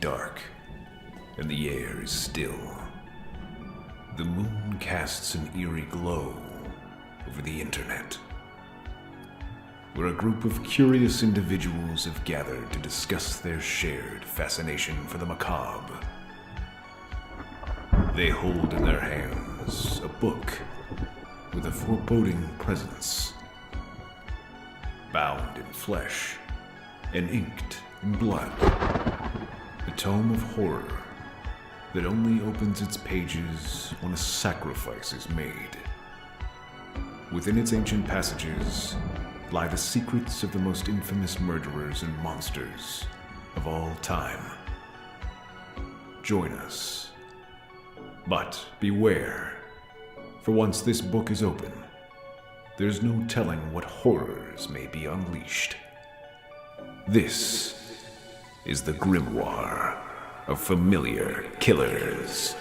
dark, and the air is still. The moon casts an eerie glow over the internet, where a group of curious individuals have gathered to discuss their shared fascination for the macabre. They hold in their hands a book with a foreboding presence, bound in flesh and inked in blood. A tome of horror that only opens its pages when a sacrifice is made. Within its ancient passages lie the secrets of the most infamous murderers and monsters of all time. Join us. But beware, for once this book is open, there's no telling what horrors may be unleashed. This is the Grimoire of Familiar Killers.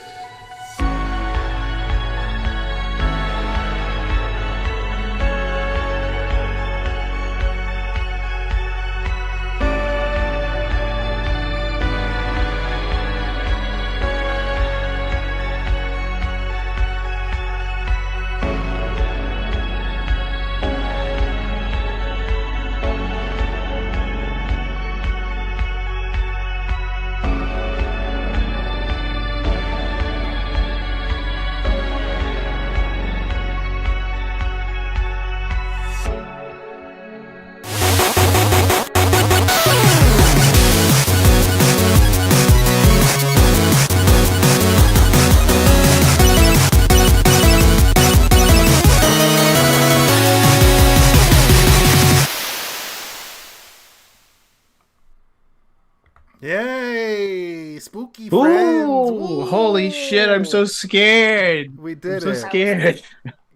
Yay! Spooky friends! Ooh, holy shit, I'm so scared. We did I'm it. so scared.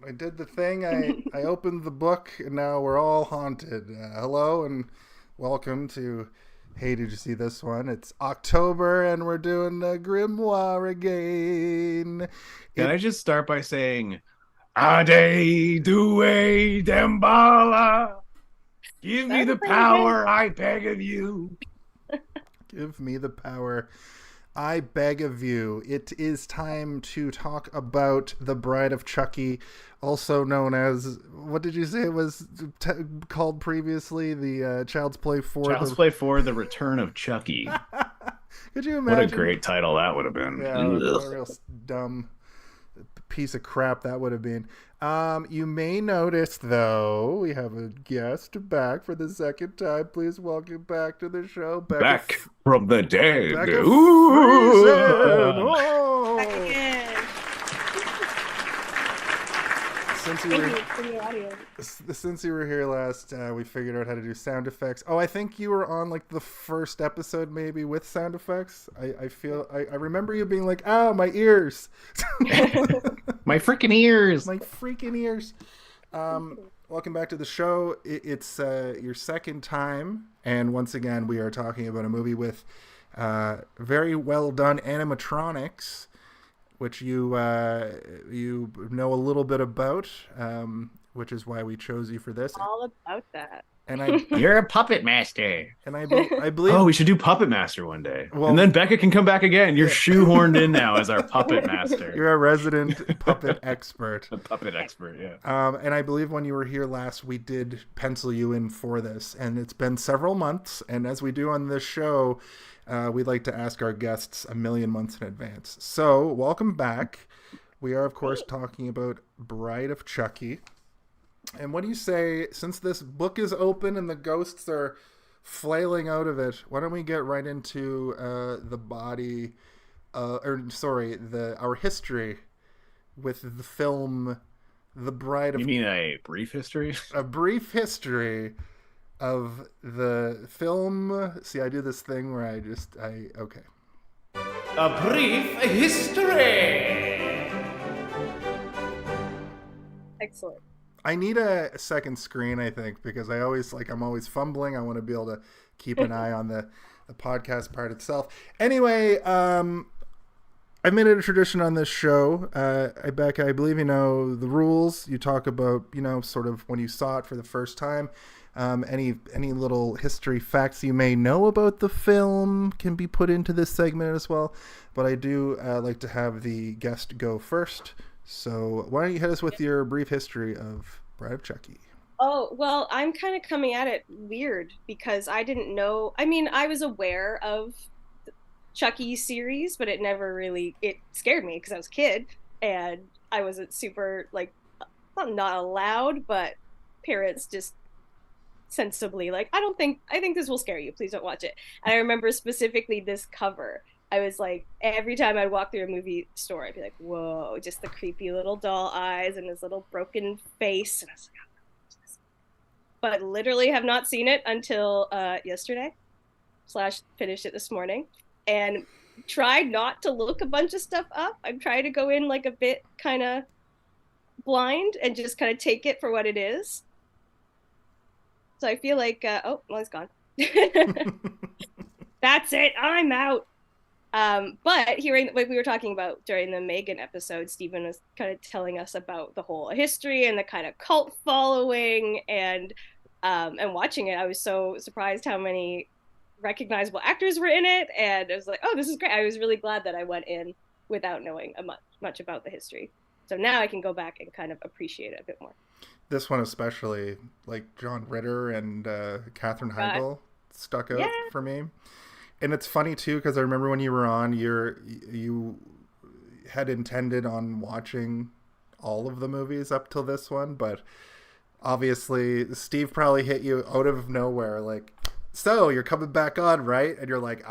I did the thing. I opened the book, and now we're all haunted. Hello, and welcome to Hey, Did You See This One? It's October, and we're doing the Grimoire again. Can I just start by saying, Ade Due Dembala, give me the power, I beg of you. Give me the power, I beg of you. It is time to talk about The Bride of Chucky, also known as, what did you say it was called previously? The Child's Play 4. Child's Play 4, The Return of Chucky. Could you imagine? What a great title that would have been. Yeah, a real dumb piece of crap that would have been. You may notice, though, we have a guest back for the second time. Please welcome back to the show, Becca. Back from the dead. Becca Ooh. Friesen. Oh. Back again. Since you were here last, we figured out how to do sound effects. Oh, I think you were on like the first episode, maybe with sound effects. I remember you being like, "Ow, my ears." My freaking ears. My freaking ears. Welcome back to the show. It's your second time, and once again, we are talking about a movie with very well done animatronics, which you know a little bit about, which is why we chose you for this. All about that. And You're a puppet master. And I believe. Oh, we should do Puppet Master one day. Well, and then Becca can come back again. You're shoehorned in now as our Puppet Master. You're a resident puppet expert. A puppet expert, yeah. And I believe when you were here last, we did pencil you in for this. And it's been several months. And as we do on this show, we'd like to ask our guests a million months in advance. So, welcome back. We are, of course, talking about Bride of Chucky. And what do you say, since this book is open and the ghosts are flailing out of it, why don't we get right into our history with the film The Bride of... You mean a brief history? A brief history of the film. See, I do this thing where okay. A brief history! Excellent. I need a second screen, I think, because I'm always fumbling. I want to be able to keep an eye on the podcast part itself. Anyway, I've made it a tradition on this show. Becca, I believe you know the rules. You talk about, sort of when you saw it for the first time. Any little history facts you may know about the film can be put into this segment as well. But I do like to have the guest go first. So why don't you hit us with your brief history of Bride of Chucky? Oh, well, I'm kind of coming at it weird because I didn't know. I mean, I was aware of Chucky series, but it scared me because I was a kid and I wasn't super, like, not allowed, but parents just sensibly, like, I think this will scare you. Please don't watch it. And I remember specifically this cover. I was like, every time I'd walk through a movie store, I'd be like, whoa, just the creepy little doll eyes and his little broken face. And I was like, but literally have not seen it until yesterday / finished it this morning and tried not to look a bunch of stuff up. I'm trying to go in like a bit kind of blind and just kind of take it for what it is. So I feel like, oh, well, it's gone. That's it. I'm out. But hearing, like we were talking about during the Megan episode, Stephen was kind of telling us about the whole history and the kind of cult following, and watching it, I was so surprised how many recognizable actors were in it, and I was like, oh, this is great. I was really glad that I went in without knowing much about the history. So now I can go back and kind of appreciate it a bit more. This one especially, like John Ritter and Katherine Heigl stuck out for me. And it's funny too, because I remember when you were on, you had intended on watching all of the movies up till this one, but obviously Steve probably hit you out of nowhere, like, so you're coming back on, right? And you're like,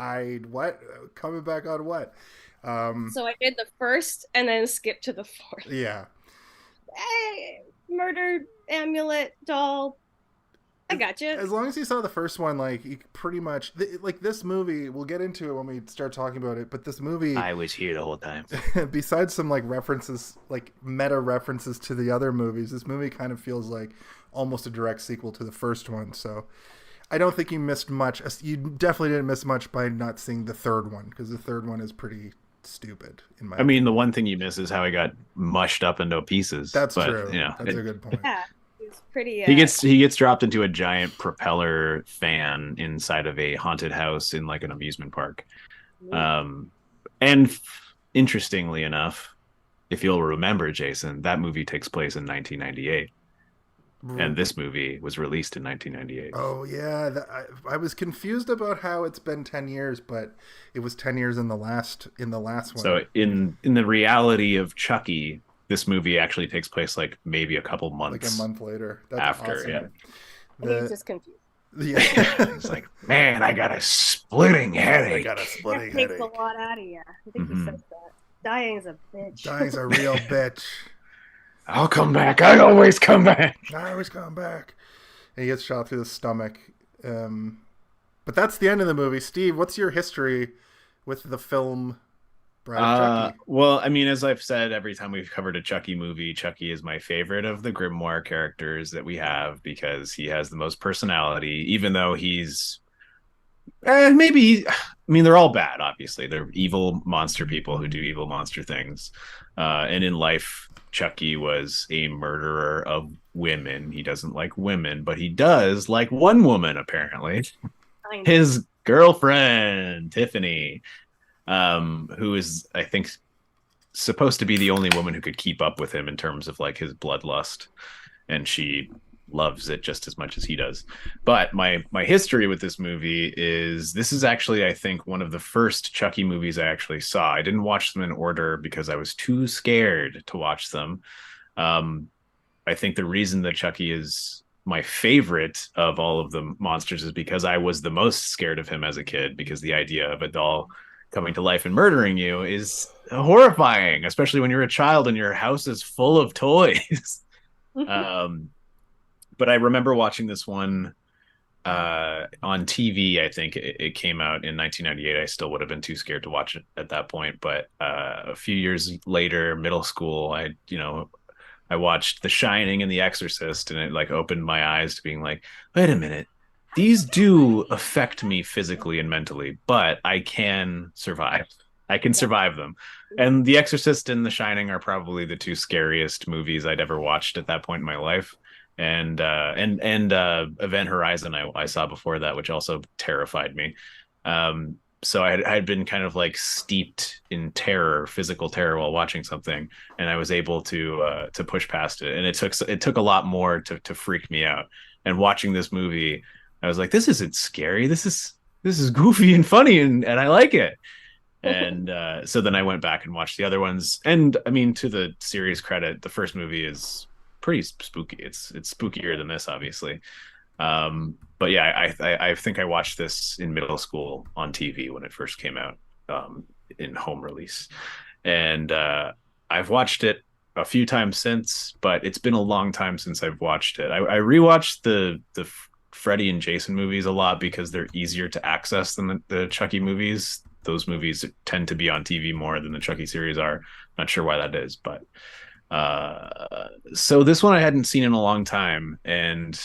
what? Coming back on what? So I did the first and then skipped to the fourth. Yeah. Hey, murdered amulet doll. I got you. As long as you saw the first one, like, you pretty much, like, this movie, we'll get into it when we start talking about it, but this movie, I was here the whole time. Besides some, like, references, like, meta references to the other movies, this movie kind of feels like almost a direct sequel to the first one, so I don't think you missed much. You definitely didn't miss much by not seeing the third one, because the third one is pretty stupid, in my opinion. The one thing you miss is how he got mushed up into pieces. That's true. You know, that's a good point. Yeah. It's pretty. He gets dropped into a giant propeller fan inside of a haunted house in like an amusement park. And interestingly enough, if you'll remember, Jason, that movie takes place in 1998, and this movie was released in 1998. Oh yeah, I was confused about how it's been 10 years, but it was 10 years in the last one. So in the reality of Chucky, this movie actually takes place like maybe a couple months, like a month later. That's after. awesome. Yeah, he's just confused. Yeah, it's like, man, I got a splitting headache. That takes a lot out of you. I think he says that. Dying's a bitch. Dying's a real bitch. I'll come back. I always come back. I always come back. And he gets shot through the stomach. But that's the end of the movie. Steve, what's your history with the film Bride of Chucky? Well, I mean, as I've said, every time we've covered a Chucky movie, Chucky is my favorite of the Grimoire characters that we have because he has the most personality, even though he's they're all bad, obviously. They're evil monster people who do evil monster things. And in life, Chucky was a murderer of women. He doesn't like women, but he does like one woman, apparently. His girlfriend, Tiffany. Who is, I think, supposed to be the only woman who could keep up with him in terms of like his bloodlust, and she loves it just as much as he does. But my history with this movie is this is actually, I think, one of the first Chucky movies I actually saw. I didn't watch them in order because I was too scared to watch them. I think the reason that Chucky is my favorite of all of the monsters is because I was the most scared of him as a kid, because the idea of a doll coming to life and murdering you is horrifying, especially when you're a child and your house is full of toys. But I remember watching this one on TV. I think it came out in 1998. I still would have been too scared to watch it at that point. But a few years later, middle school, I watched The Shining and The Exorcist, and it like opened my eyes to being like, wait a minute. These do affect me physically and mentally, but I can survive. I can survive them. And The Exorcist and The Shining are probably the two scariest movies I'd ever watched at that point in my life. and Event Horizon I saw before that, which also terrified me. So I had been kind of like steeped in terror, physical terror, while watching something, and I was able to push past it. And it took a lot more to freak me out. And watching this movie, I was like, this isn't scary. This is goofy and funny, and I like it. And so then I went back and watched the other ones. And I mean, to the series' credit, the first movie is pretty spooky. It's spookier than this, obviously. But yeah, I think I watched this in middle school on TV when it first came out, in home release. And I've watched it a few times since, but it's been a long time since I've watched it. I rewatched the Freddy and Jason movies a lot because they're easier to access than the Chucky movies. Those movies tend to be on TV more than the Chucky series are. Not sure why that is, but so this one I hadn't seen in a long time, and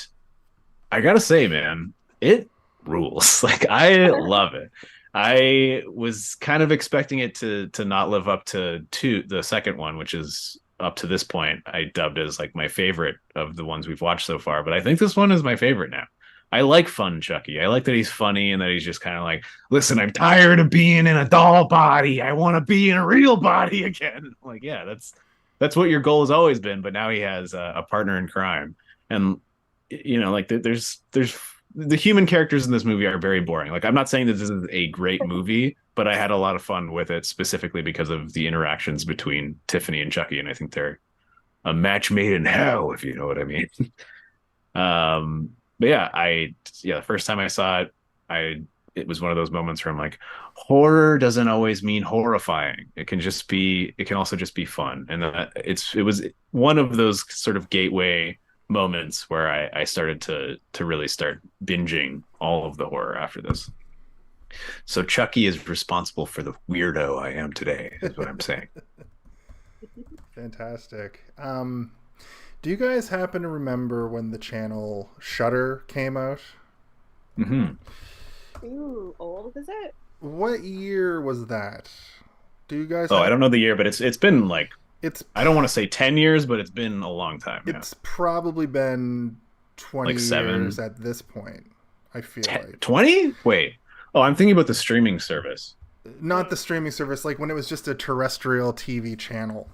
I gotta say, man, it rules. Like, I love it. I was kind of expecting it to not live up to the second one, which is up to this point I dubbed as like my favorite of the ones we've watched so far. But I think this one is my favorite now. I like fun Chucky. I like that he's funny and that he's just kind of like, listen, I'm tired of being in a doll body. I want to be in a real body again. Like, yeah, that's what your goal has always been. But now he has a partner in crime, and like there's the human characters in this movie are very boring. Like, I'm not saying that this is a great movie, but I had a lot of fun with it, specifically because of the interactions between Tiffany and Chucky, and I think they're a match made in hell, if you know what I mean. But yeah, the first time I saw it, it was one of those moments where I'm like, horror doesn't always mean horrifying. It can also just be fun, and it was one of those sort of gateway moments where I started to really start binging all of the horror after this. So Chucky is responsible for the weirdo I am today, is what I'm saying. Fantastic. Do you guys happen to remember when the channel Shudder came out? Mm-hmm. Ooh, old is it? What year was that? Do you guys? I don't know the year, but it's been like, I don't want to say 10 years, but it's been a long time. It's probably been 20 like 7 years at this point, I feel like. 20? Wait. Oh, I'm thinking about the streaming service. Not the streaming service, like when it was just a terrestrial TV channel.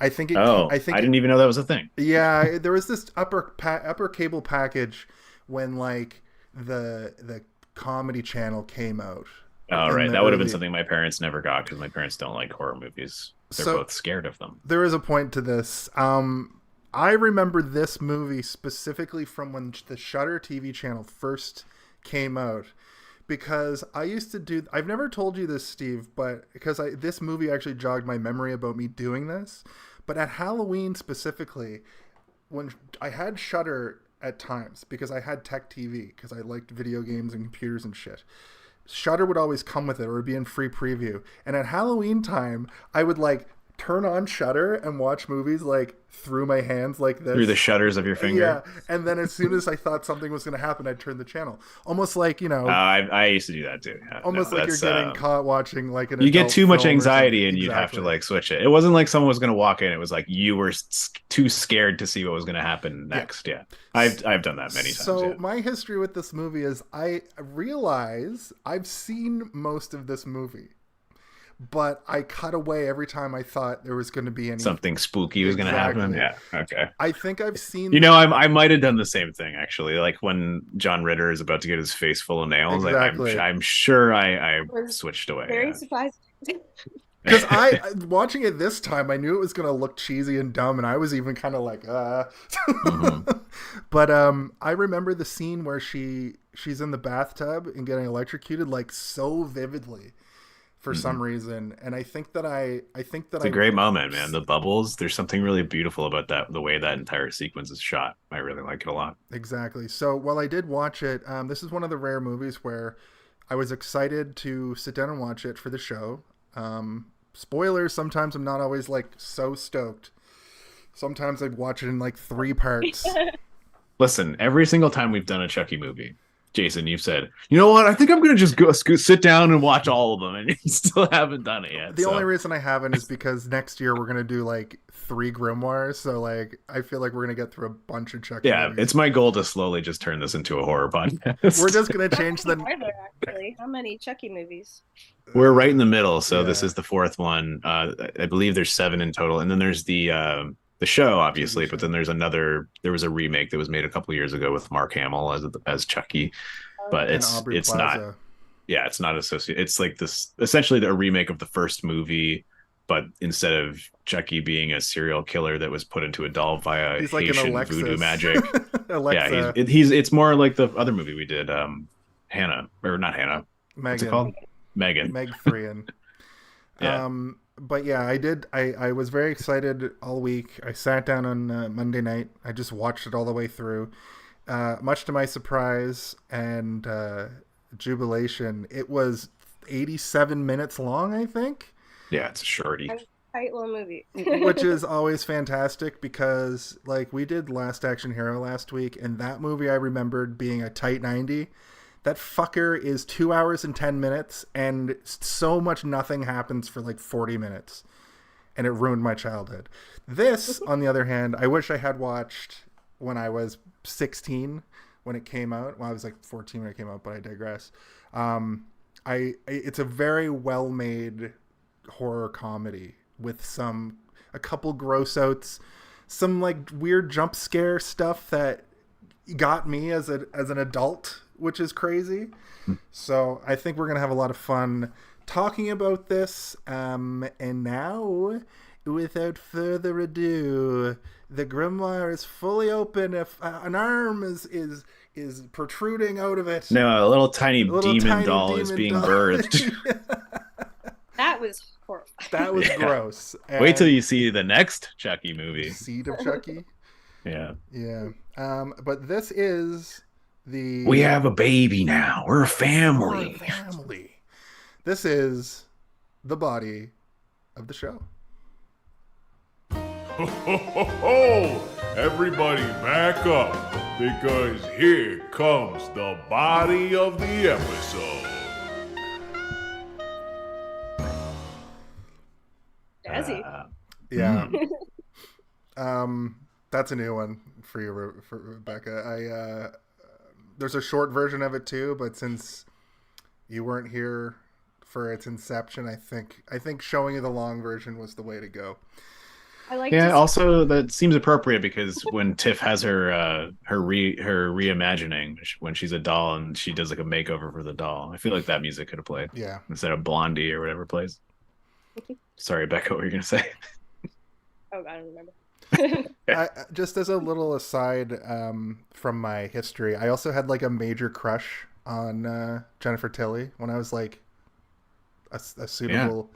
I think I didn't even know that was a thing. Yeah, there was this upper cable package when like the comedy channel came out. Oh, right. That would have been something my parents never got, because my parents don't like horror movies. They're both scared of them. There is a point to this. I remember this movie specifically from when the Shudder TV channel first came out, because I used to do... I've never told you this, Steve, but because this movie actually jogged my memory about me doing this. But at Halloween specifically, when I had Shudder at times, because I had tech TV, because I liked video games and computers and shit, Shudder would always come with it, or it would be in free preview. And at Halloween time, I would like turn on Shudder and watch movies like through my hands like this. Through the shutters of your finger. Yeah. And then as soon as I thought something was going to happen, I'd turn the channel. Almost like, I used to do that too. Yeah, almost like you're getting caught watching like an You get too much anxiety and exactly. you'd have to like switch it. It wasn't like someone was going to walk in. It was like you were too scared to see what was going to happen next. Yeah. I've done that many times. So my history with this movie is I realize I've seen most of this movie, but I cut away every time I thought there was going to be something spooky was going to happen. Yeah. Okay. I think I've seen. I might have done the same thing actually. Like when John Ritter is about to get his face full of nails. Exactly. I'm sure I switched away. Very surprised. Because watching it this time, I knew it was going to look cheesy and dumb, and I was even kind of like, Mm-hmm. But I remember the scene where she's in the bathtub and getting electrocuted like so vividly. For some reason, and I think that it's a great moment, man. The bubbles, there's something really beautiful about that, the way that entire sequence is shot. I really like it a lot. Exactly. So while I did watch it, this is one of the rare movies where I was excited to sit down and watch it for the show. Spoilers, sometimes I'm not always like so stoked. Sometimes I'd watch it in like 3 parts. Listen, every single time we've done a Chucky movie, Jason, you've said, you know what? I think I'm gonna just go sit down and watch all of them, and you still haven't done it yet. The only reason I haven't is because next year we're gonna do like 3 grimoires, so like I feel like we're gonna get through a bunch of Chucky. Yeah, movies. it's my goal to slowly just turn this into a horror podcast. We're just gonna change the. Are there actually? How many Chucky movies? We're right in the middle, so Yeah. this is the 4th one. I believe there's 7 in total, and then there's the show, obviously, but then there's another. There was a remake that was made a couple of years ago with Mark Hamill as Chucky, but and it's Aubrey not. Plaza. Yeah, it's not associated. It's like this essentially a remake of the first movie, but instead of Chucky being a serial killer that was put into a doll via He's like Haitian an Alexis. voodoo magic. Alexa. Yeah, it's more like the other movie we did, Hannah, or not Hannah. Megan. What's it called? Megan. Meg Friesen. Yeah. But yeah, I was very excited all week. I sat down on Monday night. I just watched it all the way through. Much to my surprise and jubilation, it was 87 minutes long, I think. Yeah, it's a shorty. Tight little movie. Which is always fantastic because like we did Last Action Hero last week, and that movie I remembered being a tight 90. That fucker is 2 hours and 10 minutes, and so much nothing happens for like 40 minutes, and it ruined my childhood. This, on the other hand, I wish I had watched when I was 16 when it came out. Well, I was like 14 when it came out, but I digress. It's a very well-made horror comedy with a couple gross outs, some like weird jump scare stuff that got me as an adult, which is crazy. So I think we're gonna have a lot of fun talking about this. And now, without further ado, the grimoire is fully open. If an arm is protruding out of it, No, a little tiny demon tiny doll is demon being doll. birthed. That was horrifying. That was Yeah. gross. Wait till you see the next Chucky movie. Seed of Chucky. Yeah. Yeah. But this is the We have a baby now. We're a We're a family. family. This is the body of the show. Ho, ho, ho, ho! Everybody back up, because here comes the body of the episode. Jazzy. Yeah. That's a new one for you, for Rebecca. There's a short version of it too, but since you weren't here for its inception, I think showing you the long version was the way to go. I like. Yeah, to also that seems appropriate because when Tiff has her reimagining when she's a doll and she does like a makeover for the doll, I feel like that music could have played Yeah. instead of Blondie or whatever plays. Sorry, Becca, what were you gonna say? Oh, I don't remember. Just as a little aside from my history, I also had like a major crush on Jennifer Tilly when I was like a suitable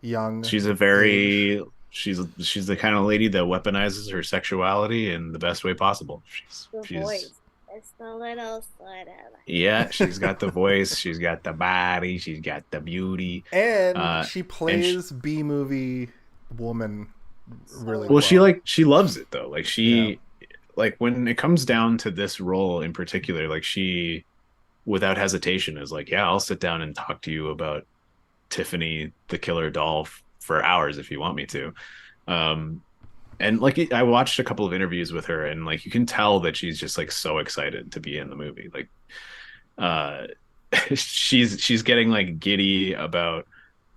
young. She's a very she's the kind of lady that weaponizes her sexuality in the best way possible. The voice. It's the little sort of. Yeah, she's got the voice, she's got the body, she's got the beauty, and she plays B-movie woman really well. she loves it though. Like like when it comes down to this role in particular, like she without hesitation is like, yeah, I'll sit down and talk to you about Tiffany the killer doll for hours if you want me to. And like I watched a couple of interviews with her, and like you can tell that she's just like so excited to be in the movie. Like she's getting like giddy about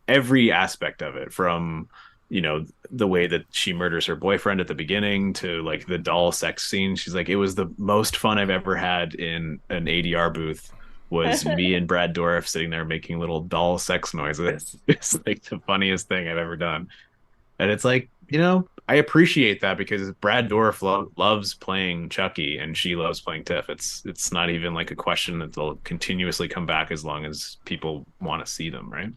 every aspect of it, from the way that she murders her boyfriend at the beginning to like the doll sex scene. She's like, it was the most fun I've ever had in an ADR booth was me and Brad Dourif sitting there making little doll sex noises. It's like the funniest thing I've ever done. And it's like, I appreciate that because Brad Dourif loves playing Chucky and she loves playing Tiff. It's not even like a question that they'll continuously come back as long as people want to see them, right?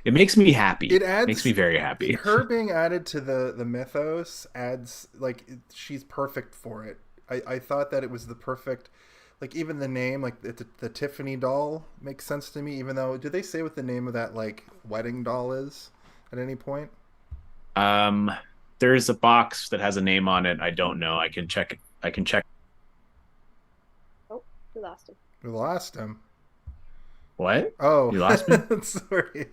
It makes me happy. Makes me very happy. Her being added to the mythos adds, like, she's perfect for it. I thought that it was the perfect, like, even the name, like the Tiffany doll makes sense to me, even though, did they say what the name of that, like, wedding doll is at any point? There's a box that has a name on it. I don't know. I can check. Oh, We lost him. We lost him. What? Oh, You lost me? Sorry.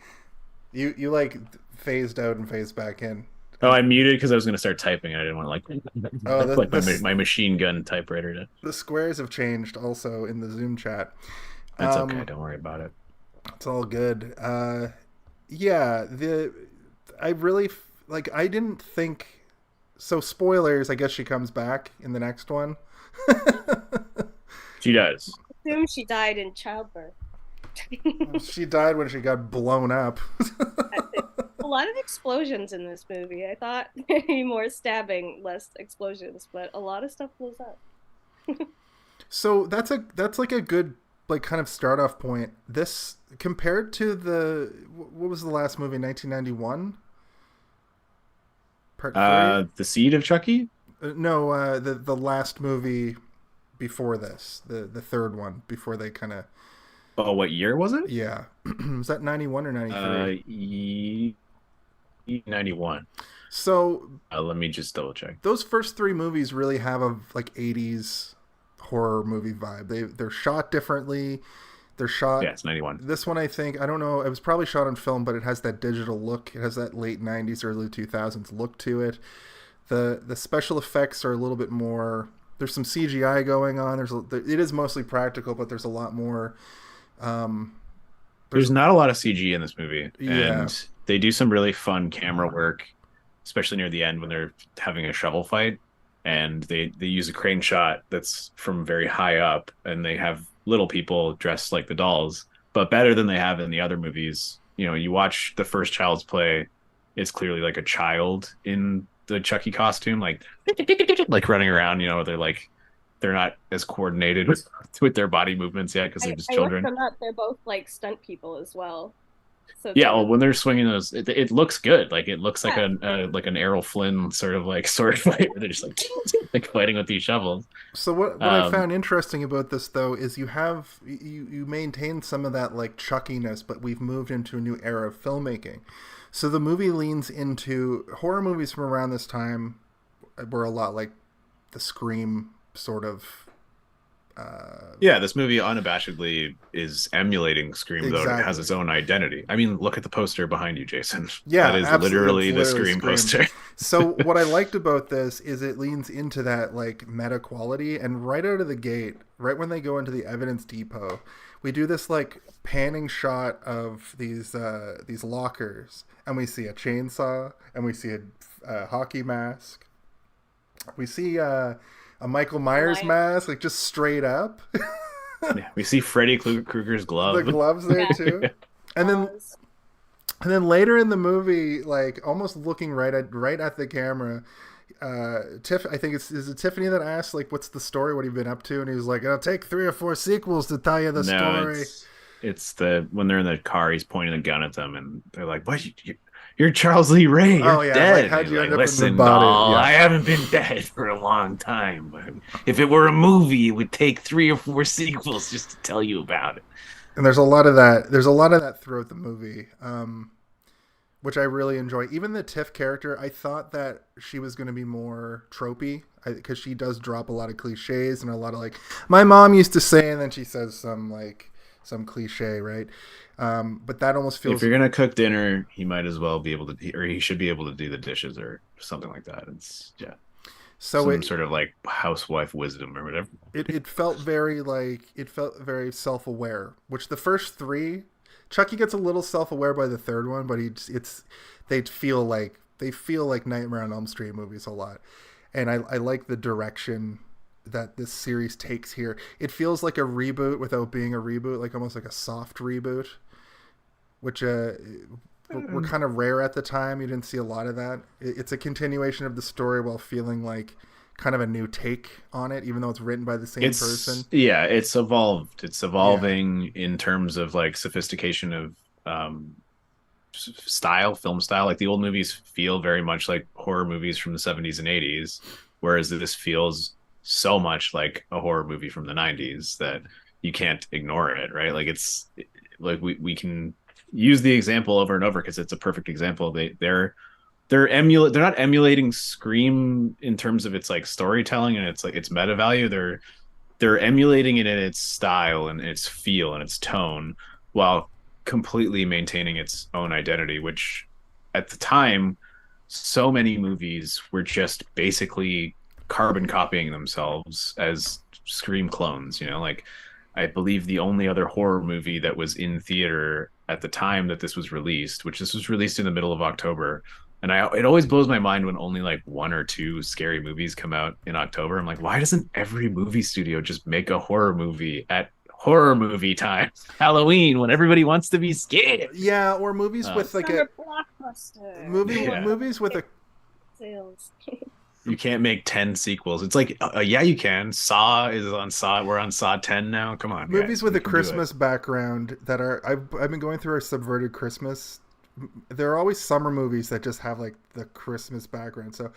You like phased out and phased back in. Oh, I muted because I was going to start typing. And I didn't want to like my machine gun typewriter. The squares have changed also in the Zoom chat. That's okay. Don't worry about it. It's all good. Yeah, I really like. I didn't think. So spoilers. I guess she comes back in the next one. She does. I assume she died in childbirth. She died when she got blown up. A lot of explosions in this movie. I thought maybe more stabbing, less explosions, but a lot of stuff blows up. So that's like a good like kind of start off point. This compared to what was the last movie, 1991? Part 3? The Seed of Chucky? No, the last movie before this, the third one before they kind of. Oh, what year was it? Yeah, was that 91 or 93? 91. So let me just double check. Those first 3 movies really have a like 80s horror movie vibe. They're shot differently. They're shot. Yeah, it's 91. This one, I think, I don't know. It was probably shot on film, but it has that digital look. It has that late 90s, early 2000s look to it. The special effects are a little bit more. There's some CGI going on. It is mostly practical, but there's a lot more. There's not a lot of CG in this movie, Yeah. and they do some really fun camera work, especially near the end when they're having a shovel fight, and they use a crane shot that's from very high up, and they have little people dressed like the dolls, but better than they have in the other movies. You know, you watch the first Child's Play, it's clearly like a child in the Chucky costume, like running around. You know, they're not as coordinated with their body movements yet because they're just children. I looked them up. They're both like stunt people as well. So yeah, well, when they're swinging those, it looks good. Like it looks like an Errol Flynn sort of like sword fight where they're just like fighting with these shovels. So what I found interesting about this though is you maintain some of that like Chuckiness, but we've moved into a new era of filmmaking. So the movie leans into horror movies from around this time were a lot like the Scream sort of. Yeah, this movie unabashedly is emulating Scream, exactly. Though it has its own identity. I mean, look at the poster behind you, Jason. Yeah, that is literally the Scream poster. So what I liked about this is it leans into that like meta quality, and right out of the gate, right when they go into the evidence depot, we do this like panning shot of these lockers, and we see a chainsaw, and we see a hockey mask. We see a Michael Myers mask, like just straight up. Yeah, we see Freddy Krueger's glove. The gloves there too. And then later in the movie, like almost looking right at the camera, I think is it Tiffany that asked like, "What's the story? What have you been up to?" And he was like, "It'll take 3 or 4 sequels to tell you the story." It's when they're in the car, he's pointing a gun at them, and they're like, "What? You're Charles Lee Ray. You're dead." Like, how'd you end up Listen, in the body? doll, Yeah. I haven't been dead for a long time. But if it were a movie, it would take 3 or 4 sequels just to tell you about it. And there's a lot of that. There's a lot of that throughout the movie, which I really enjoy. Even the Tiff character, I thought that she was going to be more tropey because she does drop a lot of cliches and a lot of like, my mom used to say, and then she says some cliche, right? But that almost feels. If you're gonna cook dinner, he might as well be able to, or he should be able to do the dishes or something like that. It's so some sort of like housewife wisdom or whatever. It felt very self-aware, which the first 3, Chucky gets a little self-aware by the third one, but they feel like Nightmare on Elm Street movies a lot, and I like the direction that this series takes here. It feels like a reboot without being a reboot, like almost like a soft reboot, which were kind of rare at the time. You didn't see a lot of that. It's a continuation of the story while feeling like kind of a new take on it, even though it's written by the same person. Yeah, it's evolved. It's evolving in terms of like sophistication of film style. Like the old movies feel very much like horror movies from the 70s and 80s, whereas this feels so much like a horror movie from the 90s that you can't ignore it, right? Like it's like we can use the example over and over because it's a perfect example. They're not emulating Scream in terms of its like storytelling and it's like its meta value. they're emulating it in its style and its feel and its tone while completely maintaining its own identity, which at the time, so many movies were just basically carbon copying themselves as Scream clones, you know, like I believe the only other horror movie that was in theater at the time that this was released, which this was released in the middle of October. And it always blows my mind when only like one or two scary movies come out in October. I'm like, why doesn't every movie studio just make a horror movie at horror movie time, Halloween, when everybody wants to be scared? Yeah, or movies with like Summer blockbuster. movies with a Sales. You can't make 10 sequels. It's like, yeah, you can. Saw is on Saw. We're on Saw 10 now. Come on, movies guys. with We a can do Christmas background that are. I've been going through our subverted Christmas. There are always summer movies that just have like the Christmas background. So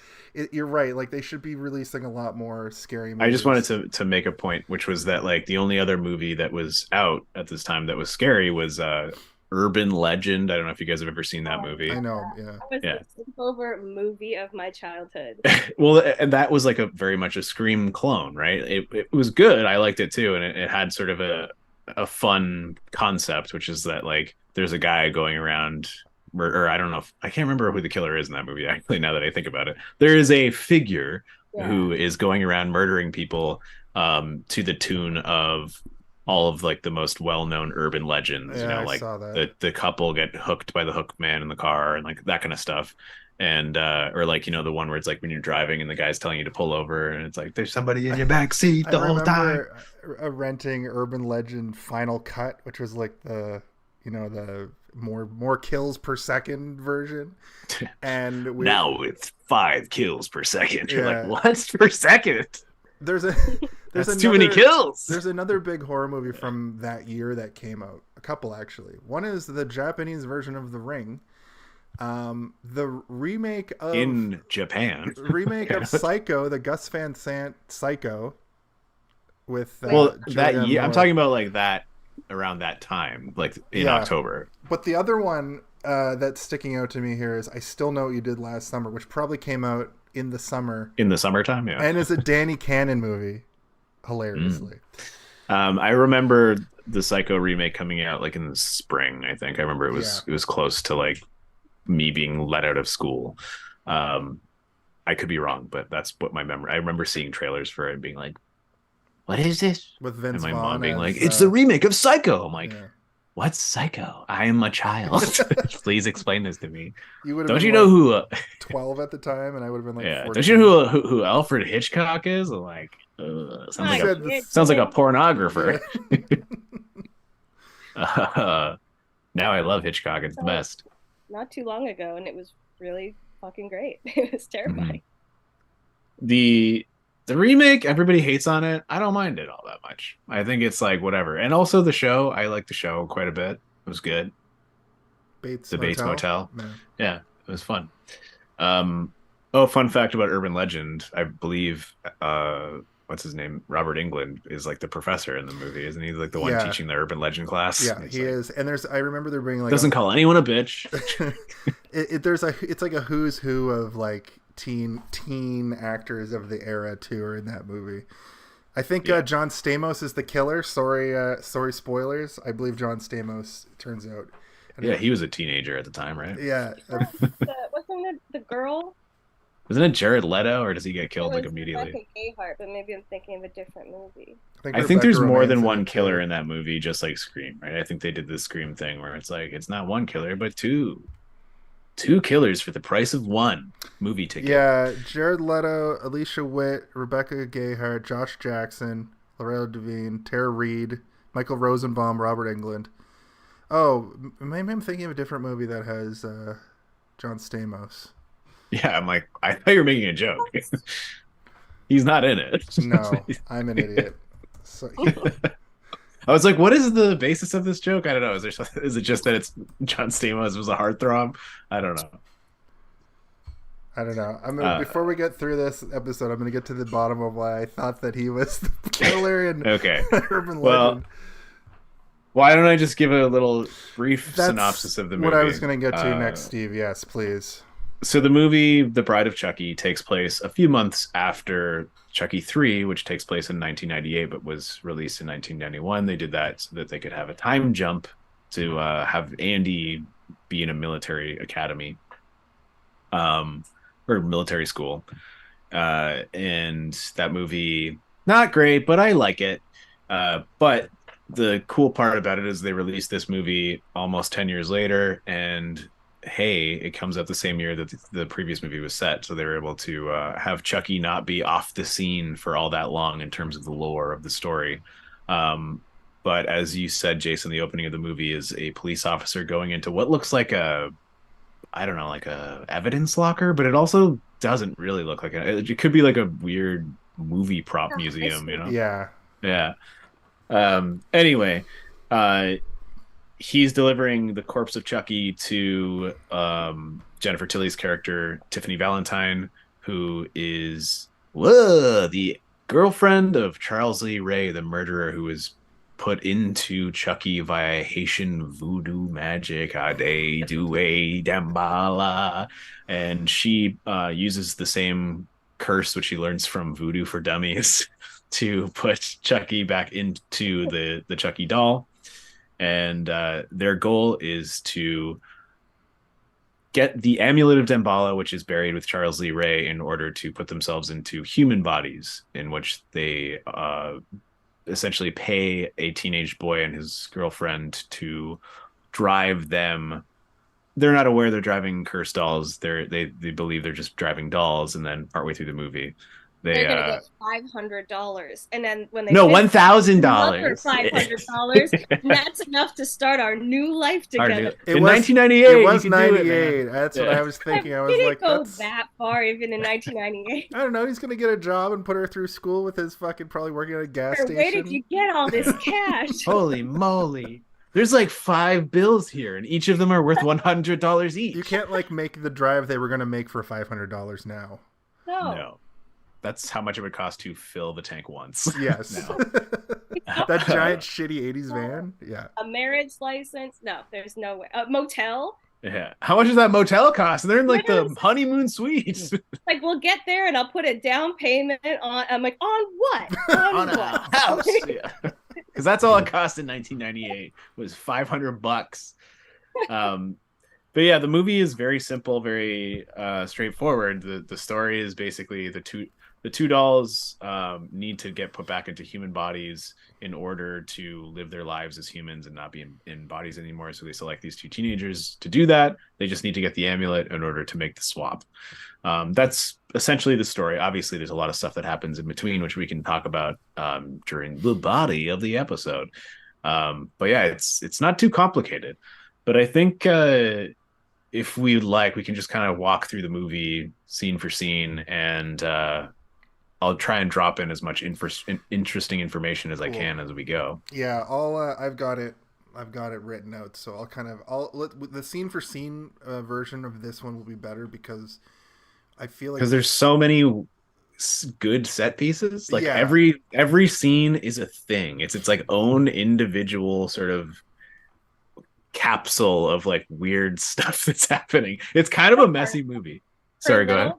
you're right. Like they should be releasing a lot more scary movies. I just wanted to make a point, which was that like the only other movie that was out at this time that was scary was Urban Legend. I don't know if you guys have ever seen that movie. I know. Yeah. That was Yeah. the sleepover movie of my childhood. Well, and that was like a very much a Scream clone, right? It was good. I liked it too, and it had sort of a fun concept, which is that like there's a guy going around, or I don't know if I can't remember who the killer is in that movie. Actually, now that I think about it, there is a figure who is going around murdering people to the tune of all of like the most well-known urban legends. Yeah, you know, I like saw that. the couple get hooked by the hook man in the car and like that kind of stuff. And or like, you know, the one where it's like when you're driving and the guy's telling you to pull over and it's like there's somebody in your back seat the whole time. Renting Urban Legend Final Cut, which was like the more kills per second version, and now with 5 kills per second. You're Yeah. like, what per second? there's That's too many kills. There's another big horror movie from that year that came out. A couple actually. One is the Japanese version of The Ring. The remake of in Japan. remake of Psycho, the Gus Van Sant Psycho. With Well, that Julianne year, I'm Moore. talking about like that around that time, like in Yeah. October. But the other one that's sticking out to me here is I Still Know What You Did Last Summer, which probably came out in the summer In the summertime, yeah. and is a Danny Cannon movie, hilariously. I remember the Psycho remake coming out like in the spring. I think I remember it was close to like me being let out of school. I could be wrong, but that's what my memory. I remember seeing trailers for it and being like, "What is this?" With Vince And my Vaughn mom being as, like, "It's the remake of Psycho." I'm like, yeah. "What's Psycho? I am a child. Please explain this to me." You would have Don't been you know who? 12 at the time, and I would have been like Yeah. 14. Don't you know who Alfred Hitchcock is? I'm like, sounds like said a sounds like a pornographer. Now I love Hitchcock. It's the best. Not too long ago, and it was really fucking great. It was terrifying. The remake, everybody hates on it. I don't mind it all that much. I think it's like whatever. And also the show, I like the show quite a bit. It was good. Bates Bates Motel. No. Yeah, it was fun. Fun fact about Urban Legend. I believe what's his name? Robert Englund is like the professor in the movie, isn't he? Like the one teaching the Urban Legend class. Yeah, It's he like, is. And I remember there being like doesn't call anyone a bitch. it's like a who's who of like teen actors of the era too are in that movie. I think John Stamos is the killer. Sorry spoilers. I believe John Stamos turns out. Yeah, he was a teenager at the time, right? Yeah. Wasn't the girl? Wasn't it Jared Leto, or does he get killed It like was immediately? Rebecca Gayheart, but maybe I'm thinking of a different movie. I think there's more than one killer killer in that movie, just like Scream, right? I think they did the Scream thing where it's like it's not one killer, but two killers for the price of one movie ticket. Yeah, Jared Leto, Alicia Witt, Rebecca Gayheart, Josh Jackson, Loretta Devine, Tara Reid, Michael Rosenbaum, Robert Englund. Oh, maybe I'm thinking of a different movie that has John Stamos. Yeah, I'm like, I thought you were making a joke. He's not in it. No, I'm an idiot. So, I was like, what is the basis of this joke? I don't know. Is it just that it's John Stamos was a heartthrob? I don't know. Before we get through this episode, I'm going to get to the bottom of why I thought that he was the killer in Okay. Urban Well, Legend. why don't I just give a little brief That's synopsis of the movie? what I was going to get to next, Steve. Yes, please. So the movie The Bride of Chucky takes place a few months after Chucky 3, which takes place in 1998 but was released in 1991. They did that so that they could have a time jump to have Andy be in a military academy, or military school. And that movie, not great, but I like it. But the cool part about it is they released this movie almost 10 years later, and hey, it comes out the same year that the previous movie was set, so they were able to have Chucky not be off the scene for all that long in terms of the lore of the story. But as you said, Jason, the opening of the movie is a police officer going into what looks like a, I don't know, like a evidence locker, but it also doesn't really look like it could be like a weird movie prop museum, you know? Yeah. Yeah. Anyway, he's delivering the corpse of Chucky to Jennifer Tilly's character, Tiffany Valentine, who is the girlfriend of Charles Lee Ray, the murderer who was put into Chucky via Haitian voodoo magic. Ade Due Dambala. And she uses the same curse which she learns from Voodoo for Dummies to put Chucky back into the Chucky doll. And their goal is to get the amulet of Dambala, which is buried with Charles Lee Ray, in order to put themselves into human bodies, in which they essentially pay a teenage boy and his girlfriend to drive them. They're not aware they're driving cursed dolls. They believe they're just driving dolls, and then partway through the movie, they're gonna get $500, and then when they $1,000, $500, and that's enough to start our new life together. In 1998, it was 98. That's what I was thinking. I was like, go that far even in 1998. I don't know. He's gonna get a job and put her through school with his fucking probably working at a gas station. Where did you get all this cash? Holy moly! There's like 5 bills here, and each of them are worth $100 each. You can't like make the drive they were gonna make for $500 now. No. That's how much it would cost to fill the tank once. Yes. That giant shitty 80s van. Yeah. A marriage license? No, there's no way. A motel? Yeah. How much does that motel cost? They're in like the honeymoon suite. Like, we'll get there and I'll put a down payment on. I'm like, on what? On what? A house. Yeah. Because that's all it cost in 1998 was $500. But yeah, the movie is very simple, very straightforward. The story is basically the two dolls need to get put back into human bodies in order to live their lives as humans and not be in bodies anymore. So they select these 2 teenagers to do that. They just need to get the amulet in order to make the swap. That's essentially the story. Obviously, there's a lot of stuff that happens in between, which we can talk about during the body of the episode. But yeah, it's not too complicated. But I think if we'd like, we can just kind of walk through the movie scene for scene, and I'll try and drop in as much interesting information as I can as we go. Yeah, I've got it written out, so the scene for scene version of this one will be better because I feel like there's so many good set pieces. Like every scene is a thing. It's like own individual sort of capsule of like weird stuff that's happening. It's kind of a messy movie. Sorry, go ahead.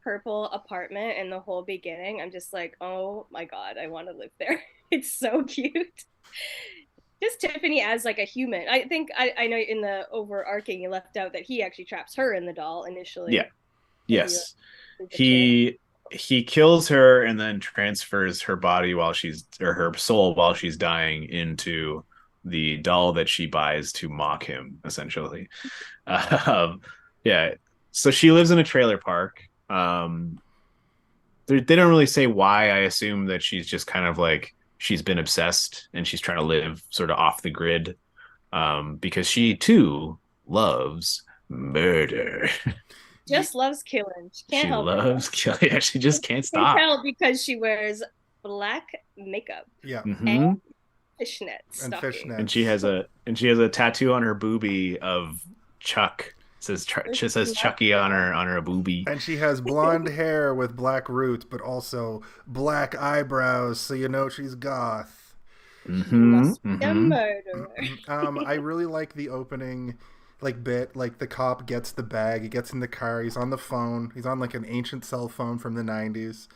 Purple apartment in the whole beginning, I'm just like, oh my god, I want to live there. It's so cute. Just Tiffany as like a human. I think I know in the overarching you left out that he actually traps her in the doll initially. Yeah. Yes. He kills her and then transfers her body her soul while she's dying into the doll that she buys to mock him, essentially. Yeah. So she lives in a trailer park. They don't really say why. I assume that she's just kind of like, she's been obsessed and she's trying to live sort of off the grid, because she too loves murder. Just loves killing. She can't help it. She loves killing. Yeah, she just can't stop. Tell because she wears black makeup. Yeah. Mm-hmm. And fishnet stocking. And she has a tattoo on her boobie of Chuck. She says Chucky on her boobie. And she has blonde hair with black roots, but also black eyebrows, so you know she's goth. Mm-hmm. The murderer. I really like the opening. bit. Like the cop gets the bag, he gets in the car, he's on the phone, he's on like an ancient cell phone from the 90s.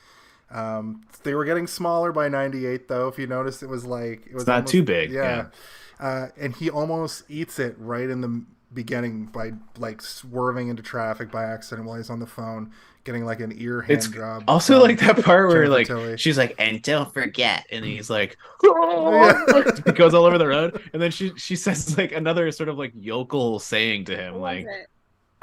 They were getting smaller by 98 though. If you noticed, it was It's not almost, too big. yeah. And he almost eats it right in the beginning by like swerving into traffic by accident while he's on the phone, getting like an ear hand It's job. also from like that part where Jennifer like Tilly. she's like, and don't forget, and he's like, Yeah. it goes all over the road, and then she says like another sort of like yokel saying to him, What like, was it?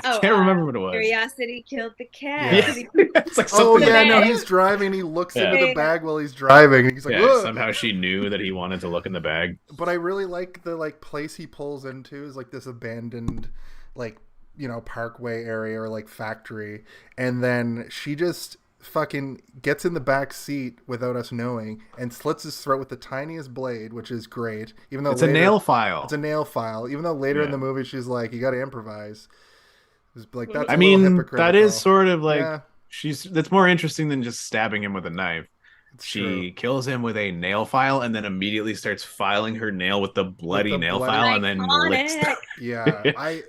I can't remember what it was. Curiosity killed the cat. Yeah. It's like Oh something yeah, like no, that. he's driving. He looks Yeah. into the bag while he's driving. And he's like, Yeah, "Whoa." somehow she knew that he wanted to look in the bag. But I really like the like place he pulls into is like this abandoned, like, you know, parkway area or like factory, and then she just fucking gets in the back seat without us knowing and slits his throat with the tiniest blade, which is great. Even though It's a nail file. It's a nail file. Even though later in Yeah. the movie she's like, "You got to improvise." It's like that's. I a little mean, hypocritical. that is sort of like Yeah. that's more interesting than just stabbing him with a knife. It's She true. kills him with a nail file and then immediately starts filing her nail with the bloody the nail bloody- file and then licks Iconic. them. Yeah,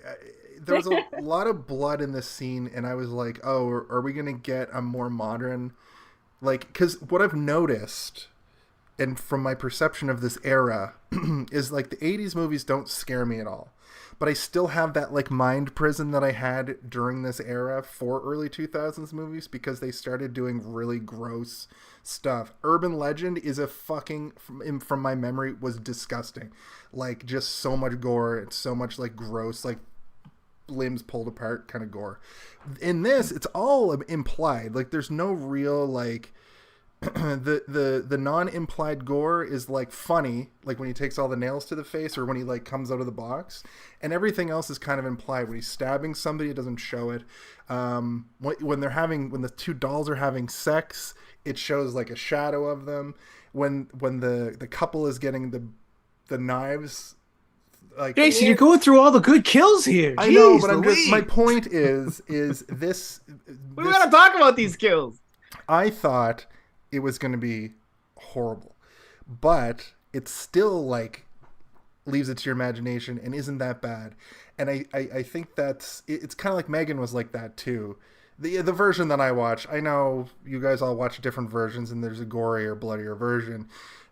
there was a lot of blood in this scene, and I was like, "Oh, are we gonna get a more modern, like?" Because what I've noticed, and from my perception of this era, is like the '80s movies don't scare me at all, but I still have that like mind prison that I had during this era for early 2000s movies because they started doing really gross stuff. Urban Legend is a fucking from my memory was disgusting, like just so much gore and so much like gross like limbs pulled apart kind of gore. In this, it's all implied. Like there's no real like the non-implied gore is like funny, like when he takes all the nails to the face or when he like comes out of the box, and everything else is kind of implied. When he's stabbing somebody, it doesn't show it. When the two dolls are having sex, it shows like a shadow of them. When the couple is getting the knives, like Jason, you're going through all the good kills here. I know, Jeez but I'm just Louise. my point is this. We gotta talk about these kills. I thought it was going to be horrible, but it still like leaves it to your imagination and isn't that bad. And I think it's kind of like Megan was like that too. The version that I watch, I know you guys all watch different versions and there's a gorier, bloodier version,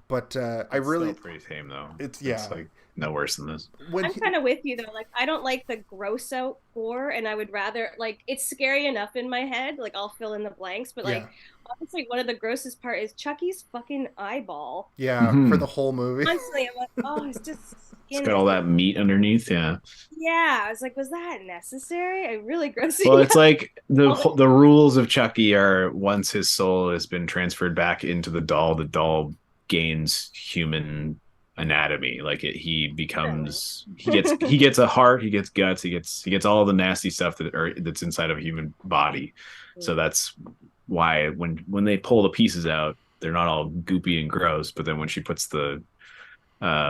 but I really still pretty tame though. It's like no worse than this. I'm kind of with you though. Like I don't like the gross out gore, and I would rather like it's scary enough in my head. Like I'll fill in the blanks, but like honestly, one of the grossest part is Chucky's fucking eyeball. Yeah, Mhm. for the whole movie. Constantly, I'm like, oh, it's just It's got all that meat underneath. Yeah. Yeah, I was like, was that necessary? I really grossed Well, me it's out. like the rules of Chucky are once his soul has been transferred back into the doll gains human anatomy. Like he becomes he gets a heart, he gets guts, he gets all the nasty stuff that's inside of a human body. So that's why when they pull the pieces out, they're not all goopy and gross. But then when she puts the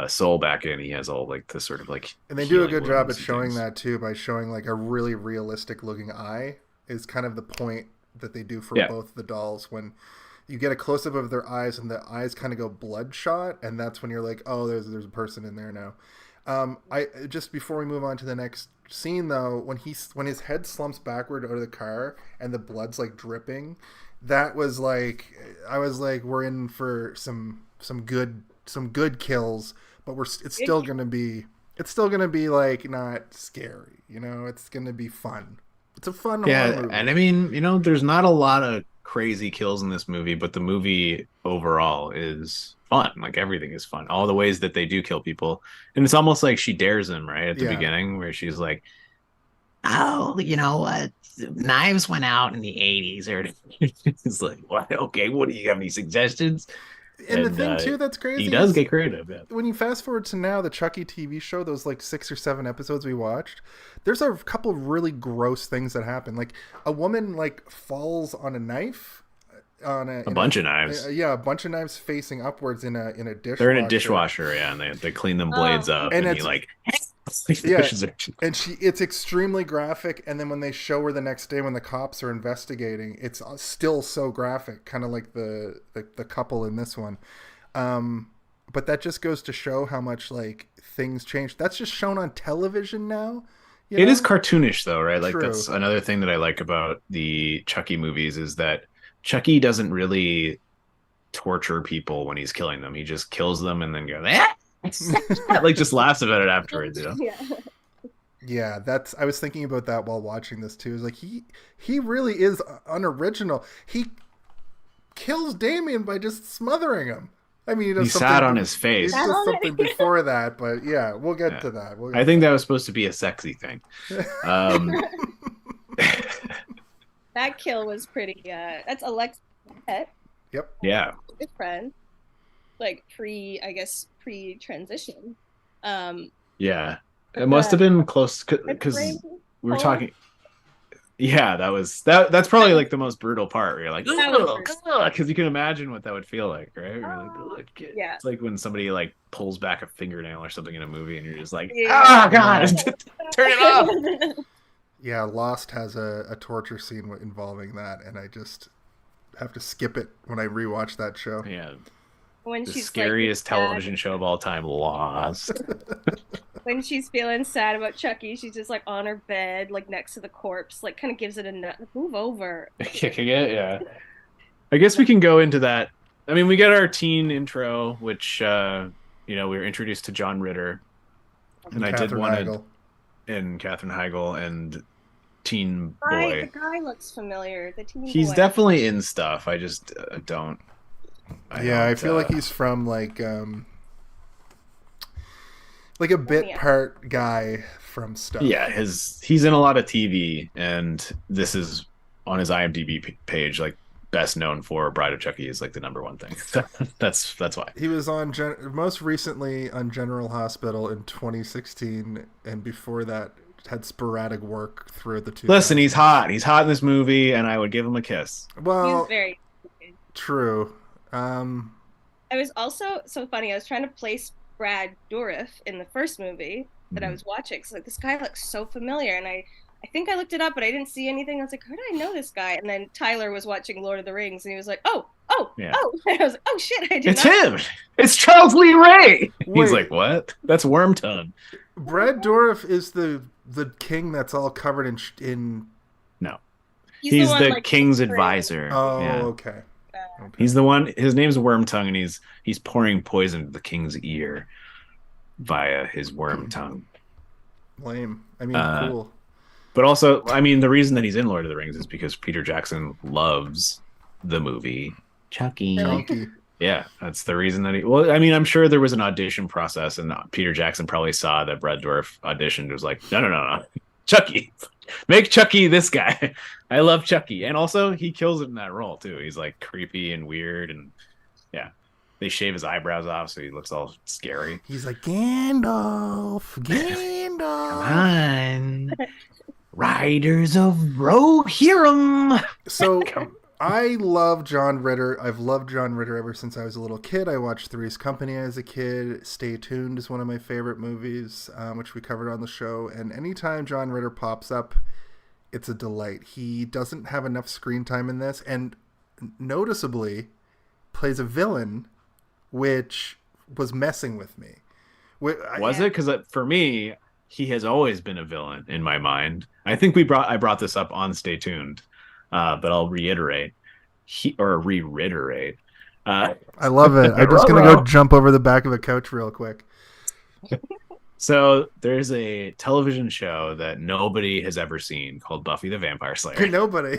soul back in, he has all like this sort of like, and they do a healing good job wounds at and showing things. that too by showing like a really realistic looking eye is kind of the point that they do for Yeah. both the dolls. When you get a close up of their eyes and the eyes kind of go bloodshot, and that's when you're like, oh, there's a person in there now. I just before we move on to the next scene though, when his head slumps backward out of the car and the blood's like dripping, that was like I was like, we're in for some good kills, but it's still gonna be like not scary, you know. It's gonna be fun. It's a fun horror movie. And I mean, there's not a lot of crazy kills in this movie, but the movie overall is fun. Like everything is fun, all the ways that they do kill people, and it's almost like she dares him right at the beginning, where she's like, "Oh, you know what? Knives went out in the '80s," or it's like, "What? Okay, what do you have? Any suggestions?" And the thing too that's crazy, he does is get creative. Yeah. when you fast forward to now, the Chucky TV show, those like 6 or 7 episodes we watched, there's a couple of really gross things that happen. Like a woman like falls on a knife, on a bunch of knives. a bunch of knives facing upwards in a dishwasher. They're in a dishwasher, yeah, and they clean them blades up, And and he it's- like, Yeah. pushes her. And it's extremely graphic, and then when they show her the next day when the cops are investigating, it's still so graphic, kind of like the couple in this one. But that just goes to show how much like things change. That's just shown on television now. You It know? is cartoonish though, right? Like True. that's another thing that I like about the Chucky movies is that Chucky doesn't really torture people when he's killing them. He just kills them and then goes, like just laughs about it afterwards, you know? Yeah. Yeah, I was thinking about that while watching this too. It's like he really is unoriginal. He kills Damien by just smothering him. I mean, he does something, sat on his face. He does something before that, but yeah, we'll get to that. I think that was supposed to be a sexy thing. That kill was pretty. That's Alexa's pet. Yep. Yeah. Good friend. Like pre-transition. Yeah. It must have been close because we were talking. Yeah, that's probably like the most brutal part where you're like, because you can imagine what that would feel like, right? You're like, yeah. It's like when somebody like pulls back a fingernail or something in a movie and you're just like, Yeah. oh god, turn it off. Yeah, Lost has a torture scene involving that, and I just have to skip it when I rewatch that show. Yeah. When The she's scariest television show of all time, Lost. When she's feeling sad about Chucky, she's just like on her bed, like next to the corpse, like kind of gives it a nut. Move over. Kicking it, yeah. I guess we can go into that. I mean, we get our teen intro, which we were introduced to John Ritter, and I did want to, and Katherine Heigl and Teen Boy. The guy looks familiar. The teen He's boy. definitely in stuff. I just don't. I feel like he's from like a bit part guy from stuff. Yeah, he's in a lot of TV, and this is on his IMDb page, like best known for Bride of Chucky is like the number one thing. that's why he was on most recently on General Hospital in 2016, and before that had sporadic work through the two. Listen, he's hot in this movie, and I would give him a kiss. Well, he's very true. I was also so funny. I was trying to place Brad Dourif in the first movie that I was watching. So like, this guy looks so familiar, and I think I looked it up, but I didn't see anything. I was like, how do I know this guy? And then Tyler was watching Lord of the Rings, and he was like, oh. And I was like, oh shit, it's him. It's Charles Lee Ray. He's like, what? That's Wormtongue. Brad Dourif is the king that's all covered in. No, he's the like, king's advisor. Oh, yeah. Okay. He's the one. His name's Wormtongue, and he's pouring poison to the king's ear via his worm tongue. Lame. I mean, cool. But also, I mean, the reason that he's in Lord of the Rings is because Peter Jackson loves the movie Chucky. Yeah, that's the reason that well, I mean, I'm sure there was an audition process, and Peter Jackson probably saw that Brad Dourif auditioned and was like, no. Chucky. Make Chucky this guy. I love Chucky. And also, he kills it in that role, too. He's, like, creepy and weird, and, yeah. They shave his eyebrows off, so he looks all scary. He's like, Gandalf. Come on. Riders of Rohirrim. So... I love John Ritter. I've loved John Ritter ever since I was a little kid. I watched Three's Company as a kid. Stay Tuned is one of my favorite movies, which we covered on the show. And anytime John Ritter pops up, it's a delight. He doesn't have enough screen time in this, and noticeably plays a villain, which was messing with me. Was it? Because for me, he has always been a villain in my mind. I think I brought this up on Stay Tuned. But I'll reiterate, reiterate. I love it. I'm just going to go jump over the back of a couch real quick. So there's a television show that nobody has ever seen called Buffy the Vampire Slayer. Nobody.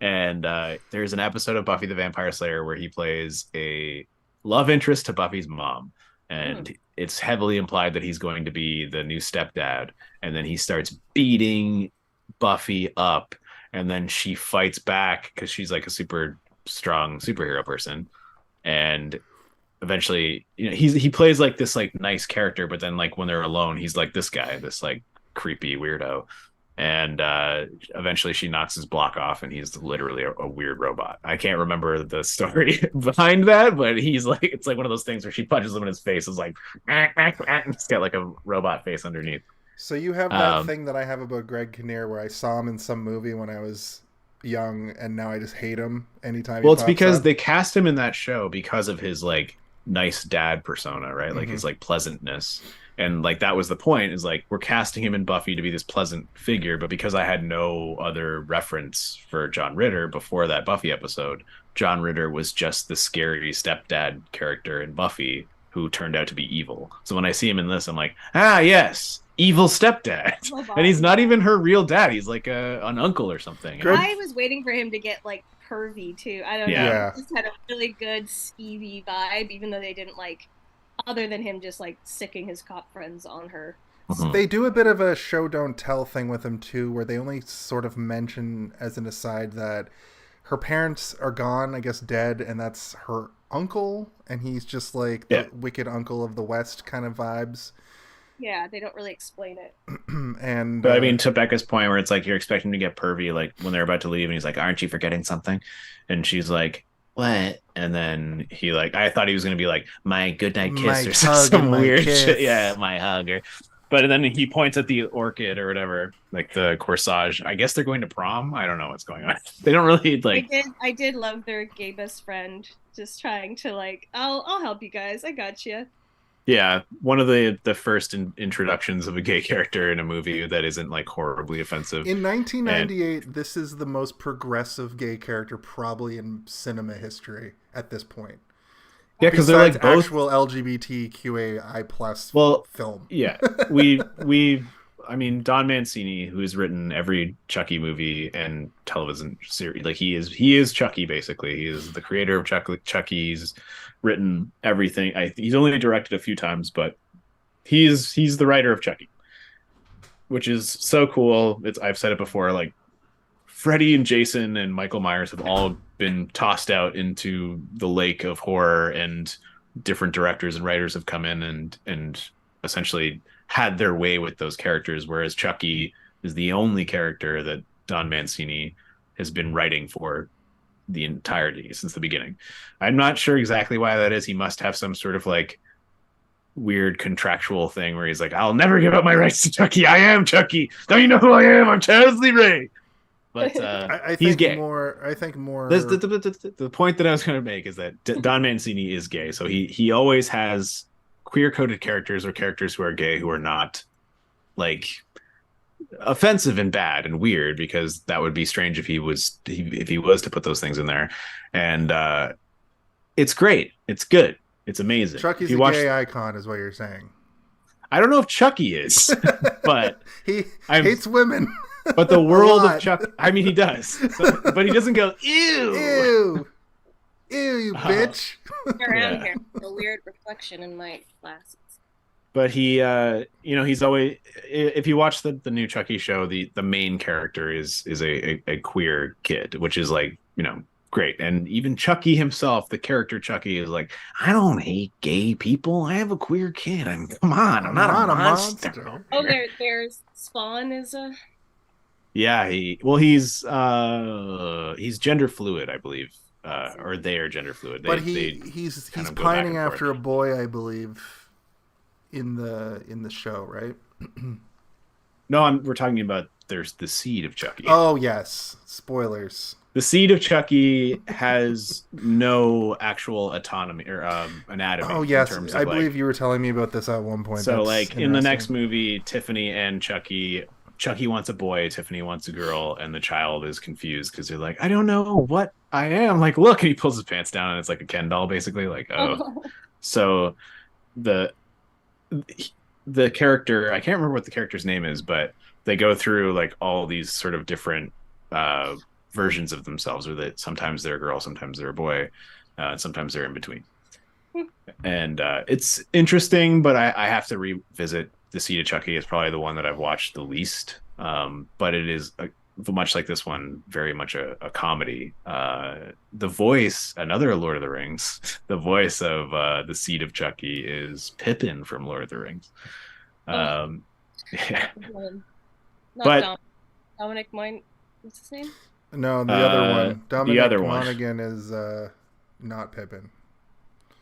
And there's an episode of Buffy the Vampire Slayer where he plays a love interest to Buffy's mom. And it's heavily implied that he's going to be the new stepdad. And then he starts beating Buffy up. And then she fights back because she's like a super strong superhero person. And eventually, he plays like this like nice character, but then like when they're alone, he's like this guy, this like creepy weirdo. And eventually she knocks his block off, and he's literally a weird robot. I can't remember the story behind that, but he's like, it's like one of those things where she punches him in his face. It's like, it's got like a robot face underneath. So you have that thing that I have about Greg Kinnear where I saw him in some movie when I was young, and now I just hate him anytime he Well, it's pops because up. they cast him in that show because of his like nice dad persona, right? Like his like pleasantness. And like that was the point, is like we're casting him in Buffy to be this pleasant figure, but because I had no other reference for John Ritter before that Buffy episode, John Ritter was just the scary stepdad character in Buffy who turned out to be evil. So when I see him in this, I'm like, ah, yes, evil stepdad. And he's not even her real dad. He's like an uncle or something. I was waiting for him to get like pervy too. I don't know. Yeah. He just had a really good skeevy vibe, even though they didn't like, other than him just like sicking his cop friends on her. Mhm. They do a bit of a show don't tell thing with him too, where they only sort of mention as an aside that her parents are gone, I guess dead, and that's her uncle, and he's just like the wicked uncle of the West kind of vibes. Yeah, they don't really explain it. And But I mean, to Becca's point, where it's like you're expecting to get pervy, like when they're about to leave, and he's like, "Aren't you forgetting something?" And she's like, "What?" And then he like, I thought he was gonna be like, "My goodnight kiss," My or hug some and my weird kiss. shit. Yeah, my hug. But then he points at the orchid or whatever, like the corsage. I guess they're going to prom. I don't know what's going on. They don't really like. I did love their gay best friend just trying to like, I'll help you guys. I got you. Yeah, one of the first introductions of a gay character in a movie that isn't like horribly offensive. in 1998, this is the most progressive gay character probably in cinema history at this point. Yeah, because they're like both actual LGBTQAI plus film. Yeah, I mean, Don Mancini, who's written every Chucky movie and television series, like he is Chucky basically. He is the creator of Chucky. He's written everything. He's only directed a few times, but he's the writer of Chucky, which is so cool. I've said it before, like Freddy and Jason and Michael Myers have all been tossed out into the lake of horror, and different directors and writers have come in and essentially had their way with those characters, whereas Chucky is the only character that Don Mancini has been writing for the entirety since the beginning. I'm not sure exactly why that is. He must have some sort of like weird contractual thing where he's like, "I'll never give up my rights to Chucky. I am Chucky. Don't you know who I am? I'm Charles Lee Ray." But I he's think gay. I think more. The point that I was going to make is that Don Mancini is gay, so he always has queer-coded characters or characters who are gay who are not like offensive and bad and weird, because that would be strange if he was to put those things in there. And it's great. It's good. It's amazing. Chucky's a gay icon, is what you're saying. I don't know if Chucky is, but he hates women. But the world of Chuck, I mean, he does. So, but he doesn't go, ew. Ew. Ew, you bitch. Around here, a weird reflection in my glasses. But he, he's always. If you watch the new Chucky show, the main character is a queer kid, which is like, great. And even Chucky himself, the character Chucky, is like, I don't hate gay people. I have a queer kid. Come on, I'm not a monster. Oh, there's Spawn is a. Yeah, he's gender fluid, I believe. Or they are gender fluid. But he's pining after a boy, I believe, in the show, right? No, we're talking about there's the seed of Chucky. Oh yes, spoilers. The seed of Chucky has no actual autonomy or anatomy. Oh yes, in terms I of, believe you were telling me about this at one point. So in the next movie, Tiffany and Chucky wants a boy, Tiffany wants a girl, and the child is confused because they're like, I don't know what I am. Like, look, and he pulls his pants down, and it's like a Ken doll, basically. Like, oh. So the character, I can't remember what the character's name is, but they go through like all these sort of different versions of themselves, or that sometimes they're a girl, sometimes they're a boy, and sometimes they're in between. And it's interesting, but I have to revisit The Seed of Chucky. Is probably the one that I've watched the least, but it is much like this one, very much a comedy. The voice, another Lord of the Rings, the voice of The Seed of Chucky is Pippin from Lord of the Rings. Yeah. Not Dominic Moyne. What's his name? No, the other one. Dominic Monaghan is not Pippin.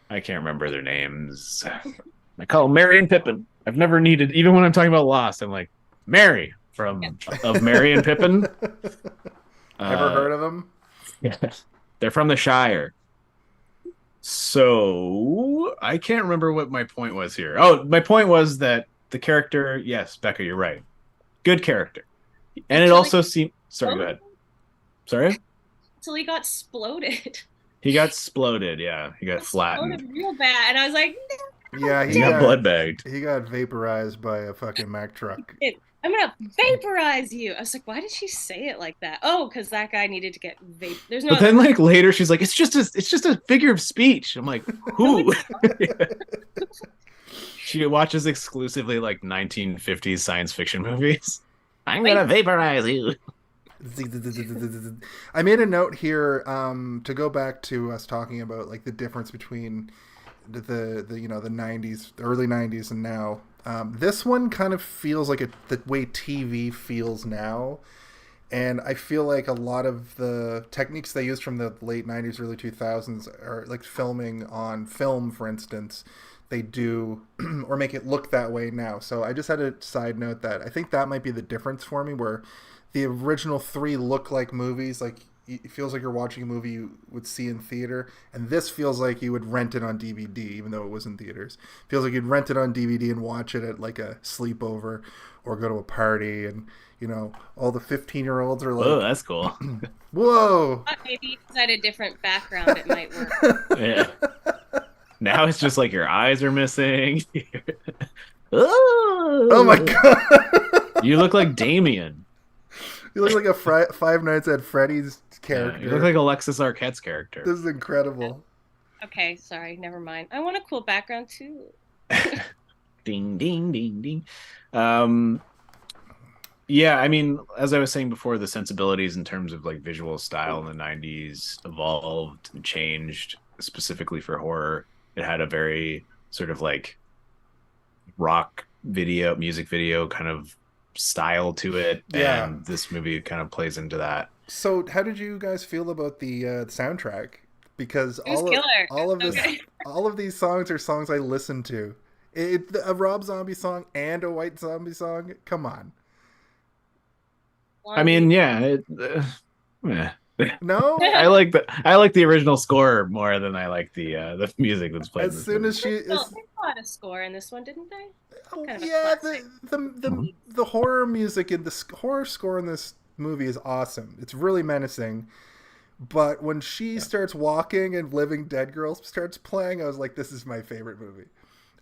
I can't remember their names. I call them Mary and Pippin. I've never needed, even when I'm talking about Lost, I'm like, Mary of Mary and Pippin. Ever heard of them? Yeah. They're from the Shire. So I can't remember what my point was here. Oh, my point was that the character, yes, Becca, you're right. Good character. And it Until also he seemed sorry, go ahead. Sorry? Until he got exploded. He got exploded, yeah. He got flattened. Exploded real bad, and I was like, Yeah, He got blood bagged. He got vaporized by a fucking Mack truck. I'm gonna vaporize you. I was like, why did she say it like that? Oh, because that guy needed to get vape. There's no. But then like later she's like, it's just a figure of speech. I'm like, who? She watches exclusively like 1950s science fiction movies. I'm gonna vaporize you. I made a note here to go back to us talking about like the difference between the 90s, early 90s and now. This one kind of feels like the way TV feels now. And I feel like a lot of the techniques they used from the late 90s, early 2000s are like filming on film, for instance, they do or make it look that way now. So I just had a side note that I think that might be the difference for me, where the original three look like movies, like it feels like you're watching a movie you would see in theater, and this feels like you would rent it on DVD, even though it was in theaters. Feels like you'd rent it on DVD and watch it at like a sleepover or go to a party, and all the 15-year-olds are like, oh, that's cool. Whoa. Maybe if had a different background, it might work. Yeah. Now it's just like your eyes are missing. Oh my god. You look like Damien. You look like a Five Nights at Freddy's character. Yeah, you look like Alexis Arquette's character. This is incredible. Okay, sorry, never mind. I want a cool background too. Ding, ding, ding, ding. Yeah, I mean, as I was saying before, the sensibilities in terms of like visual style in the 90s evolved and changed specifically for horror. It had a very sort of like rock video, music video kind of style to it. Yeah. And this movie kind of plays into that. So how did you guys feel about the soundtrack? Because all of these songs are songs I listen to. A Rob Zombie song and a White Zombie song. Come on. I mean, yeah. No, I like the original score more than I like the music that's played. As soon as they got a score in this one, didn't they? Yeah, the horror music in the horror score in this movie is awesome. It's really menacing. But when she starts walking and Living Dead Girl starts playing, I was like, this is my favorite movie.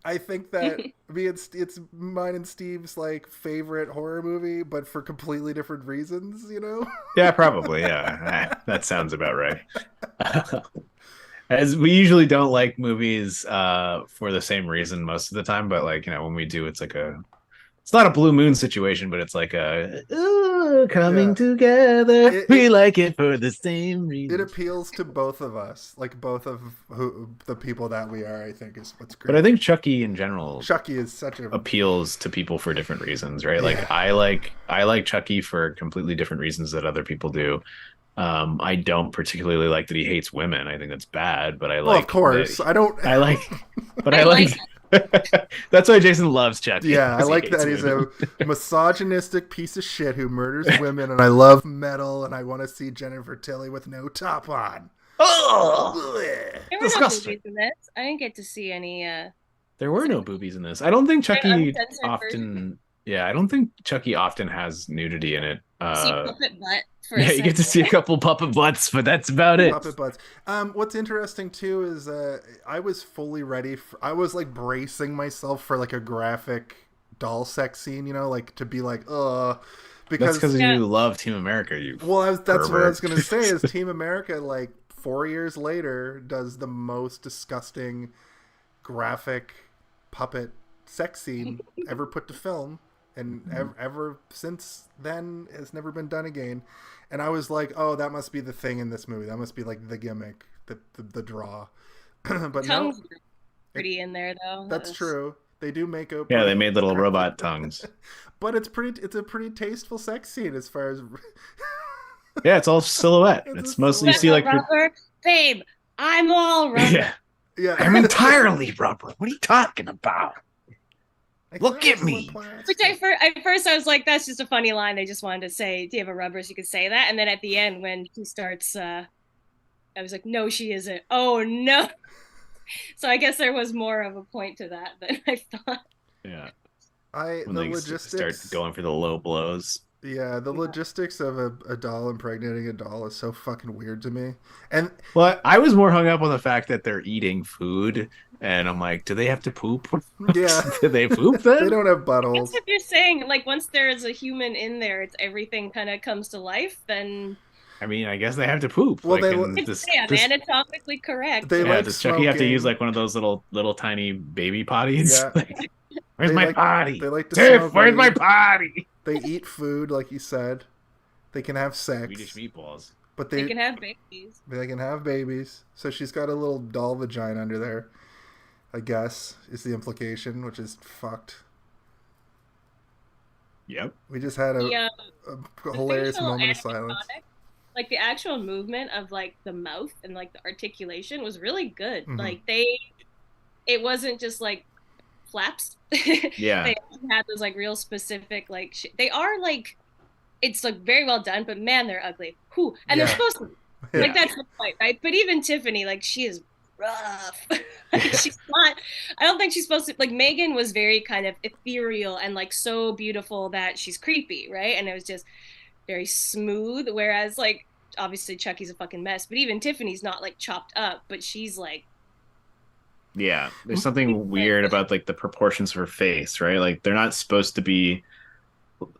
I think that it's mine and Steve's like favorite horror movie, but for completely different reasons, Yeah, probably. Yeah, that sounds about right. As we usually don't like movies for the same reason most of the time, but like when we do, it's like it's not a Blue Moon situation, but it's like coming together. We like it for the same reason. It appeals to both of us, like both of the people that we are. I think is what's great. But I think Chucky in general, Chucky is appeals to people for different reasons, right? Yeah. Like I like Chucky for completely different reasons that other people do. I don't particularly like that he hates women. I think that's bad, but I like. Well, of course, I don't. I like, but I like. That's why Jason loves Chucky. Yeah, I like that he's a misogynistic piece of shit who murders women, and I love metal, and I want to see Jennifer Tilly with no top on. Oh, there were no boobies in this. I didn't get to see any. There were no boobies in this. I don't think Chucky often. Yeah, I don't think Chucky often has nudity in it. See puppet butt. You get to see a couple puppet butts, but that's about it. Puppet butts. What's interesting too is I was fully ready. I was like bracing myself for like a graphic doll sex scene, like to be like, because that's because you love Team America. That's what I was gonna say. Is Team America like 4 years later does the most disgusting graphic puppet sex scene ever put to film. And ever since then, it's never been done again. And I was like, oh, that must be the thing in this movie. That must be like the gimmick, the draw. But tongues are pretty in there, though. That's true. They do make up. Yeah, they made little robot tongues. But it's a pretty tasteful sex scene as far as. Yeah, it's all silhouette. It's mostly you see like rubber, babe. I'm all rubber. Yeah. I'm entirely rubber. What are you talking about? Look at me. Which at first I was like, that's just a funny line. They just wanted to say, do you have a rubber so you could say that? And then at the end when he starts, I was like, no, she isn't. Oh, no. So I guess there was more of a point to that than I thought. Yeah. The When they logistics start going for the low blows. Yeah, the logistics of a doll impregnating a doll is so fucking weird to me. And Well, I was more hung up on the fact that they're eating food, and I'm like, do they have to poop? yeah, Do they poop they then? don't have I buttholes. guess if you're saying like once there's a human in there, it's everything kind of comes to life, then I mean, I guess they have to poop. Well, Like, they- and it's anatomically correct. They yeah, like does Chucky have to use smoking. like one of those little tiny baby potties? Yeah. Like, where's They my like- potty? they like to Tiff, smoke where's my weed. potty? They eat food, like you said. They can have sex, Swedish meatballs. but They can have babies. they can have babies. So she's got a little doll vagina under there, I guess, is the implication, which is fucked. Yep. We just had a Yeah, hilarious facial moment of silence. animatronic, like the actual movement of like the mouth and like the articulation was really good. Mhm. Like it wasn't just like flaps. Yeah. They had those like real specific like they are like it's like very well done, but man, they're ugly. Whew. And Yeah. they're supposed to Yeah. like that's the point, right? But even Tiffany, like she is rough. Like, she's not. I don't think she's supposed to. Like Megan was very kind of ethereal and like so beautiful that she's creepy, right? And it was just very smooth. Whereas like obviously Chucky's a fucking mess, but even Tiffany's not like chopped up, but she's like Yeah. There's something weird about like the proportions of her face, right? Like they're not supposed to be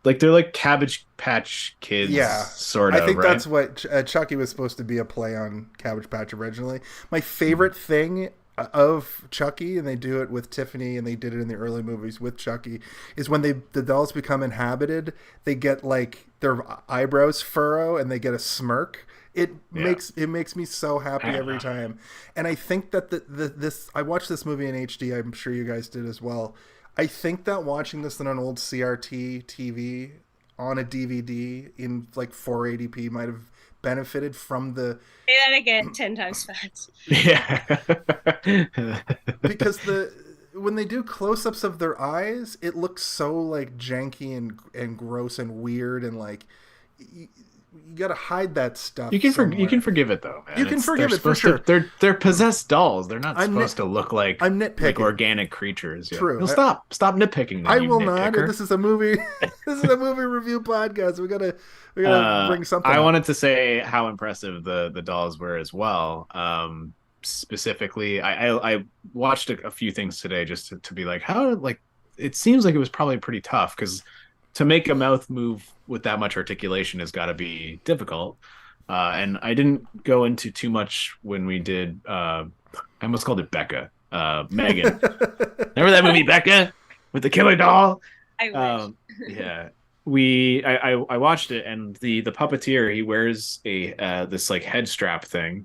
like they're like Cabbage Patch Kids, Yeah. sort of. I think right? that's what Chucky was supposed to be, a play on Cabbage Patch originally. My favorite thing of Chucky, and they do it with Tiffany, and they did it in the early movies with Chucky, is when the dolls become inhabited, they get like their eyebrows furrow and they get a smirk. It makes me so happy every time. And I think that this I watched this movie in HD. I'm sure you guys did as well. I think that watching this on an old CRT TV on a DVD in like 480p might have benefited from the say that again 10 times fast. Yeah. because when they do close-ups of their eyes, it looks so like janky and gross and weird, and like you got to hide that stuff. You can somewhere. forgive it though, man. You can forgive they're it, for supposed sure. They're possessed dolls. They're not I'm supposed to look like I'm nitpicking. like organic creatures. Yeah. True. No, stop nitpicking. Then, I you will not. nitpicker. This is a movie. This is a movie review podcast. We gotta bring something. I up. wanted to say how impressive the dolls were as well. Specifically, I watched a few things today just to be like, how, like, it seems like it was probably pretty tough because to make a mouth move with that much articulation has got to be difficult. And I didn't go into too much when we did. I almost called it Becca. Megan. Remember that movie Becca with the killer doll? I wish. Yeah. I watched it, and the puppeteer, he wears a this like head strap thing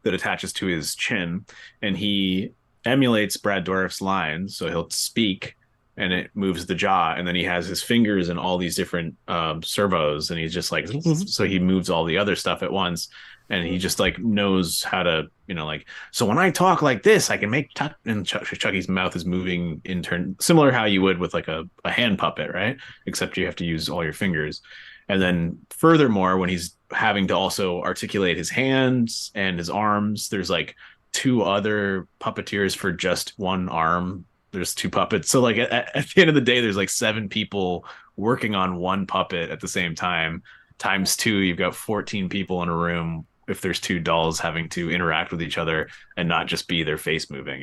that attaches to his chin, and he emulates Brad Dourif's lines, so he'll speak and it moves the jaw, and then he has his fingers in all these different servos, and he's just like, so he moves all the other stuff at once, and he just like knows how to, like, so when I talk like this, I can make and Chucky's mouth is moving in turn, similar how you would with like a hand puppet, right? Except you have to use all your fingers. And then furthermore, when he's having to also articulate his hands and his arms, there's like two other puppeteers for just one arm. There's two puppets. So like at the end of the day, there's like 7 people working on one puppet at the same time. Times 2, you've got 14 people in a room if there's 2 dolls having to interact with each other and not just be their face moving,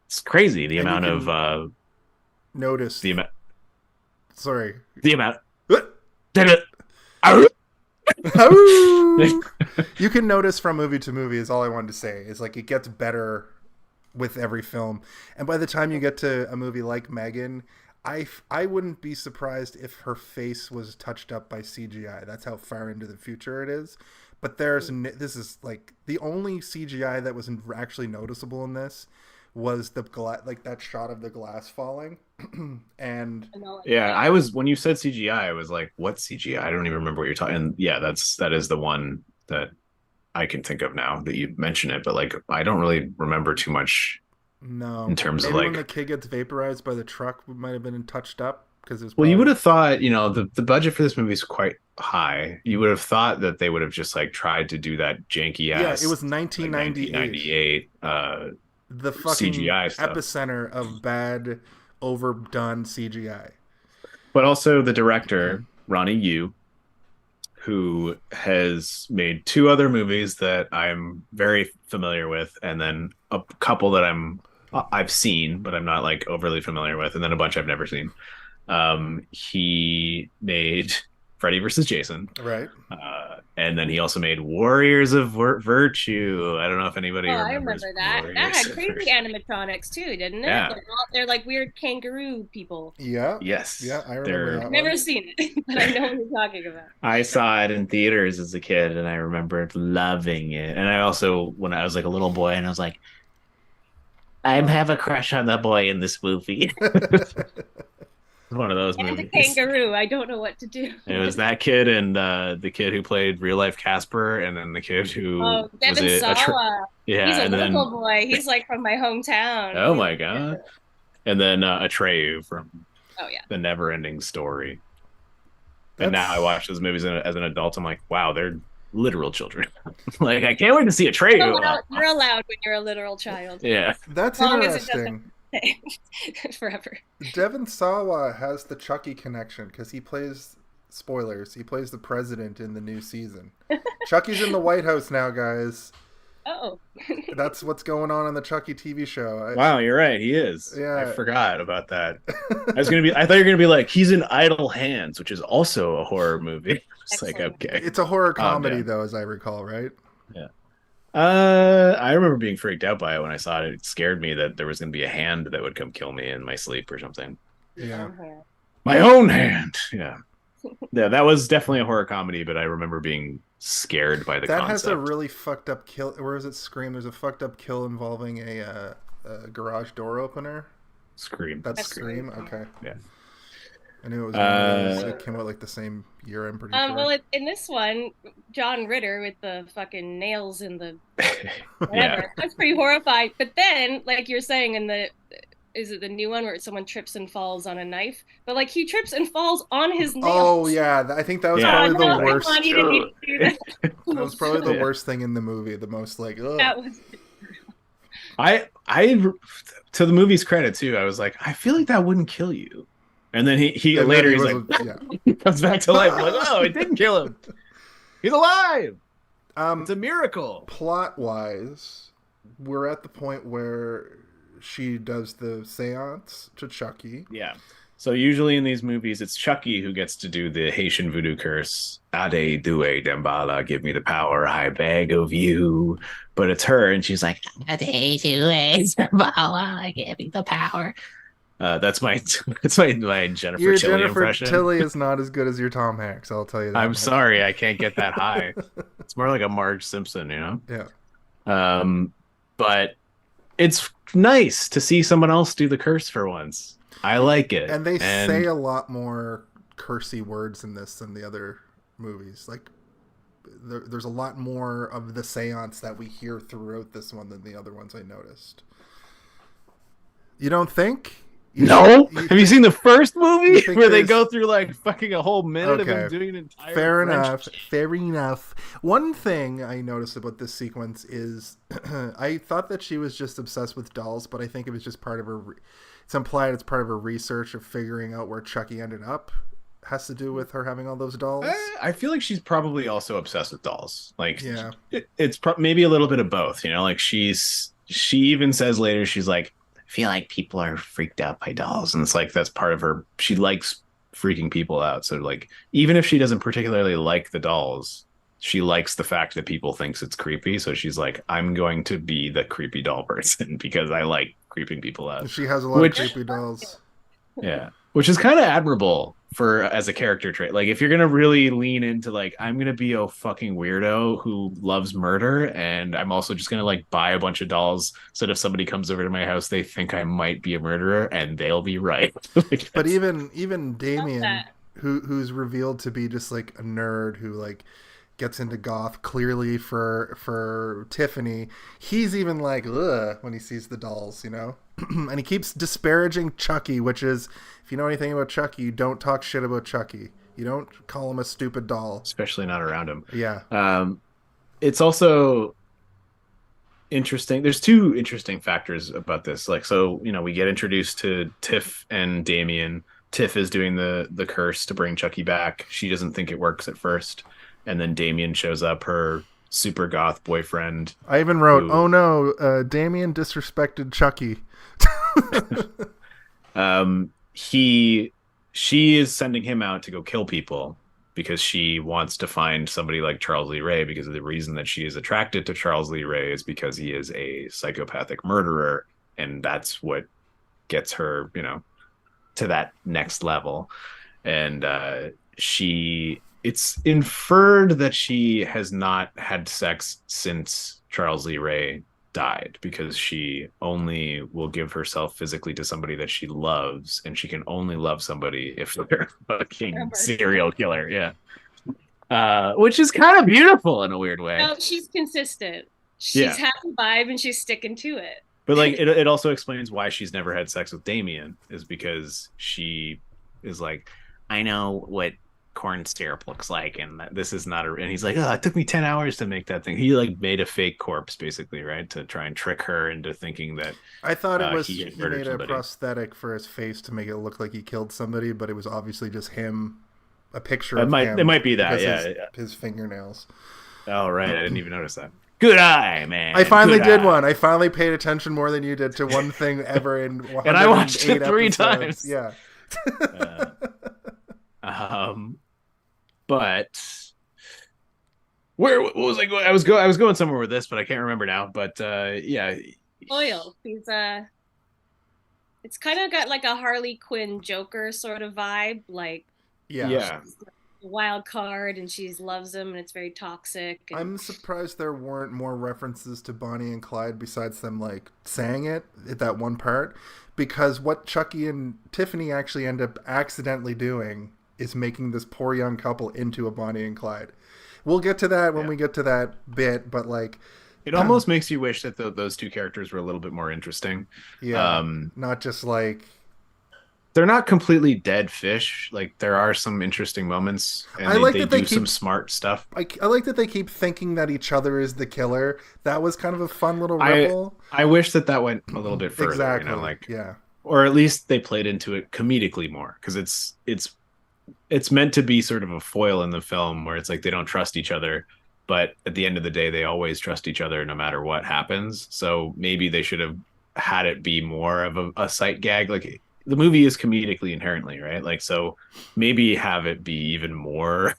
It's crazy the And amount you of notice the amount the amount you can notice from movie to movie is all I wanted to say. Is like it gets better with every film, and by the time you get to a movie like Megan, I wouldn't be surprised if her face was touched up by CGI. That's how far into the future it is. But this is like the only CGI that was actually noticeable in this was the like that shot of the glass falling. And yeah, I was, when you said CGI, I was like, what CGI? I don't even remember what you're talking. And yeah, that is the one that I can think of now that you mention it, but like I don't really remember too much. No, in terms maybe of like when the kid gets vaporized by the truck, might have been touched up because it was. Well, you probably- would have thought, the budget for this movie is quite high. You would have thought that they would have just like tried to do that janky ass. Yeah, it was like, 1998. 1998 The fucking CGI stuff. epicenter of bad, overdone CGI. But also the director, Ronny Yu, who has made 2 other movies that I'm very familiar with, and then a couple that I've seen, but I'm not like overly familiar with, and then a bunch I've never seen. He made Freddy vs. Jason, Right. and then he also made Warriors of Virtue. I don't know if anybody I remembers. remember that. Warriors That had of crazy Virtue. animatronics too, didn't it? Yeah. They're like weird kangaroo people. Yeah. Yes. Yeah, I remember They're- that I've one. never seen it, but I know what you're talking about. I saw it in theaters as a kid, and I remember loving it. And I also, when I was like a little boy, and I was like, I have a crush on the boy in this movie. It's one of those And the movies. kangaroo. I don't know what to do. It was that kid and the kid who played real life Casper, and then the kid who Oh, was Devin it? Sawa. Yeah, He's a and then local boy. He's like from my hometown. oh my god, and then Atreyu from Oh yeah. The Never Ending Story. And now That's- I watch those movies as an adult. I'm like, wow, they're literal children. Like, I can't wait to see Atreyu. You're allowed when you're a literal child. Yeah. That's As long as it interesting. Forever. Devin Sawa has the Chucky connection because he plays, spoilers, he plays the president in the new season. Chucky's in the White House now, guys. Oh. That's what's going on the Chucky TV show. Wow, you're right. He is. Yeah. I forgot about that. I thought you were gonna be like, he's in Idle Hands, which is also a horror movie. It's like, Excellent. okay. It's a horror comedy, yeah. though, as I recall, right? I remember being freaked out by it when I saw it. It scared me that there was gonna be a hand that would come kill me in my sleep or something. Yeah. My own hand. Yeah. Yeah, that was definitely a horror comedy, but I remember being scared by the That concept. has a really fucked up kill. Where is it? Scream. There's a fucked up kill involving a garage door opener. Scream. That's That's Scream. Scream. Okay. Yeah. I knew it was. One of those. It came out like the same year. I'm pretty sure. Well, in this one, John Ritter with the fucking nails in the Yeah. whatever. That's pretty horrifying. But then, like you're saying, is it the new one where someone trips and falls on a knife? But like he trips and falls on his nails. Oh yeah, I think that was Yeah. probably no, the worst. come on, you didn't need to do that. That was probably the Yeah. worst thing in the movie. The most like. Ugh. That was I to the movie's credit too, I was like, I feel like that wouldn't kill you. And then he And later then he's he like, was- yeah. he comes back to life. I'm like, oh, it didn't kill him. He's alive. It's a miracle. Plot wise, we're at the point where she does the seance to Chucky. Yeah. So usually in these movies, it's Chucky who gets to do the Haitian voodoo curse. Ade due dembala, give me the power, I beg of you. But it's her, and she's like, Ade due dembala, give me the power. That's my Jennifer Your Tilly Jennifer impression. Tilly is not as good as your Tom Hanks. I'll tell you that. I'm much. sorry, I can't get that high. It's more like a Marge Simpson, you know. Yeah. But it's nice to see someone else do the curse for once. I like it, And they say a lot more cursey words in this than the other movies. Like, there's a lot more of the seance that we hear throughout this one than the other ones I noticed. You don't think? No, have you seen the first movie think where they there's- go through like fucking a whole minute of Okay. him doing an entire Fair French- enough. Fair enough. One thing I noticed about this sequence is I thought that she was just obsessed with dolls, but I think it was just part of her. It's implied it's part of her research of figuring out where Chucky ended up. Has to do with her having all those dolls. I feel like she's probably also obsessed with dolls. Like, Yeah. it's maybe a little bit of both. You know, like she even says later, she's like, I feel like people are freaked out by dolls, and it's like that's part of her. She likes freaking people out. So like, even if she doesn't particularly like the dolls, she likes the fact that people thinks it's creepy. So she's like, I'm going to be the creepy doll person because I like creeping people out. She has a lot Which- of creepy dolls. Yeah, which is kind of admirable for as a character trait. Like, if you're gonna really lean into like, I'm gonna be a fucking weirdo who loves murder, and I'm also just gonna like buy a bunch of dolls so that if somebody comes over to my house, they think I might be a murderer, and they'll be right. Like, But that's- even Damien, that. who's revealed to be just like a nerd who like gets into goth clearly for Tiffany, he's even like ugh when he sees the dolls, you know. And he keeps disparaging Chucky, which is, if you know anything about Chucky, you don't talk shit about Chucky. You don't call him a stupid doll. Especially not around him. Yeah. It's also interesting. There's two interesting factors about this. Like, so, you know, we get introduced to Tiff and Damien. Tiff is doing the curse to bring Chucky back. She doesn't think it works at first. And then Damien shows up, her super goth boyfriend. I even wrote, oh no, Damien disrespected Chucky. She is sending him out to go kill people because she wants to find somebody like Charles Lee Ray, because the reason that she is attracted to Charles Lee Ray is because he is a psychopathic murderer, and that's what gets her, you know, to that next level. And it's inferred that she has not had sex since CharlesLee Ray died, because she only will give herself physically to somebody that she loves, and she can only love somebody if they're a fucking serial killer. Yeah. Which is kind of beautiful in a weird way. No, she's consistent. She's had a vibe and she's sticking to it. But like it also explains why she's never had sex with Damien, is because she is like, I know what corn syrup looks like, and this is not and he's like, oh, it took me 10 hours to make that thing. He like made a fake corpse basically, right, to try and trick her into thinking that I thought it was he made somebody. a prosthetic for his face to make it look like he killed somebody, but it was obviously just him, a picture of him. It might be that, yeah, his fingernails. Oh right, I didn't even notice that. Good eye, man. I finally did one. I finally paid attention more than you did to one thing ever in 108 and I watched it 3 episodes. times. Yeah. But what was I going? I was going somewhere with this, but I can't remember now. But yeah, Oil. He's it's kind of got like a Harley Quinn Joker sort of vibe, like yeah. A wild card, and she loves him, and it's very toxic. And... I'm surprised there weren't more references to Bonnie and Clyde besides them like saying it at that one part, because what Chucky and Tiffany actually end up accidentally doing is making this poor young couple into a Bonnie and Clyde. We'll get to that when we get to that bit, but like it almost makes you wish that those two characters were a little bit more interesting. Yeah, not just like they're not completely dead fish. Like there are some interesting moments, and they do some smart stuff. I like that they keep thinking that each other is the killer. That was kind of a fun little ripple. I wish that went a little bit further. Exactly. You know, like or at least they played into it comedically more, because it's meant to be sort of a foil in the film where it's like they don't trust each other, but at the end of the day, they always trust each other no matter what happens. So maybe they should have had it be more of a sight gag. Like the movie is comedically inherently, right? Like, so maybe have it be even more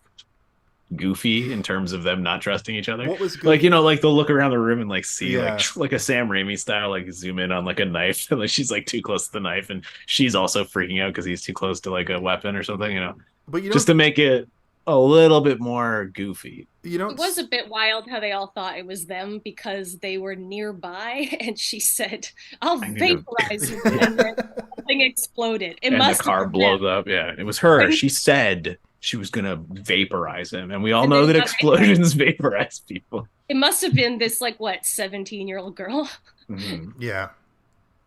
goofy in terms of them not trusting each other. What was goofy? Like, you know, like they'll look around the room and like see like a Sam Raimi style, like zoom in on like a knife, and like she's like too close to the knife, and she's also freaking out because he's too close to like a weapon or something, you know. But just to make it a little bit more goofy. It was a bit wild how they all thought it was them because they were nearby, and she said, "I'll vaporize you," and then something exploded. And the car blows up. Yeah, it was her. She said she was gonna vaporize him, and we all know that explosions vaporize people. It must have been this 17-year-old girl. Mm-hmm. Yeah.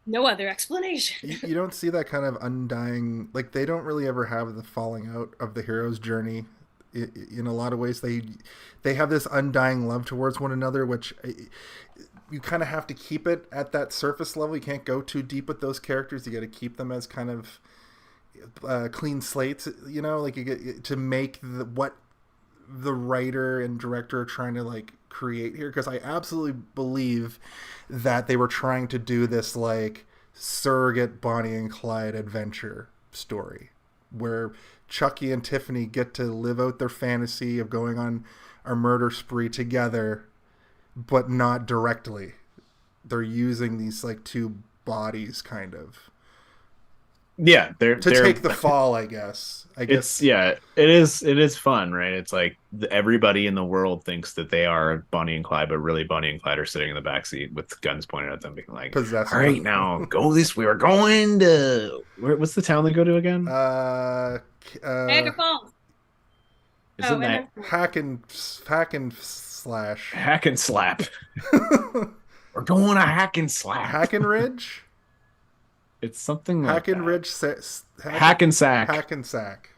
No other explanation. You don't see that kind of undying, like they don't really ever have the falling out of the hero's journey. In a lot of ways, they have this undying love towards one another, which you kind of have to keep it at that surface level. You can't go too deep with those characters. You got to keep them as kind of clean slates, you know, like you get to make what the writer and director are trying to like create here, because I absolutely believe that they were trying to do this like surrogate Bonnie and Clyde adventure story where Chucky and Tiffany get to live out their fantasy of going on a murder spree together, but not directly. They're using these like two bodies kind of. Yeah, they're take the fall, I guess. It is fun, right? It's like everybody in the world thinks that they are Bonnie and Clyde, but really Bonnie and Clyde are sitting in the backseat with guns pointed at them, being like, possessive. All right, now go this way. We're going to what's the town they go to again? Niagara Falls. Isn't that Hack and Slash? Hack and Slap. We're going to Hack and Slap. Hack and Ridge? It's something like Hackensack. Hackensack.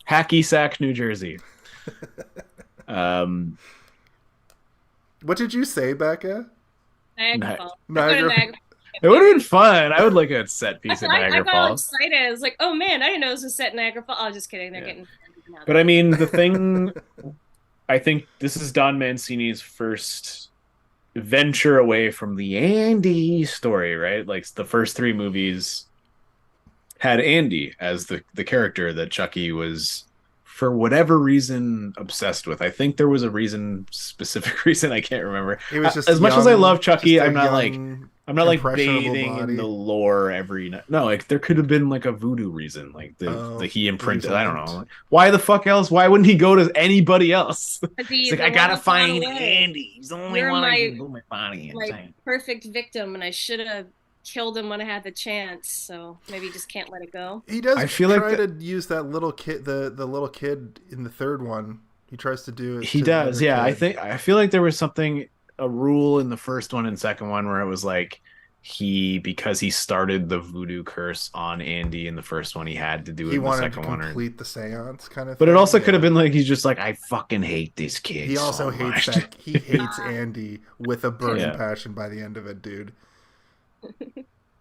Hacky Sack, New Jersey. What did you say, Becca? Niagara Falls. Niagara. It would have been fun. I would like a set piece of Niagara I got Falls. excited. I was like, oh man, I didn't know this was set in Niagara Falls. Oh, just kidding. They're getting. But I mean, the thing, I think this is Don Mancini's first venture away from the Andy story, right? Like the first 3 movies had Andy as the character that Chucky was, for whatever reason, obsessed with. I think there was a specific reason, I can't remember. It was just as much as I love Chucky, I'm not like impressionable bathing body. in the lore every night. No, like there could have been like a voodoo reason, like the he imprinted. I don't know. Why the fuck else? Why wouldn't he go to anybody else? It's like, I gotta find Andy. He's the only one I can put my body in. My perfect victim, and I should have killed him when I had the chance. So maybe you just can't let it go. He does I feel try like to use that little kid, the little kid in the third one. He tries to do it. He to does, the yeah. kid. I feel like there was a rule in the first one and second one where it was like because he started the voodoo curse on Andy in the first one, he had to do it in the second one. He wanted to complete the seance kind of But thing. it also could have been like he's just like, I fucking hate this kid. He also so hates much. that. He hates Andy with a burning passion by the end of it, dude.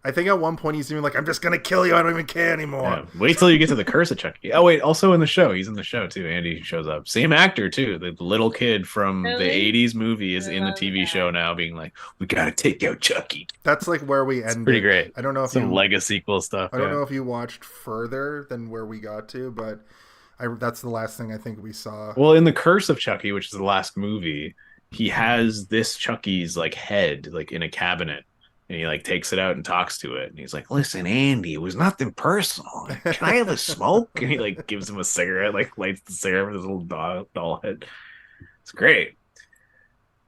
I think at one point he's even like, I'm just going to kill you. I don't even care anymore. Yeah. Wait till you get to the curse of Chucky. Oh, wait. Also in the show. He's in the show, too. Andy shows up. Same actor, too. The little kid from the 80s movie is in the TV show now being like, we got to take out Chucky. That's like where we ended. Pretty great. I don't know if Some Lego sequel stuff. I don't know if you watched further than where we got to, but that's the last thing I think we saw. Well, in the Curse of Chucky, which is the last movie, he has this Chucky's like head like in a cabinet. And he like takes it out and talks to it. And he's like, listen, Andy, it was nothing personal. Can I have a smoke? And he like gives him a cigarette, like lights the cigarette with his little doll head. It's great.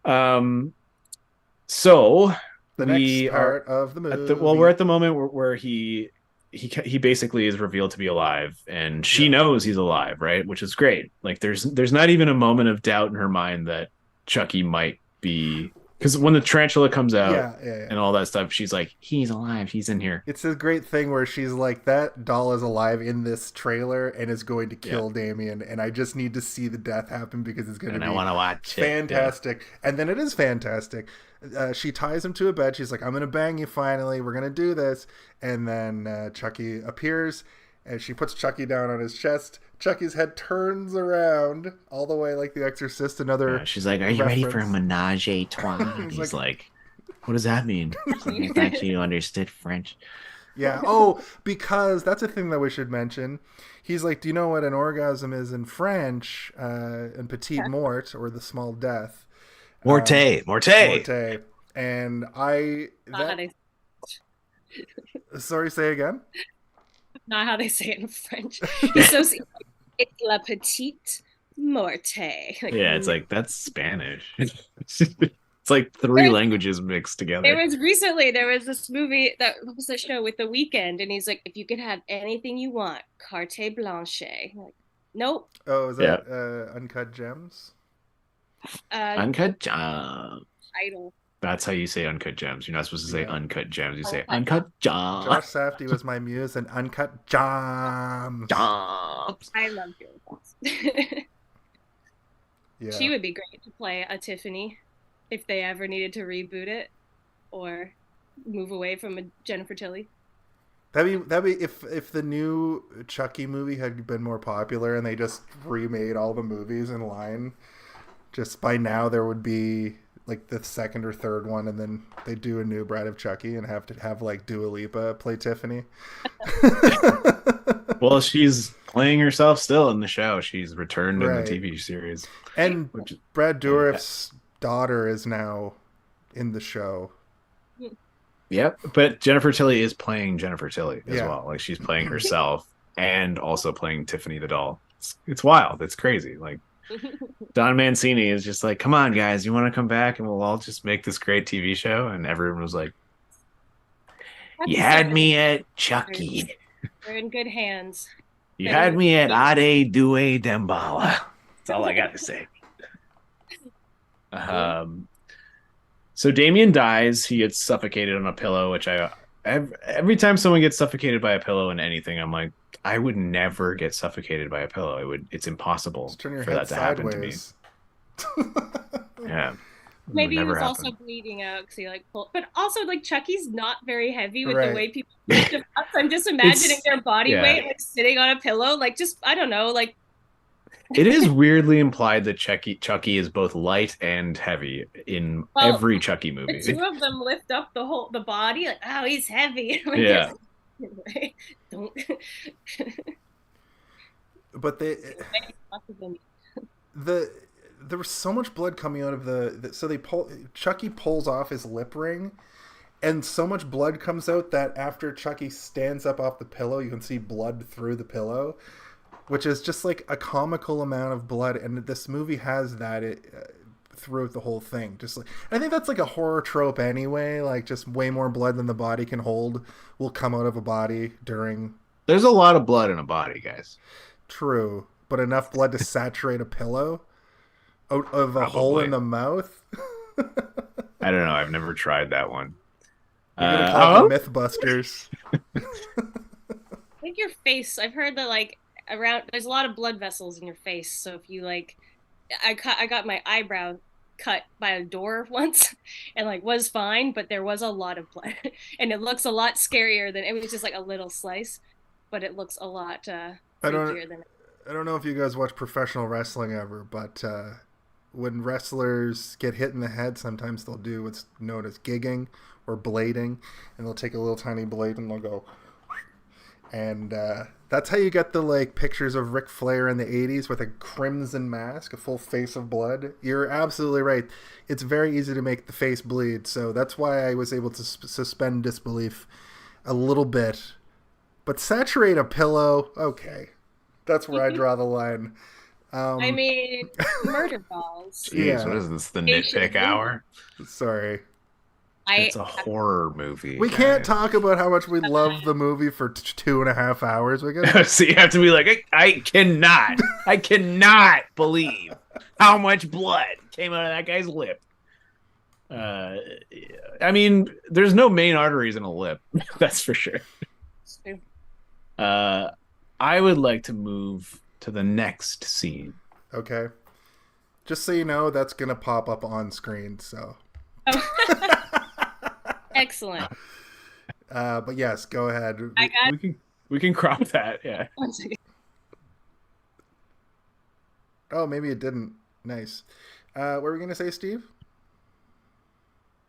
So the next part of the movie. We're at the moment where he basically is revealed to be alive, and she knows he's alive, right? Which is great. Like there's not even a moment of doubt in her mind that Chucky might be. Because when the tarantula comes out and all that stuff, she's like, he's alive. He's in here. It's a great thing where she's like, that doll is alive in this trailer and is going to kill Damien. And I just need to see the death happen because it's going to be I want to watch fantastic. It. And then it is fantastic. She ties him to a bed. She's like, I'm going to bang you finally. We're going to do this. And then Chucky appears and she puts Chucky down on his chest. Chucky's head turns around all the way like The Exorcist. She's like, are you ready for a menage a trois? He's like, what does that mean? I thought you understood French. Yeah. Oh, because that's a thing that we should mention. He's like, do you know what an orgasm is in French? And petite mort, or the small death. Morte. And sorry, say again? Not how they say it in French. It's la petite morte. Like, it's like, that's Spanish. It's like 3 languages mixed together. There was this movie what was the show with The Weeknd, and he's like, if you could have anything you want, carte blanche. Like, nope. Oh, is that Uncut Gems? Uncut Gems. Idol. That's how you say Uncut Gems. You're not supposed to say Uncut Gems. You say Uncut Gems. Josh Safdie was my muse, and Uncut Gems. I love Jade. Yeah. She would be great to play a Tiffany if they ever needed to reboot it or move away from a Jennifer Tilly. That'd be if the new Chucky movie had been more popular and they just remade all the movies in line. Just by now there would be like the second or third one, and then they do a new Bride of Chucky and have to have like Dua Lipa play Tiffany. Well, she's playing herself still in the show. She's returned in the TV series. And Brad Dourif's daughter is now in the show. Yep, but Jennifer Tilly is playing Jennifer Tilly as well. Like she's playing herself and also playing Tiffany the doll. It's wild. It's crazy. Like Don Mancini is just like, come on, guys, you want to come back and we'll all just make this great TV show? And everyone was like, you had me at Chucky. We're in good hands. You had me at Ade Due Dembala. That's all I got to say. So Damien dies. He gets suffocated on a pillow, which I every time someone gets suffocated by a pillow in anything, I'm like, I would never get suffocated by a pillow. It's impossible Just turn your for head that to happen to me. sideways. Yeah. It would Maybe he never was happen. also bleeding out because he like pulled. But also, like Chucky's not very heavy with Right. the way people lift him up. So I'm just imagining their body yeah. weight like sitting on a pillow. Like just I don't know. Like It is weirdly implied that Chucky is both light and heavy in Well, every Chucky the movie. two of them lift up the body. Like oh, he's heavy. Like, Yeah. anyway, don't. But there was so much blood coming out of Chucky pulls off his lip ring, and so much blood comes out that after Chucky stands up off the pillow, you can see blood through the pillow, which is just like a comical amount of blood. And this movie has that throughout the whole thing. Just like, I think that's like a horror trope anyway. Like just way more blood than the body can hold will come out of a body during. There's a lot of blood in a body, guys. True, but enough blood to saturate a pillow out of a hole in the mouth. I don't know. I've never tried that one. We're gonna call it Mythbusters. I think your face. I've heard that like around there's a lot of blood vessels in your face. So if you like, I got my eyebrow cut by a door once, and like was fine, but there was a lot of blood, and it looks a lot scarier than it was just like a little slice, but it looks a lot freakier than. I don't know if you guys watch professional wrestling ever, but when wrestlers get hit in the head, sometimes they'll do what's known as gigging or blading, and they'll take a little tiny blade and they'll go, and that's how you get the like pictures of Ric Flair in the 80s with a crimson mask, a full face of blood. You're absolutely right. It's very easy to make the face bleed, so that's why I was able to suspend disbelief a little bit. But saturate a pillow, okay. That's where I draw the line. I mean, murder balls. Jeez, Yeah. what is this? The nitpick hour? Sorry. It's a horror movie. We can't talk about how much we love the movie for 2.5 hours. We got So you have to be like, I cannot believe how much blood came out of that guy's lip. I mean, there's no main arteries in a lip. That's for sure. I would like to move to the next scene. Okay. Just so you know, that's going to pop up on screen, so. Excellent. But yes, go ahead. We can crop that, yeah. One second. Oh, maybe it didn't. Nice. What were we going to say, Steve?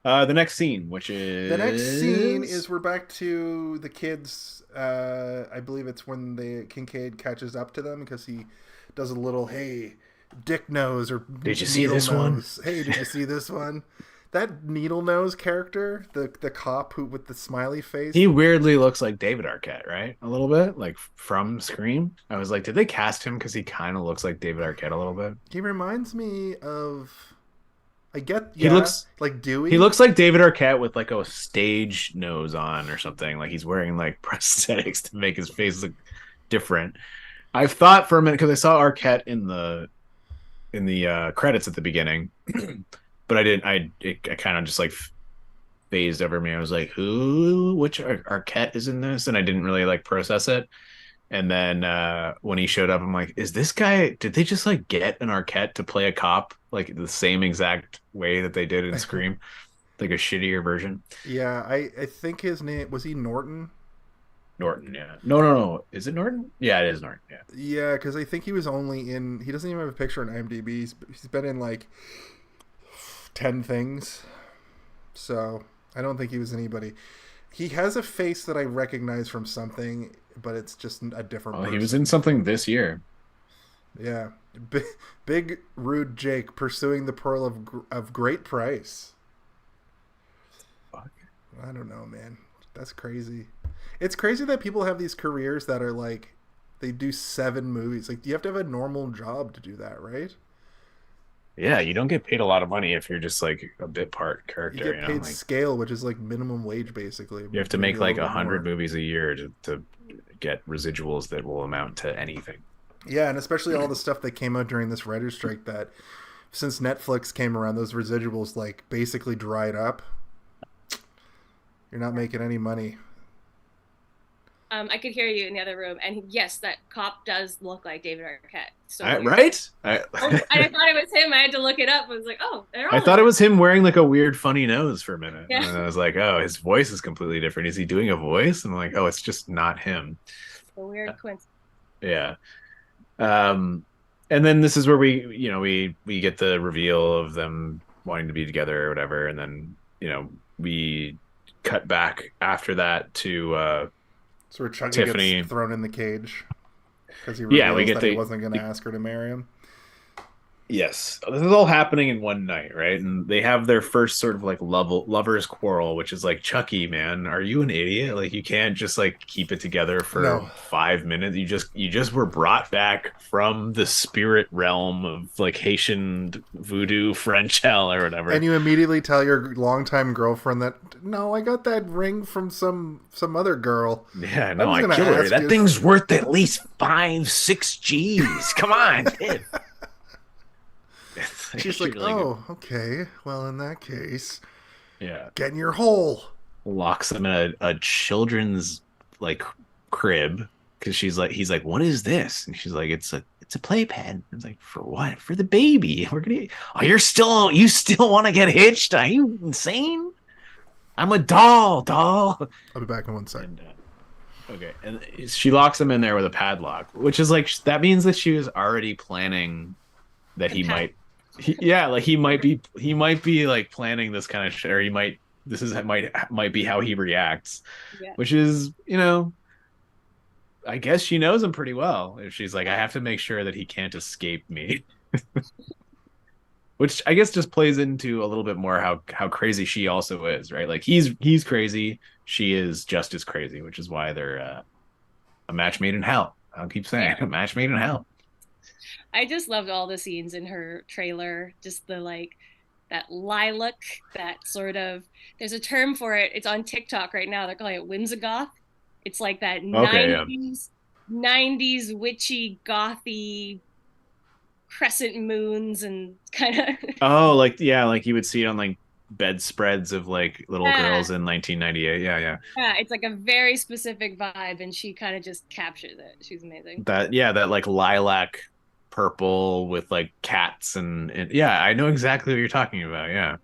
The next scene, which is... The next scene is we're back to the kids. I believe it's when the Kincaid catches up to them because he does a little, hey, dick nose or did you see this nose. Hey, did you see this one? That needle nose character, the cop who with the smiley face. He weirdly looks like David Arquette, right? A little bit, like from Scream. I was like, did they cast him because he kind of looks like David Arquette a little bit? He reminds me of... He looks like Dewey. He looks like David Arquette with like a stage nose on or something. Like he's wearing like prosthetics to make his face look different. I've thought for a minute because I saw Arquette in the credits at the beginning, but I didn't. It kind of just like phased over me. I was like, which Arquette is in this? And I didn't really like process it. And then when he showed up, I'm like, is this guy, did they just like get an Arquette to play a cop like the same exact way that they did in Scream? Like a shittier version? Yeah, I think his name, was he Norton? Norton, yeah. No. Is it Norton? Yeah, it is Norton, yeah. Yeah, because I think he was only in, he doesn't even have a picture on IMDb. He's been in like 10 things. So I don't think he was anybody. He has a face that I recognize from something, but it's just a different person. He was in something this year. Yeah. Big rude Jake pursuing the pearl of great price. Fuck. I don't know, man. That's crazy. It's crazy that people have these careers that are like, they do 7 movies. Like, you have to have a normal job to do that, right? Yeah, you don't get paid a lot of money if you're just like a bit part character. You get paid like, scale, which is like minimum wage, basically. You have to make like 100 movies a year to get residuals that will amount to anything. Yeah, and especially all the stuff that came out during this writer's strike that since Netflix came around, those residuals like basically dried up. You're not making any money. I could hear you in the other room, and yes, that cop does look like David Arquette. So right? I thought it was him. I had to look it up. I was like, oh, I thought it was him wearing like a weird funny nose for a minute. Yeah. And I was like, oh, his voice is completely different. Is he doing a voice? And I'm like, oh, it's just not him. A weird coincidence. Yeah. And then this is where we get the reveal of them wanting to be together or whatever. And then, we cut back after that to So where Chucky Tiffany gets thrown in the cage because he reveals that he wasn't going to ask her to marry him. Yes, this is all happening in one night, right? And they have their first sort of like lovers quarrel, which is like, Chucky, man, are you an idiot? Like, you can't just like keep it together for 5 minutes. You just were brought back from the spirit realm of like Haitian voodoo French hell or whatever, and you immediately tell your longtime girlfriend that, no, I got that ring from some other girl. Yeah, no, I killed her. That thing's worth at least 5-6 G's. Come on, kid. She's like, oh, okay. Well, in that case, yeah, get in your hole. Locks him in a children's like crib because he's like, what is this? And she's like, it's a playpen. It's like, for what? For the baby. We're gonna. Oh, you still want to get hitched? Are you insane? I'm a doll. I'll be back in 1 second. Okay, and she locks him in there with a padlock, which is like, that means that she was already planning that he might. He might be like planning this kind of shit, or might be how he reacts, which is, I guess she knows him pretty well. If she's like, I have to make sure that he can't escape me, which I guess just plays into a little bit more how crazy she also is, right? Like he's crazy, she is just as crazy, which is why they're a match made in hell. I'll keep saying a match made in hell. I just loved all the scenes in her trailer. Just the that lilac, that sort of, there's a term for it. It's on TikTok right now. They're calling it whimsigoth. It's like that 90s witchy gothy crescent moons and kind of. Oh, like you would see it on like bedspreads of like little girls in 1998. Yeah, it's like a very specific vibe, and she kind of just captures it. She's amazing. That like lilac purple with like cats and I know exactly what you're talking about. Yeah,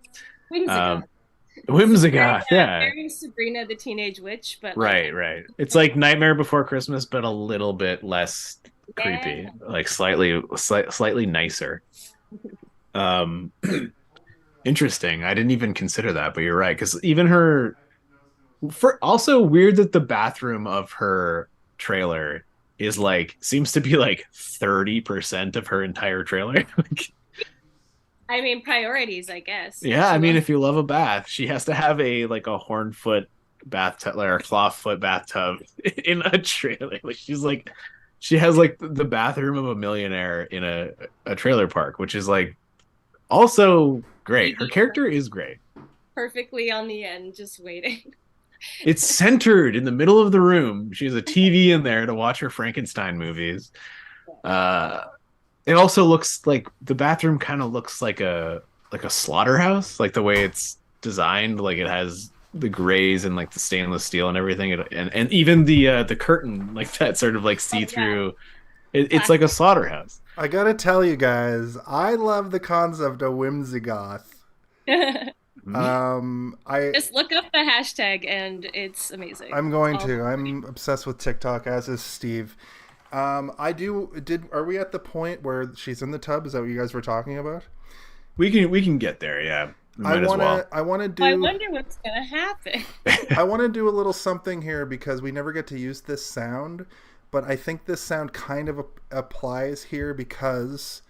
whimsigoth. Very Sabrina the Teenage Witch, but right. It's like Nightmare Before Christmas, but a little bit less creepy, like slightly nicer. Interesting. I didn't even consider that, but you're right, because even her. Also weird that the bathroom of her trailer is like, seems to be like 30% of her entire trailer. I mean, priorities, I guess. Yeah, I mean, if you love a bath, she has to have a horn foot bathtub, or a claw foot bathtub in a trailer. Like she has like the bathroom of a millionaire in a trailer park, which is like also great. Her character is great. Perfectly on the end, just waiting. It's centered in the middle of the room. She has a TV in there to watch her Frankenstein movies. It also looks like the bathroom kind of looks like a slaughterhouse, like the way it's designed. Like it has the grays and like the stainless steel and everything, and even the curtain, like that sort of like see through. It's like a slaughterhouse. I gotta tell you guys, I love the concept of whimsigoth. I just look up the hashtag and it's amazing. I'm going to. I'm obsessed with TikTok, as is Steve. Are we at the point where she's in the tub? Is that what you guys were talking about? We can get there, yeah. I wonder what's gonna happen. I want to do a little something here because we never get to use this sound, but I think this sound kind of applies here because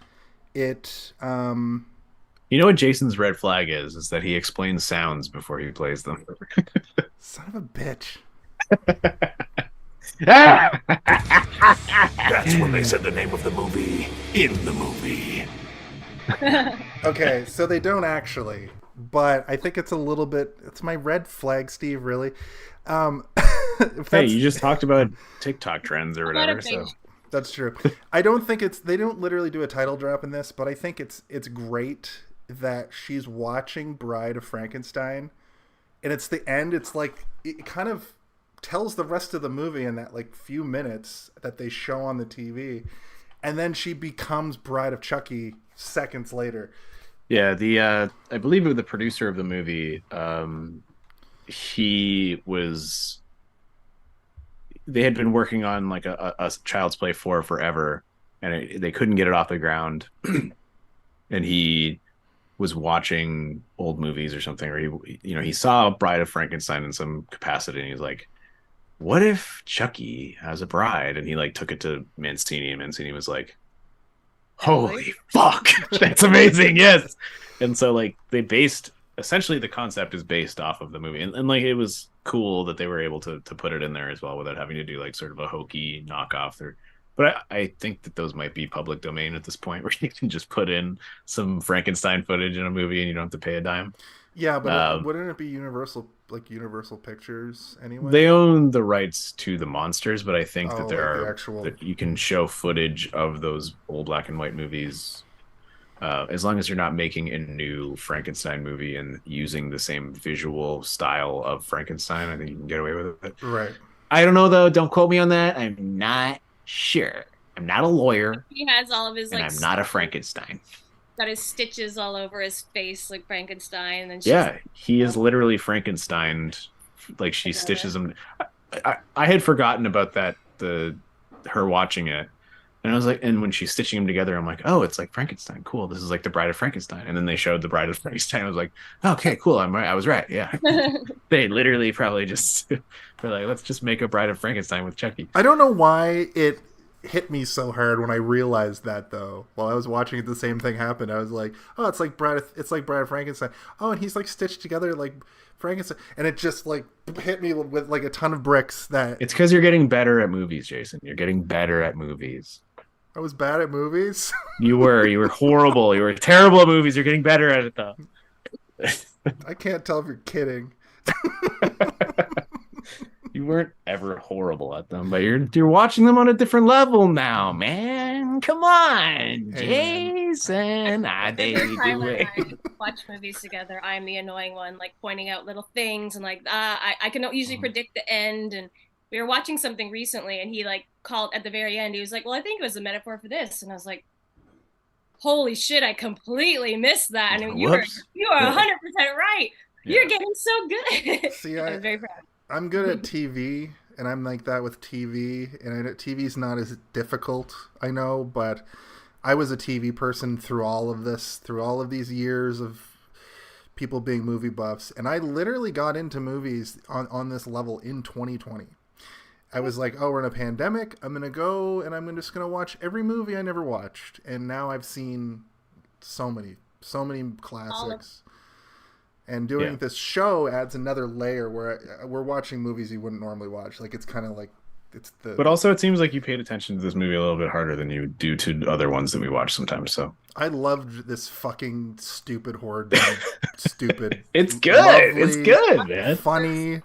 it You know what Jason's red flag is that he explains sounds before he plays them. Son of a bitch. That's when they said the name of the movie in the movie. Okay, so they don't actually, but I think it's a little bit, it's my red flag, Steve, really. Hey, you just talked about TikTok trends or whatever, so that's true. I don't think they don't literally do a title drop in this, but I think it's great that she's watching Bride of Frankenstein and it's the end. It's like it kind of tells the rest of the movie in that like few minutes that they show on the TV, and then she becomes Bride of Chucky seconds later. Yeah, the I believe the producer of the movie, they had been working on like a Child's Play 4 forever, and they couldn't get it off the ground. And he was watching old movies or something, or he saw Bride of Frankenstein in some capacity, and he's like, what if Chucky has a bride? And he like took it to Mancini, and Mancini was like, holy fuck, that's amazing. Yes. And so like essentially the concept is based off of the movie, and like it was cool that they were able to put it in there as well without having to do like sort of a hokey knockoff there. But I think that those might be public domain at this point, where you can just put in some Frankenstein footage in a movie and you don't have to pay a dime. Yeah, but wouldn't it be Universal Pictures anyway? They own the rights to the monsters, but I think that there like are that you can show footage of those old black and white movies, as long as you're not making a new Frankenstein movie and using the same visual style of Frankenstein. I think you can get away with it. Right. I don't know though. Don't quote me on that. I'm not sure. I'm not a lawyer. He has all of his and I'm not a Frankenstein. Got his stitches all over his face like Frankenstein, and he is literally Frankenstein. Like she stitches him. I had forgotten about that. Her watching it, and I was like, and when she's stitching them together, I'm like, oh, it's like Frankenstein. Cool. This is like the Bride of Frankenstein. And then they showed the Bride of Frankenstein. I was like, okay, cool. I'm right. I was right. Yeah. They literally probably just were like, let's just make a Bride of Frankenstein with Chucky. I don't know why it hit me so hard when I realized that, though. While I was watching it, the same thing happened. I was like, oh, it's like Bride of Frankenstein. Oh, and he's like stitched together like Frankenstein, and it just like hit me with like a ton of bricks. That it's because you're getting better at movies, Jason. You're getting better at movies. I was bad at movies. You were horrible. You were terrible at movies. You're getting better at it though. I can't tell if you're kidding. You weren't ever horrible at them, but you're watching them on a different level now, man. Come on, Jason. Watch movies together. I'm the annoying one, like pointing out little things and like I can usually predict the end. And we were watching something recently, and he like called at the very end. He was like, "Well, I think it was a metaphor for this," and I was like, "Holy shit! I completely missed that." And you are 100% right. Yeah. You're getting so good. See, I was very proud. I'm good at TV, and I'm like that with TV, and TV's not as difficult, I know, but I was a TV person through all of these years of people being movie buffs, and I literally got into movies on this level in 2020. I was like, oh, we're in a pandemic, I'm going to go, and I'm just going to watch every movie I never watched, and now I've seen so many classics. And doing this show adds another layer where we're watching movies you wouldn't normally watch. Like it's kind of like But also, it seems like you paid attention to this movie a little bit harder than you do to other ones that we watch sometimes. So I loved this fucking stupid horror. Stupid. It's good. Lovely, it's good, man. Funny.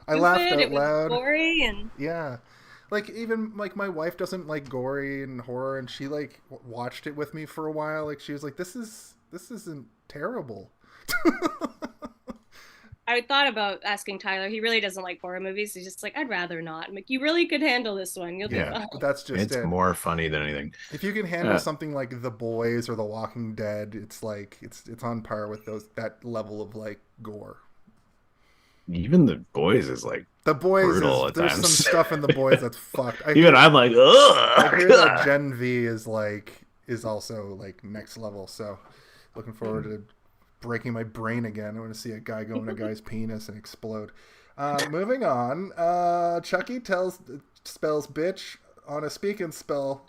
I laughed out loud. Gory and yeah. Like even like my wife doesn't like gory and horror, and she like watched it with me for a while. Like she was like, "This isn't terrible." I thought about asking Tyler. He really doesn't like horror movies. He's just like, I'd rather not. I'm like, you really could handle this one. You'll do well. That's just it's more funny than anything. If you can handle something like The Boys or The Walking Dead, it's like it's on par with that level of like gore. Even The Boys is like The Boys brutal is, at there's times. some stuff in The Boys that's fucked. I'm like, ugh. I hear that Gen V is also like next level. So looking forward to breaking my brain again. I want to see a guy go in a guy's penis and explode. Moving on. Chucky spells bitch on a speaking spell.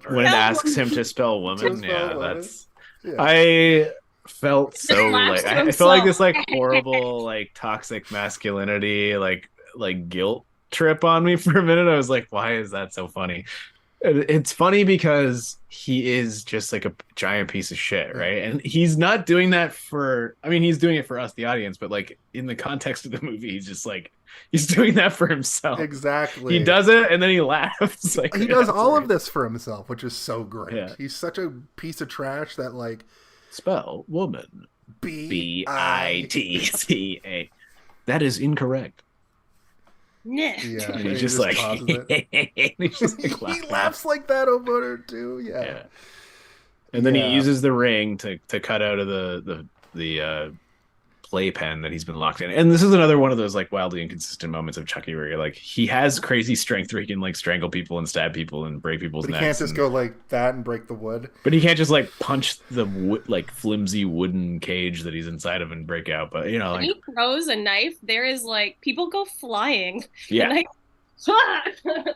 When it asks him to spell woman, that's. Yeah. I felt so like I felt like this like horrible like toxic masculinity like guilt trip on me for a minute. I was like, why is that so funny? It's funny because he is just like a giant piece of shit, right? And he's not doing that he's doing it for us, the audience, but like in the context of the movie, he's just like, he's doing that for himself. Exactly. He does it and then he laughs. Like, he does all of this for himself, which is so great. Yeah. He's such a piece of trash that like... Spell woman. Bitca. That is incorrect. Nah. Yeah, And he's just like, pauses it. he's just like He laughing. laughs like that over her too. Yeah. Yeah. And then Yeah. he uses the ring to cut out of the playpen that he's been locked in. And this is another one of those like wildly inconsistent moments of Chucky where you're like, he has crazy strength where he can like strangle people and stab people and break people's But he necks. can't just go like that and break the wood. But he can't just like punch the like flimsy wooden cage that he's inside of and break out. But you know, When like, he throws a knife, there is like people go flying. yeah. And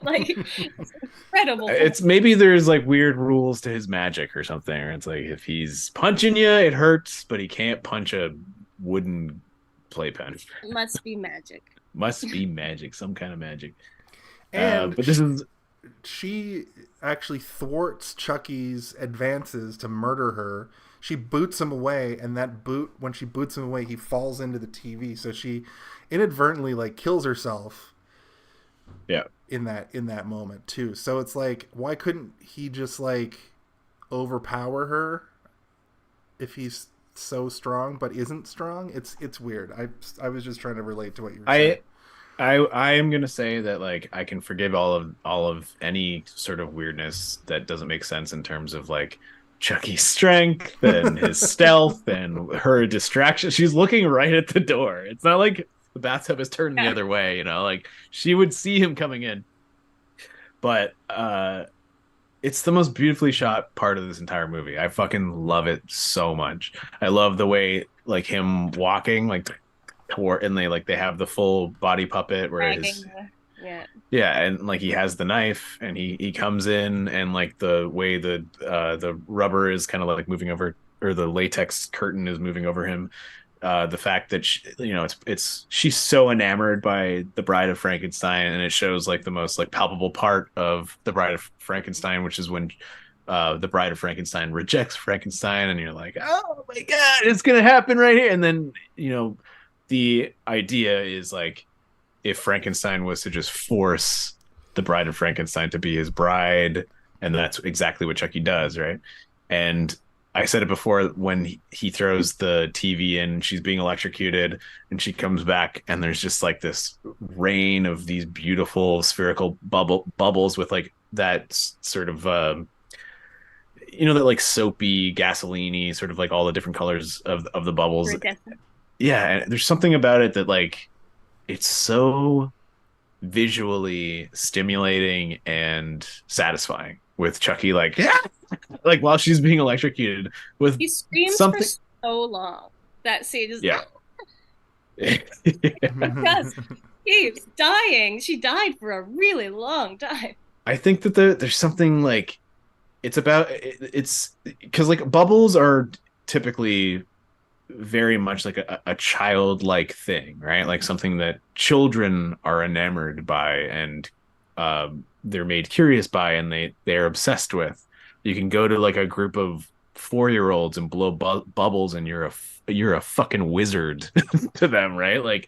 like it's incredible. It's maybe there's like weird rules to his magic or something. Or it's like if he's punching you, it hurts, but he can't punch a wooden playpen. It must be magic. Must be magic, some kind of magic. And but this is she actually thwarts Chucky's advances to murder her. She boots him away, and when she boots him away, he falls into the TV. So she inadvertently like kills herself. Yeah. In that moment too. So it's like, why couldn't he just like overpower her if he's so strong but isn't strong? It's weird. I was just trying to relate to what you were saying. I am gonna say that like I can forgive all of any sort of weirdness that doesn't make sense in terms of like Chucky's strength and his stealth and her distraction. She's looking right at the door. It's not like the bathtub is turned the other way, you know, like she would see him coming in. But it's the most beautifully shot part of this entire movie. I fucking love it so much. I love the way like him walking like toward, and they have the full body puppet where his and like he has the knife and he comes in and like the way the rubber is kind of like moving over, or the latex curtain is moving over him. The fact that she's so enamored by the Bride of Frankenstein, and it shows like the most like palpable part of the Bride of Frankenstein, which is when the Bride of Frankenstein rejects Frankenstein, and you're like, oh my god, it's gonna happen right here. And then the idea is like, if Frankenstein was to just force the Bride of Frankenstein to be his bride, and that's exactly what Chucky does, right? And I said it before, when he throws the TV in, she's being electrocuted, and she comes back, and there's just like this rain of these beautiful spherical bubbles with like that sort of that like soapy, gasoline-y sort of like all the different colors of the bubbles. Yeah, and there's something about it that like it's so visually stimulating and satisfying with Chucky like like while she's being electrocuted with he screams something for so long. That scene is Because keeps dying. She died for a really long time. I think that there's something like it's because like bubbles are typically very much like a childlike thing, right? Like something that children are enamored by and they're made curious by, and they're obsessed with. You can go to like a group of 4-year-olds and blow bubbles, and you're a fucking wizard to them, right? Like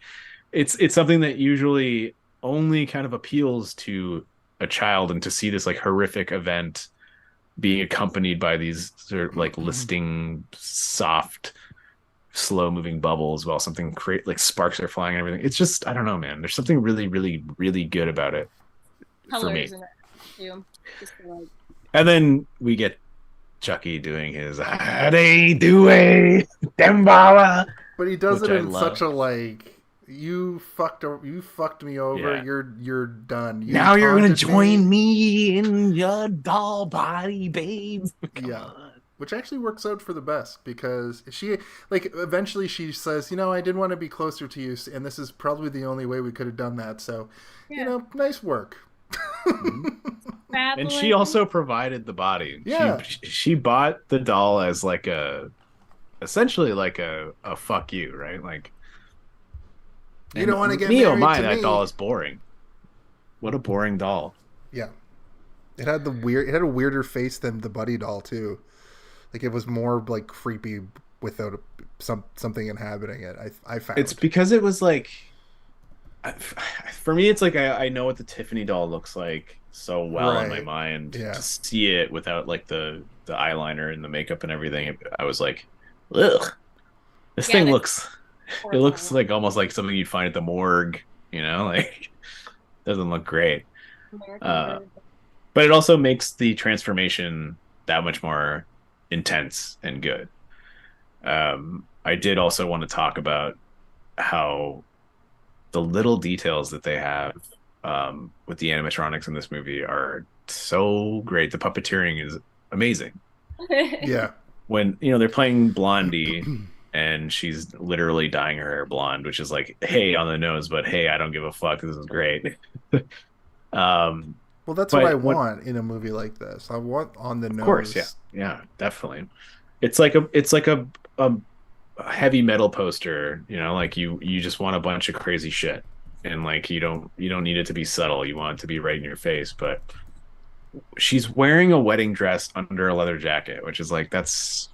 it's something that usually only kind of appeals to a child, and to see this like horrific event being accompanied by these sort of like listing soft, slow moving bubbles while something like sparks are flying and everything. It's just, I don't know, man. There's something really, really, really good about it for me. In it too. Just like... And then we get Chucky doing his "Howdy doay Dembala," but he does it in love. such a like, you fucked me over. Yeah. You're done. Now you're gonna join me in your doll body, babe. Come on. Which actually works out for the best, because she, like, eventually she says, I did want to be closer to you, and this is probably the only way we could have done that. So, nice work. And she also provided the body. Yeah. She bought the doll as like essentially like a fuck you, right? Like, you don't want to get me. married Oh my, to that me. doll is boring. What a boring doll. Yeah. It had a weirder face than the Buddy doll too. Like, it was more like creepy without something inhabiting it. I found it's because it was like, for me, it's like I know what the Tiffany doll looks like so well in my mind. To see it without like the eyeliner and the makeup and everything, I was like, ugh. This Yeah, thing that's it looks horrifying. like almost like something you'd find at the morgue, you know, like doesn't look great. American Uh, Verb. but it also makes the transformation that much more intense and good. I did also want to talk about how the little details that they have with the animatronics in this movie are so great. The puppeteering is amazing. Yeah. When they're playing Blondie and she's literally dyeing her hair blonde, which is like, hey, on the nose, but hey, I don't give a fuck. This is great. um, Well, that's what I but what, want in a movie like this. I want on the of course, yeah, nose. yeah, definitely. It's like a heavy metal poster, like you just want a bunch of crazy shit, and like you don't need it to be subtle. You want it to be right in your face. But she's wearing a wedding dress under a leather jacket, which is like that's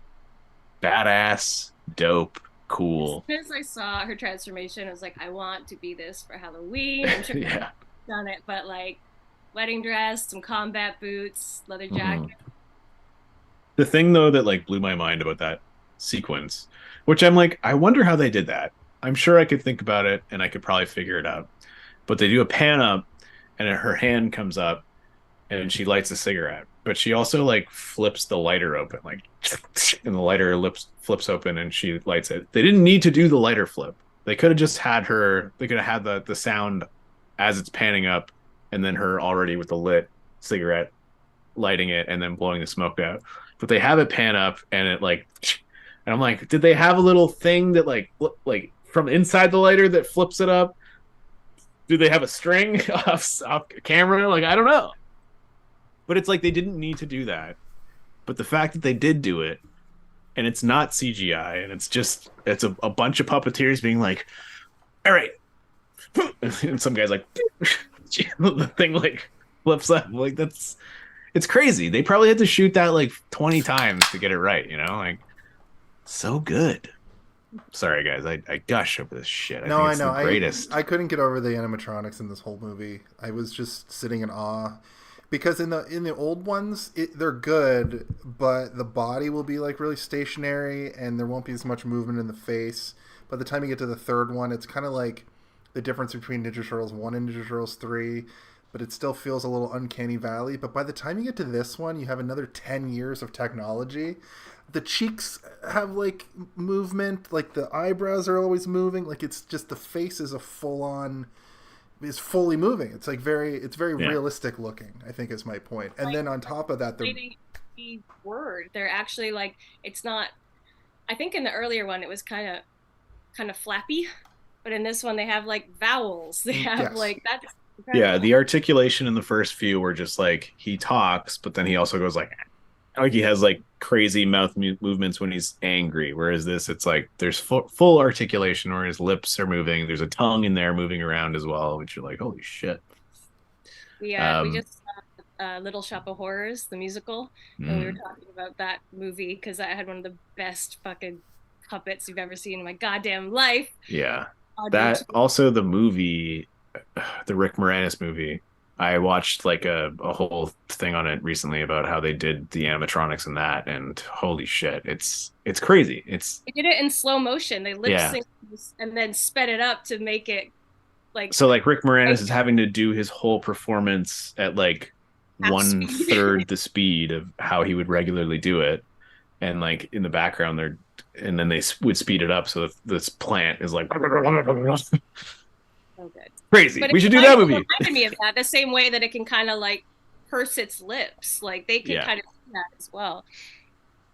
badass, dope, As cool. soon as I saw her transformation, I was like, I want to be this for Halloween. I'm sure Yeah. I've done it, but like wedding dress, some combat boots, leather Mhm. jacket. The thing though that like blew my mind about that sequence, which I'm like, I wonder how they did that. I'm sure I could think about it and I could probably figure it out. But they do a pan up and her hand comes up and she lights a cigarette. But she also like flips the lighter open, like and the lighter flips open and she lights it. They didn't need to do the lighter flip. They could have just had her, they could have had the sound as it's panning up and then her already with the lit cigarette lighting it and then blowing the smoke out. But they have it pan up and it like, and I'm like, did they have a little thing that like from inside the lighter that flips it up? Do they have a string off camera? Like, I don't know. But it's like they didn't need to do that. But the fact that they did do it and it's not CGI and it's a bunch of puppeteers being like, all right. And some guy's like, the thing like flips up. Like, it's crazy. They probably had to shoot that like 20 times to get it right, like so good. Sorry guys, I gush over this shit. I No, think I it's know. the greatest. I couldn't get over the animatronics in this whole movie. I was just sitting in awe because in the old ones, they're good, but the body will be like really stationary and there won't be as much movement in the face. By the time you get to the third one, it's kind of like the difference between Ninja Turtles 1 and Ninja Turtles 3, but it still feels a little uncanny valley. But by the time you get to this one, you have another 10 years of technology. The cheeks have like movement, like the eyebrows are always moving, like it's just the face is is fully moving. It's like it's very Yeah. realistic looking, I think is my point. And then on top of that, The word, they're actually like, it's not. I think in the earlier one it was kind of flappy, but in this one they have like vowels. They have Yes. like that's Yeah, incredible. the articulation in the first few were just like he talks, but then he also goes like he has like crazy mouth movements when he's angry. Whereas this, it's like there's full articulation where his lips are moving. There's a tongue in there moving around as well, which you're like, holy shit. We just saw Little Shop of Horrors, the musical, and we were talking about that movie because that had one of the best fucking puppets you've ever seen in my goddamn life. Yeah. That also the movie, the Rick Moranis movie. I watched like a whole thing on it recently about how they did the animatronics in that, and holy shit, it's crazy. They did it in slow motion. They lip Yeah. synced and then sped it up to make it like So like Rick Moranis is having to do his whole performance at like Half 1/3 the speed of how he would regularly do it, and like in the background and then they would speed it up so that this plant is like so good. crazy. But We it should do that movie. reminded me of that, the same way that it can kind of like purse its lips. Like they can Yeah. kind of do that as well.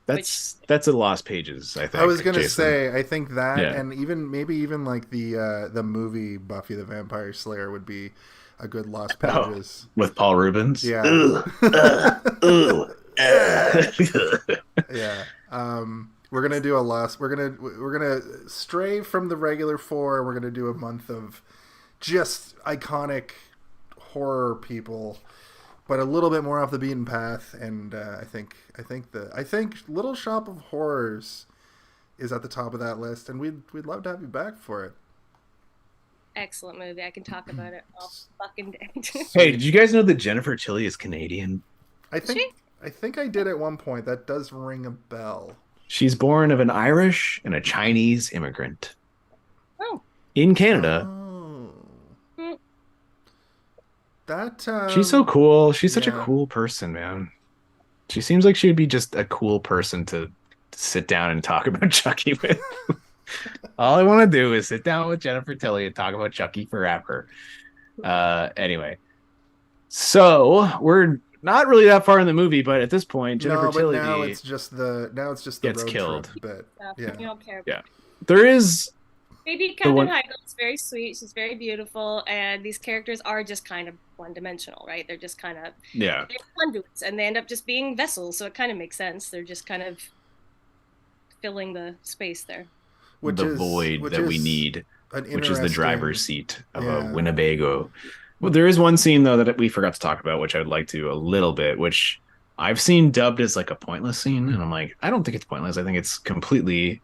That's a Lost Pages, I think. I was gonna Jason. say, I think that, Yeah. and even like the movie Buffy the Vampire Slayer would be a good Lost Oh. Pages. With Paul Rubens. Yeah. Ugh. Yeah. We're gonna do a loss. We're gonna stray from the regular four. We're gonna do a month of just iconic horror people, but a little bit more off the beaten path. And I think Little Shop of Horrors is at the top of that list, and we'd love to have you back for it. Excellent movie. I can talk about it all fucking day. Hey, did you guys know that Jennifer Tilly is Canadian? I think I did at one point. That does ring a bell. She's born of an Irish and a Chinese immigrant Oh. in Canada. Oh. Mm. That She's so cool. She's such a yeah. cool person, man. She seems like she'd be just a cool person to sit down and talk about Chucky with. All I want to do is sit down with Jennifer Tilly and talk about Chucky forever. Anyway, so we're not really that far in the movie, but at this point, Jennifer Tilly now it's just the gets road killed. trip bit. Yeah. Yeah. You don't care. Yeah. There is Baby Katherine Heigl is very sweet. She's very beautiful, and these characters are just kind of one-dimensional, right? They're just kind of they're conduits, and they end up just being vessels. So it kind of makes sense. They're just kind of filling the space there. The void that we need, which is the driver's seat of a Winnebago. Well, there is one scene though that we forgot to talk about, which I'd like to a little bit, which I've seen dubbed as like a pointless scene, and I'm like, I don't think it's pointless. I think it's completely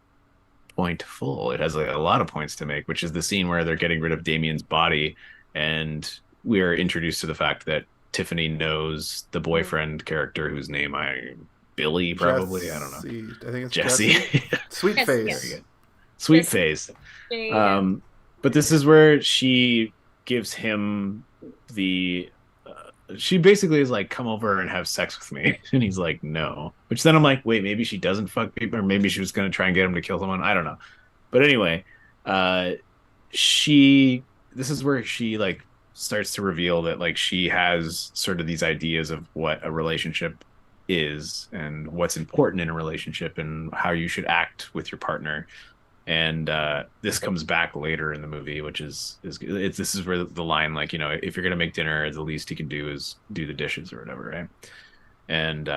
pointful. It has like a lot of points to make, which is the scene where they're getting rid of Damien's body, and we are introduced to the fact that Tiffany knows the boyfriend character whose name Billy probably. Jesse, I don't know. I think it's Jesse. Sweet Yes, face. yes. Sweet face. But this is where she gives him she basically is like, come over and have sex with me, and he's like, no, which then I'm like, wait, maybe she doesn't fuck people, or maybe she was going to try and get him to kill someone. I don't know. But anyway, this is where she like starts to reveal that like she has sort of these ideas of what a relationship is and what's important in a relationship and how you should act with your partner. And this comes back later in the movie, which is this is where the line, like, you know, if you're gonna make dinner, the least you can do is do the dishes or whatever, right? And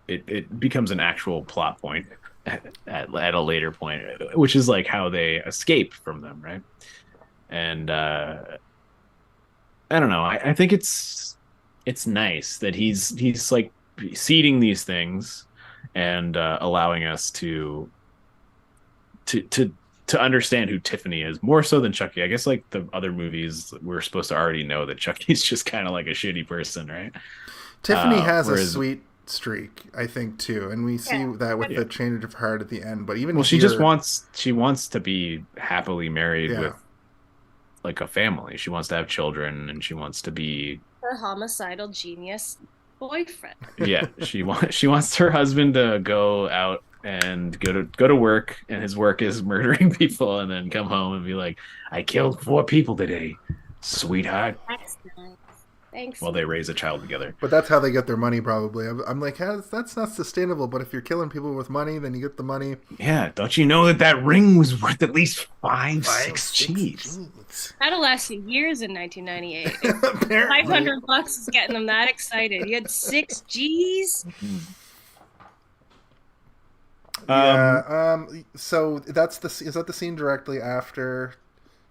it becomes an actual plot point at a later point, which is like how they escape from them, right? And I don't know, I think it's nice that he's like seeding these things and allowing us to understand who Tiffany is more so than Chucky. I guess like the other movies, we're supposed to already know that Chucky's just kind of like a shitty person, right? Tiffany has a sweet streak, I think, too, and we see that with the change of heart at the end. But even she wants to be happily married with like a family. She wants to have children, and she wants to be her homicidal genius boyfriend. Yeah, she wants her husband to go out and go to work, and his work is murdering people, and then come home and be like, I killed 4 people today, sweetheart. That's nice. Thanks. While they raise a child together. But that's how they get their money, probably. I'm like, that's not sustainable. But if you're killing people with money, then you get the money. Yeah, don't you know that ring was worth at least 6 G's? That'll last you years in 1998. $500 is getting them that excited. You had 6 G's. So that's is that the scene directly after?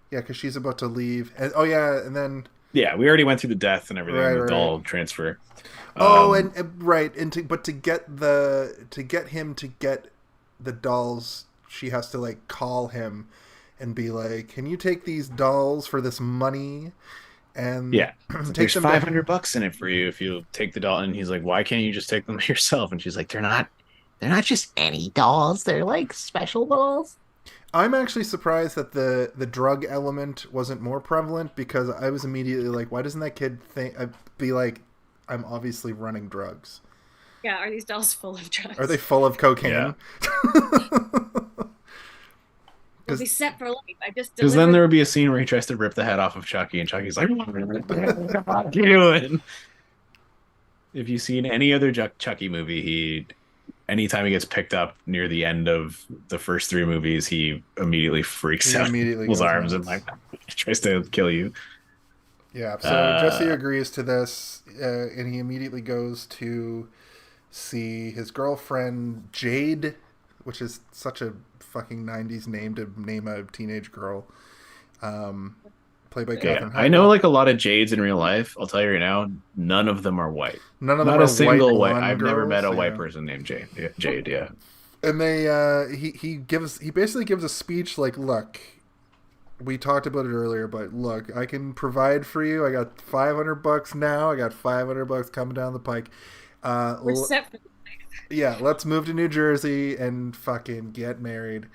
Yeah, because she's about to leave. And, and then. Yeah, we already went through the death and everything, the doll transfer. But to get him to get the dolls, she has to like call him and be like, "Can you take these dolls for this money?" And there's $500 in it for you if you take the doll. And he's like, "Why can't you just take them yourself?" And she's like, "They're not just any dolls. They're like special dolls." I'm actually surprised that the drug element wasn't more prevalent, because I was immediately like, why doesn't that kid be like, I'm obviously running drugs? Yeah, are these dolls full of drugs? Are they full of cocaine? Yeah. We'll be set for life. Because then there would be a scene where he tries to rip the head off of Chucky, and Chucky's like, "What are you doing?" If you've seen any other Chucky movie, anytime he gets picked up near the end of the first 3 movies, he immediately freaks out, pulls arms, and like tries to kill you. Yeah, so Jesse agrees to this, and he immediately goes to see his girlfriend Jade, which is such a fucking 90s name to name a teenage girl. Played by Katherine Heigl. I know like a lot of Jades in real life. I'll tell you right now, none of them are white. None of them Not are a single white. I've never girls, met a white person named Jade. Jade, yeah. And they he basically gives a speech like, look, we talked about it earlier, but look, I can provide for you. I got $500 now. I got $500 coming down the pike. We're set for life. Yeah, let's move to New Jersey and fucking get married.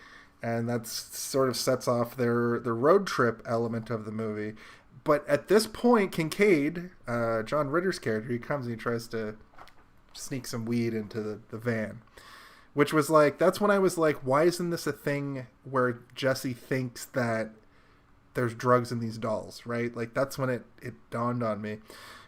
And that's sort of sets off the road trip element of the movie. But at this point, Kincaid, John Ritter's character, he comes and he tries to sneak some weed into the van. Which was like, that's when I was like, why isn't this a thing where Jesse thinks that there's drugs in these dolls, right? Like, that's when it dawned on me.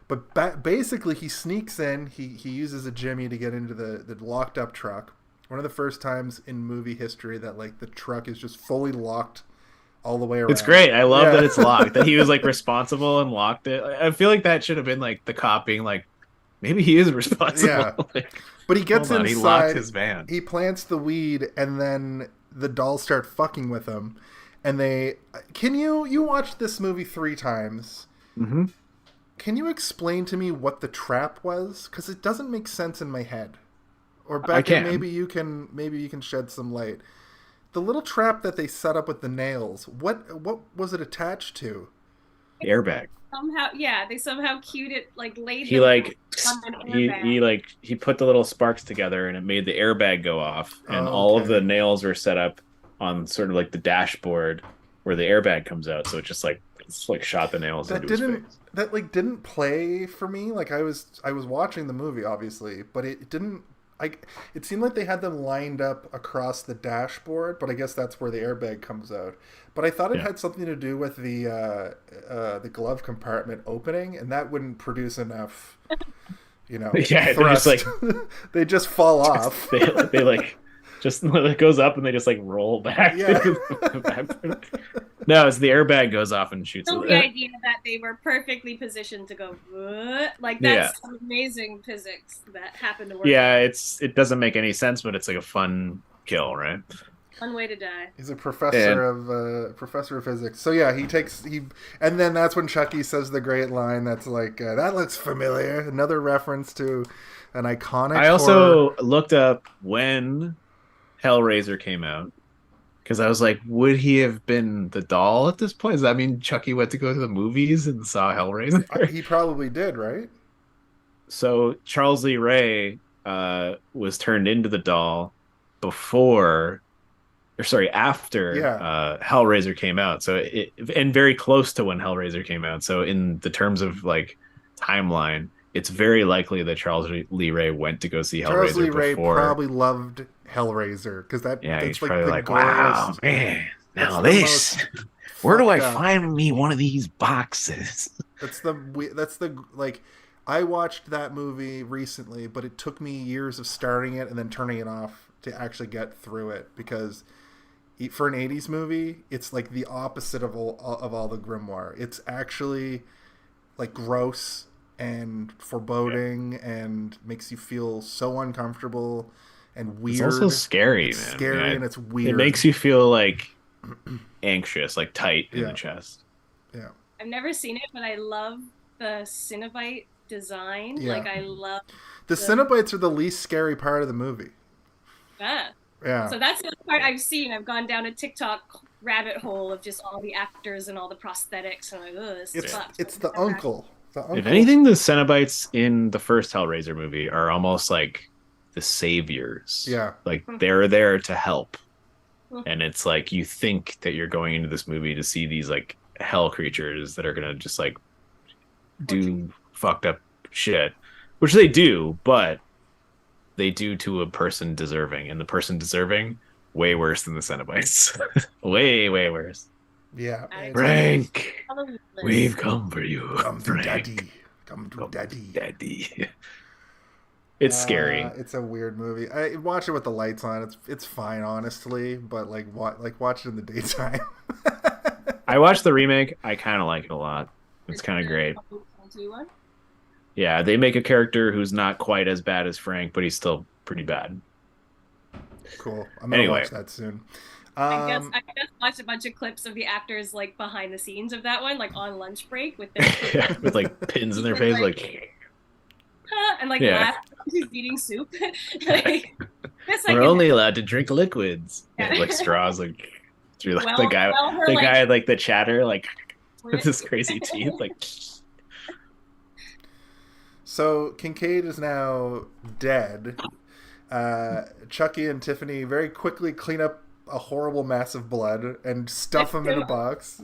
But basically, he sneaks in, he uses a jimmy to get into the locked up truck. One of the first times in movie history that, like, the truck is just fully locked all the way around. It's great. I love that it's locked, that he was, like, responsible and locked it. I feel like that should have been, like, the cop being like, maybe he is responsible. Yeah. Like, but he gets inside. He locked his van. He plants the weed, and then the dolls start fucking with him. And you watched this movie 3 times. Mm-hmm. Can you explain to me what the trap was? Because it doesn't make sense in my head. Or Becca, maybe you can shed some light. The little trap that they set up with the nails. What was it attached to? Airbag. Somehow, yeah, they somehow cued it, like laid. He like he put the little sparks together and it made the airbag go off, and all of the nails were set up on sort of like the dashboard where the airbag comes out. So it's like shot the nails into his face. That like didn't play for me. Like I was watching the movie obviously, but it didn't. It seemed like they had them lined up across the dashboard, but I guess that's where the airbag comes out. But I thought it had something to do with the glove compartment opening, and that wouldn't produce enough, Yeah, thrust. They just like they just fall off. They like just it goes up and they just like roll back. Yeah. No, it's the airbag goes off and shoots. So the idea that they were perfectly positioned to go like that's some amazing physics that happened to work. Yeah, it doesn't make any sense, but it's like a fun kill, right? Fun way to die. He's a professor of physics. So yeah, and then that's when Chucky says the great line that's like, that looks familiar. Another reference to an iconic I also looked up when Hellraiser came out, because I was like, would he have been the doll at this point? Does that mean Chucky went to go to the movies and saw Hellraiser? He probably did, right? So Charles Lee Ray was turned into the doll after Hellraiser came out. So and very close to when Hellraiser came out. So in the terms of like timeline, it's very likely that Charles Lee Ray went to go see Hellraiser. Charles Lee Ray probably loved Hellraiser because he's probably like, wow, man, now this, where do I find me one of these boxes? That's the like, I watched that movie recently, but it took me years of starting it and then turning it off to actually get through it, because for an 80s movie, it's like the opposite of all the Grimoire. It's actually like gross and foreboding and makes you feel so uncomfortable and weird. It's also scary, it's man. Scary and it's weird. It makes you feel like anxious, like tight in the chest. Yeah. I've never seen it, but I love the Cenobite design. Yeah. Like I love the Cenobites are the least scary part of the movie. Yeah. Yeah. So that's the part I've seen. I've gone down a TikTok rabbit hole of just all the actors and all the prosthetics, and I'm like, oh, this sucks. It's the uncle. If anything, the Cenobites in the first Hellraiser movie are almost like the saviors. Yeah. Like they're there to help. And it's like you think that you're going into this movie to see these like hell creatures that are gonna just like do fucked up shit. Which they do, but they do to a person deserving. And the person deserving, way worse than the Cenobites. way, way worse. Yeah. Frank, we've come for you. Come to Frank. daddy. Come to daddy. Daddy. It's scary. It's a weird movie. I watch it with the lights on. It's fine, honestly, but like watch it in the daytime. I watched the remake. I kind of like it a lot. It's kind of great. Yeah, they make a character who's not quite as bad as Frank, but he's still pretty bad. Cool. I'm gonna watch that soon. I just watched a bunch of clips of the actors like behind the scenes of that one, like on lunch break with their with like pins in their face, like and like laughing he's eating soup. Like, we're only allowed to drink liquids. Yeah. Like straws, like through like, the guy like the chatter, like with his crazy teeth, like. So Kincaid is now dead. Chucky and Tiffany very quickly clean up a horrible mess of blood and stuff them in a box.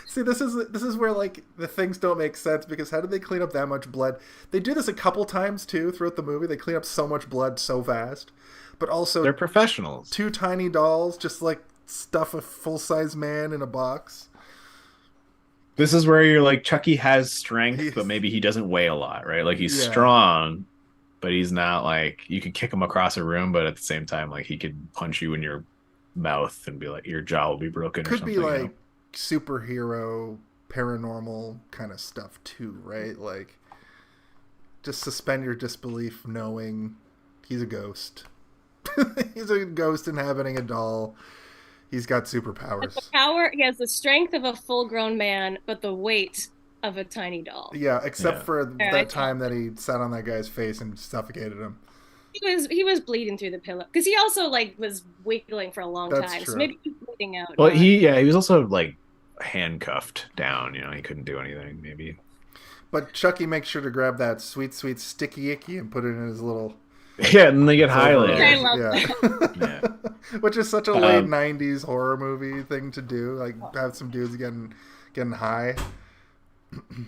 See, this is where like the things don't make sense, because how did they clean up that much blood? They do this a couple times too throughout the movie. They clean up so much blood so fast, but also They're professionals. 2 tiny dolls just like stuff a full-size man in a box. This is where you're like, Chucky has strength, but maybe he doesn't weigh a lot, right? Like he's strong, but he's not like, you could kick him across a room, but at the same time, like he could punch you in your mouth and be like, your jaw will be broken. Could or something, be like you know? superhero, paranormal kind of stuff too, right? Like just suspend your disbelief knowing he's a ghost. He's a ghost inhabiting a doll. He's got superpowers. He has the strength of a full-grown man, but the weight of a tiny doll. Yeah, except for that time that he sat on that guy's face and suffocated him. He was bleeding through the pillow because he also like was wiggling for a long time, true. so maybe he's bleeding out. Well, he was also like handcuffed down. You know, he couldn't do anything. Maybe. But Chucky makes sure to grab that sweet, sweet sticky icky and put it in his little. Yeah, and they get high later. I love that. Yeah. Which is such a late '90s horror movie thing to do. Like have some dudes getting high.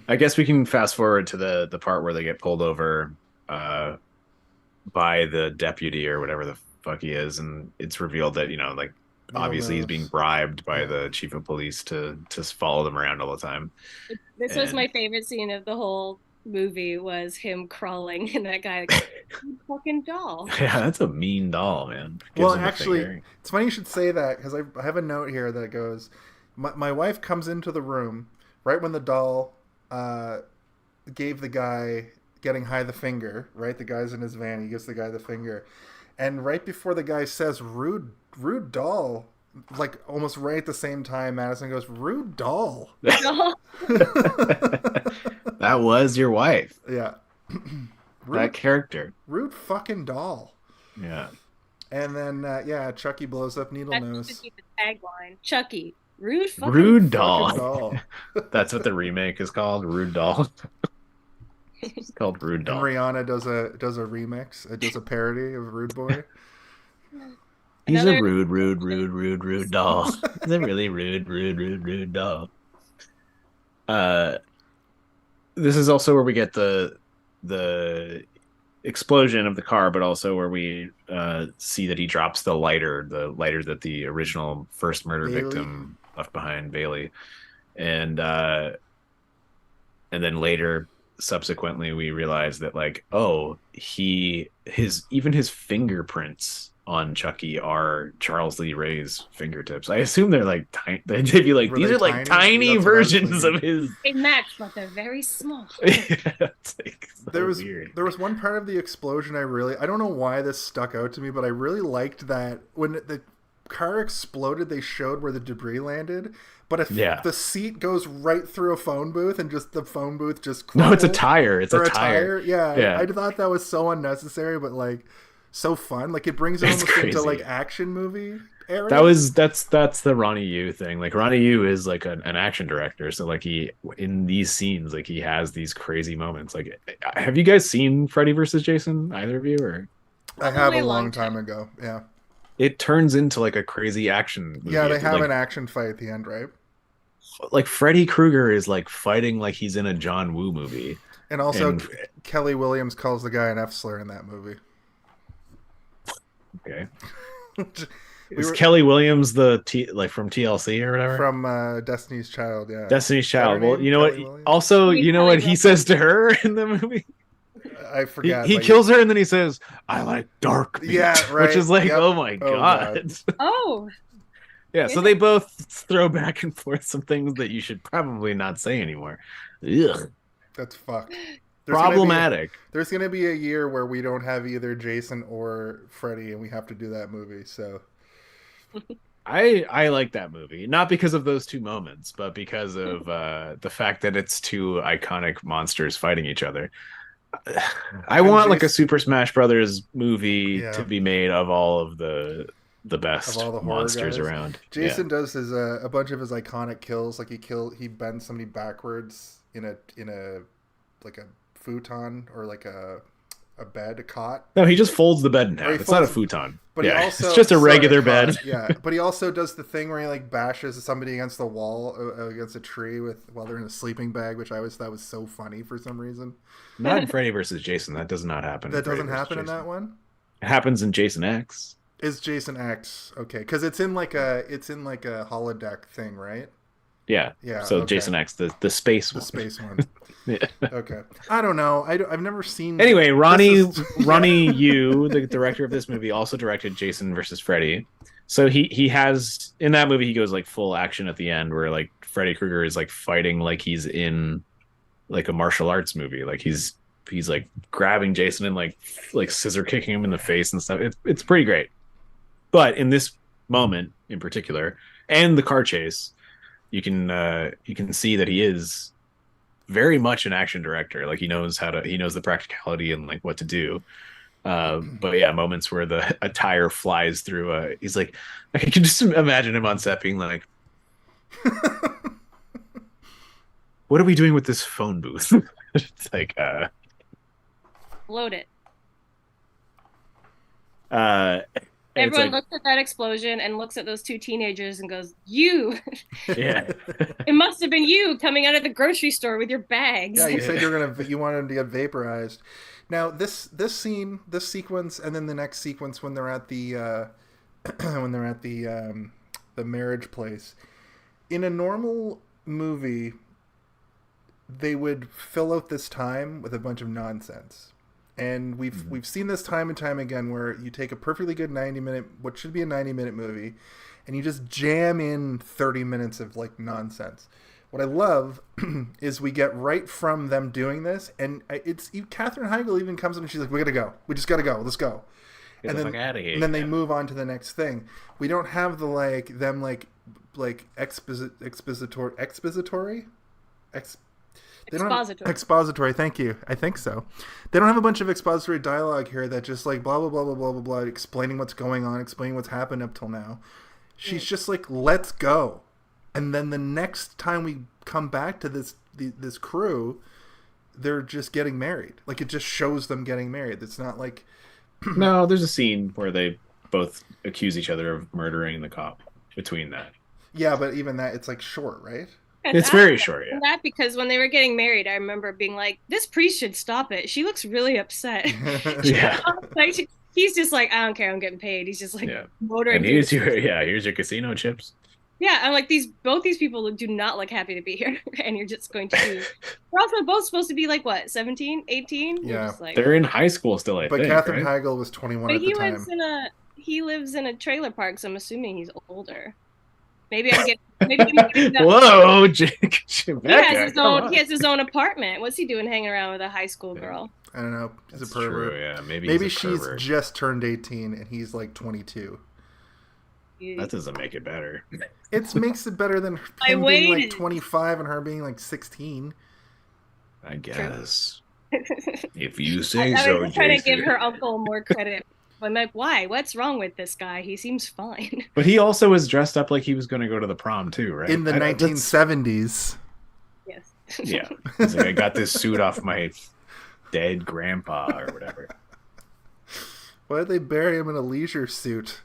I guess we can fast forward to the part where they get pulled over by the deputy or whatever the fuck he is, and it's revealed that, you know, like obviously he's being bribed by the chief of police to follow them around all the time. This was my favorite scene of the whole movie, was him crawling and that guy like, fucking doll. Yeah, that's a mean doll, man. Well, actually, it's funny you should say that, because I have a note here that goes, my wife comes into the room right when the doll gave the guy getting high the finger, right? The guy's in his van, he gives the guy the finger. And right before the guy says, rude doll, like almost right at the same time, Madison goes, rude doll. That was your wife. Yeah. That character. Rude fucking doll. Yeah. And then, Chucky blows up Needle Nose. That should be the tagline. Chucky, rude doll. doll. That's what the remake is called, Rude Doll. It's called Rude Doll. And Rihanna does a remix. It does a parody of Rude Boy. He's a rude doll. He's a really rude doll. This is also where we get the explosion of the car, but also where we see that he drops the lighter that the original first murder victim left behind, Bailey, and then later, subsequently, we realize that like, oh, his fingerprints on Chucky are Charles Lee Ray's fingertips. I assume they're like tiny. They'd be like, these are like tiny versions of his. They match, but they're very small. It's like so weird. There was one part of the explosion I don't know why this stuck out to me, but I really liked that when the car exploded, they showed where the debris landed. But if the seat goes right through a phone booth and just the phone booth just no, it's a tire. It's a tire. Yeah, I thought that was so unnecessary, but like so fun. Like it brings it almost into like action movie area. That's the Ronny Yu thing. Like Ronny Yu is like an action director, so like he in these scenes, like he has these crazy moments. Like, have you guys seen Freddy versus Jason? Either of you? Or I have a long time ago. Yeah. It turns into like a crazy action movie. Yeah, they have an action fight at the end, right? Like Freddy Krueger is like fighting like he's in a John Woo movie. And also Kelly Williams calls the guy an F-slur in that movie. Okay. Is Kelly Williams from TLC or whatever? From Destiny's Child, yeah. Destiny's Child. Well, you know what? Also, you know what he says to her in the movie? I forgot. He kills her and then he says, "I like dark meat." Yeah, right. Which is like, oh my god. Oh. Yeah, so they both throw back and forth some things that you should probably not say anymore. Ugh. That's fucked. Problematic. There's going to be a year where we don't have either Jason or Freddy, and we have to do that movie. So I like that movie, not because of those two moments, but because of the fact that it's two iconic monsters fighting each other. I want like a Super Smash Brothers movie to be made of all of the best of all the monsters around. Jason does a bunch of his iconic kills, like he bends somebody backwards in a like a futon or like a a bed, a cot. No, he just folds the bed in Or half. he It's not a folds- futon. But Yeah, he also it's just a sorry, regular cot, bed. Yeah, but he also does the thing where he like bashes somebody against the wall, against a tree while they're in a sleeping bag, which I always thought was so funny for some reason. Not in Freddy versus Jason. That does not happen. That in Freddy doesn't versus happen in Jason. that one. It happens in Jason X. Is Jason X okay? Because it's in like a holodeck thing, right? Yeah. Yeah. So okay. Jason X, the space The one. space one. Yeah. Okay. I don't know. I've never seen. Anyway, This is- Ronny Yu, the director of this movie, also directed Jason versus Freddy. So he has in that movie he goes like full action at the end where like Freddy Krueger is like fighting like he's in like a martial arts movie. Like he's like grabbing Jason and like scissor kicking him in the face and stuff. It's pretty great. But in this moment in particular, and the car chase, you can see that he is very much an action director. Like he knows the practicality and like what to do. But yeah, moments where a tire flies through he's like, I can just imagine him on set being like, what are we doing with this phone booth? It's like Load it. Everyone Looks at that explosion and looks at those two teenagers and goes, "You! yeah. It must have been you coming out of the grocery store with your bags." Yeah, you said you wanted him to get vaporized. Now this sequence, and then the next sequence when they're at the the marriage place. In a normal movie, they would fill out this time with a bunch of nonsense. And we've seen this time and time again where you take a perfectly good 90-minute, what should be a 90-minute movie, and you just jam in 30 minutes of like nonsense. What I love is we get right from them doing this, and Katherine Heigl even comes in and she's like, "We gotta go. We just gotta go. Let's go." Get the fuck outta here. And then they move on to the next thing. We don't have the expository. They don't have expository. Thank you. I think so. They don't have a bunch of expository dialogue here that just like blah blah blah blah blah blah blah, explaining what's going on, explaining what's happened up till now. She's just like, "Let's go," and then the next time we come back to this crew, they're just getting married. Like it just shows them getting married. It's not like no. There's a scene where they both accuse each other of murdering the cop. Between that, yeah, but even that, it's like short, right? It's very short, yeah. That because when they were getting married, I remember being like, "This priest should stop it. She looks really upset." Yeah. Like he's just like, "I don't care. I'm getting paid." He's just like motoring. And here's your casino chips. Yeah, I'm like both these people do not look happy to be here, and you're just going to. We're also both supposed to be like what, 17, 18? Yeah, like, they're in high school still. I but think. Katherine right? Heigl was 21 at the time. He lives in a trailer park, so I'm assuming he's older. Maybe I'm getting that. Whoa, Jake! He has his own apartment. What's he doing hanging around with a high school girl? I don't know. He's That's a pervert. True, yeah, maybe she's just turned 18 and he's like 22. That doesn't make it better. It makes it better than him being like 25 and her being like 16. I guess. If you say so, I was trying to give her uncle more credit. I'm like, why? What's wrong with this guy? He seems fine. But he also was dressed up like he was going to go to the prom too, right? In the 1970s. Yes. Yeah. He's like, I got this suit off my dead grandpa or whatever. Why did they bury him in a leisure suit?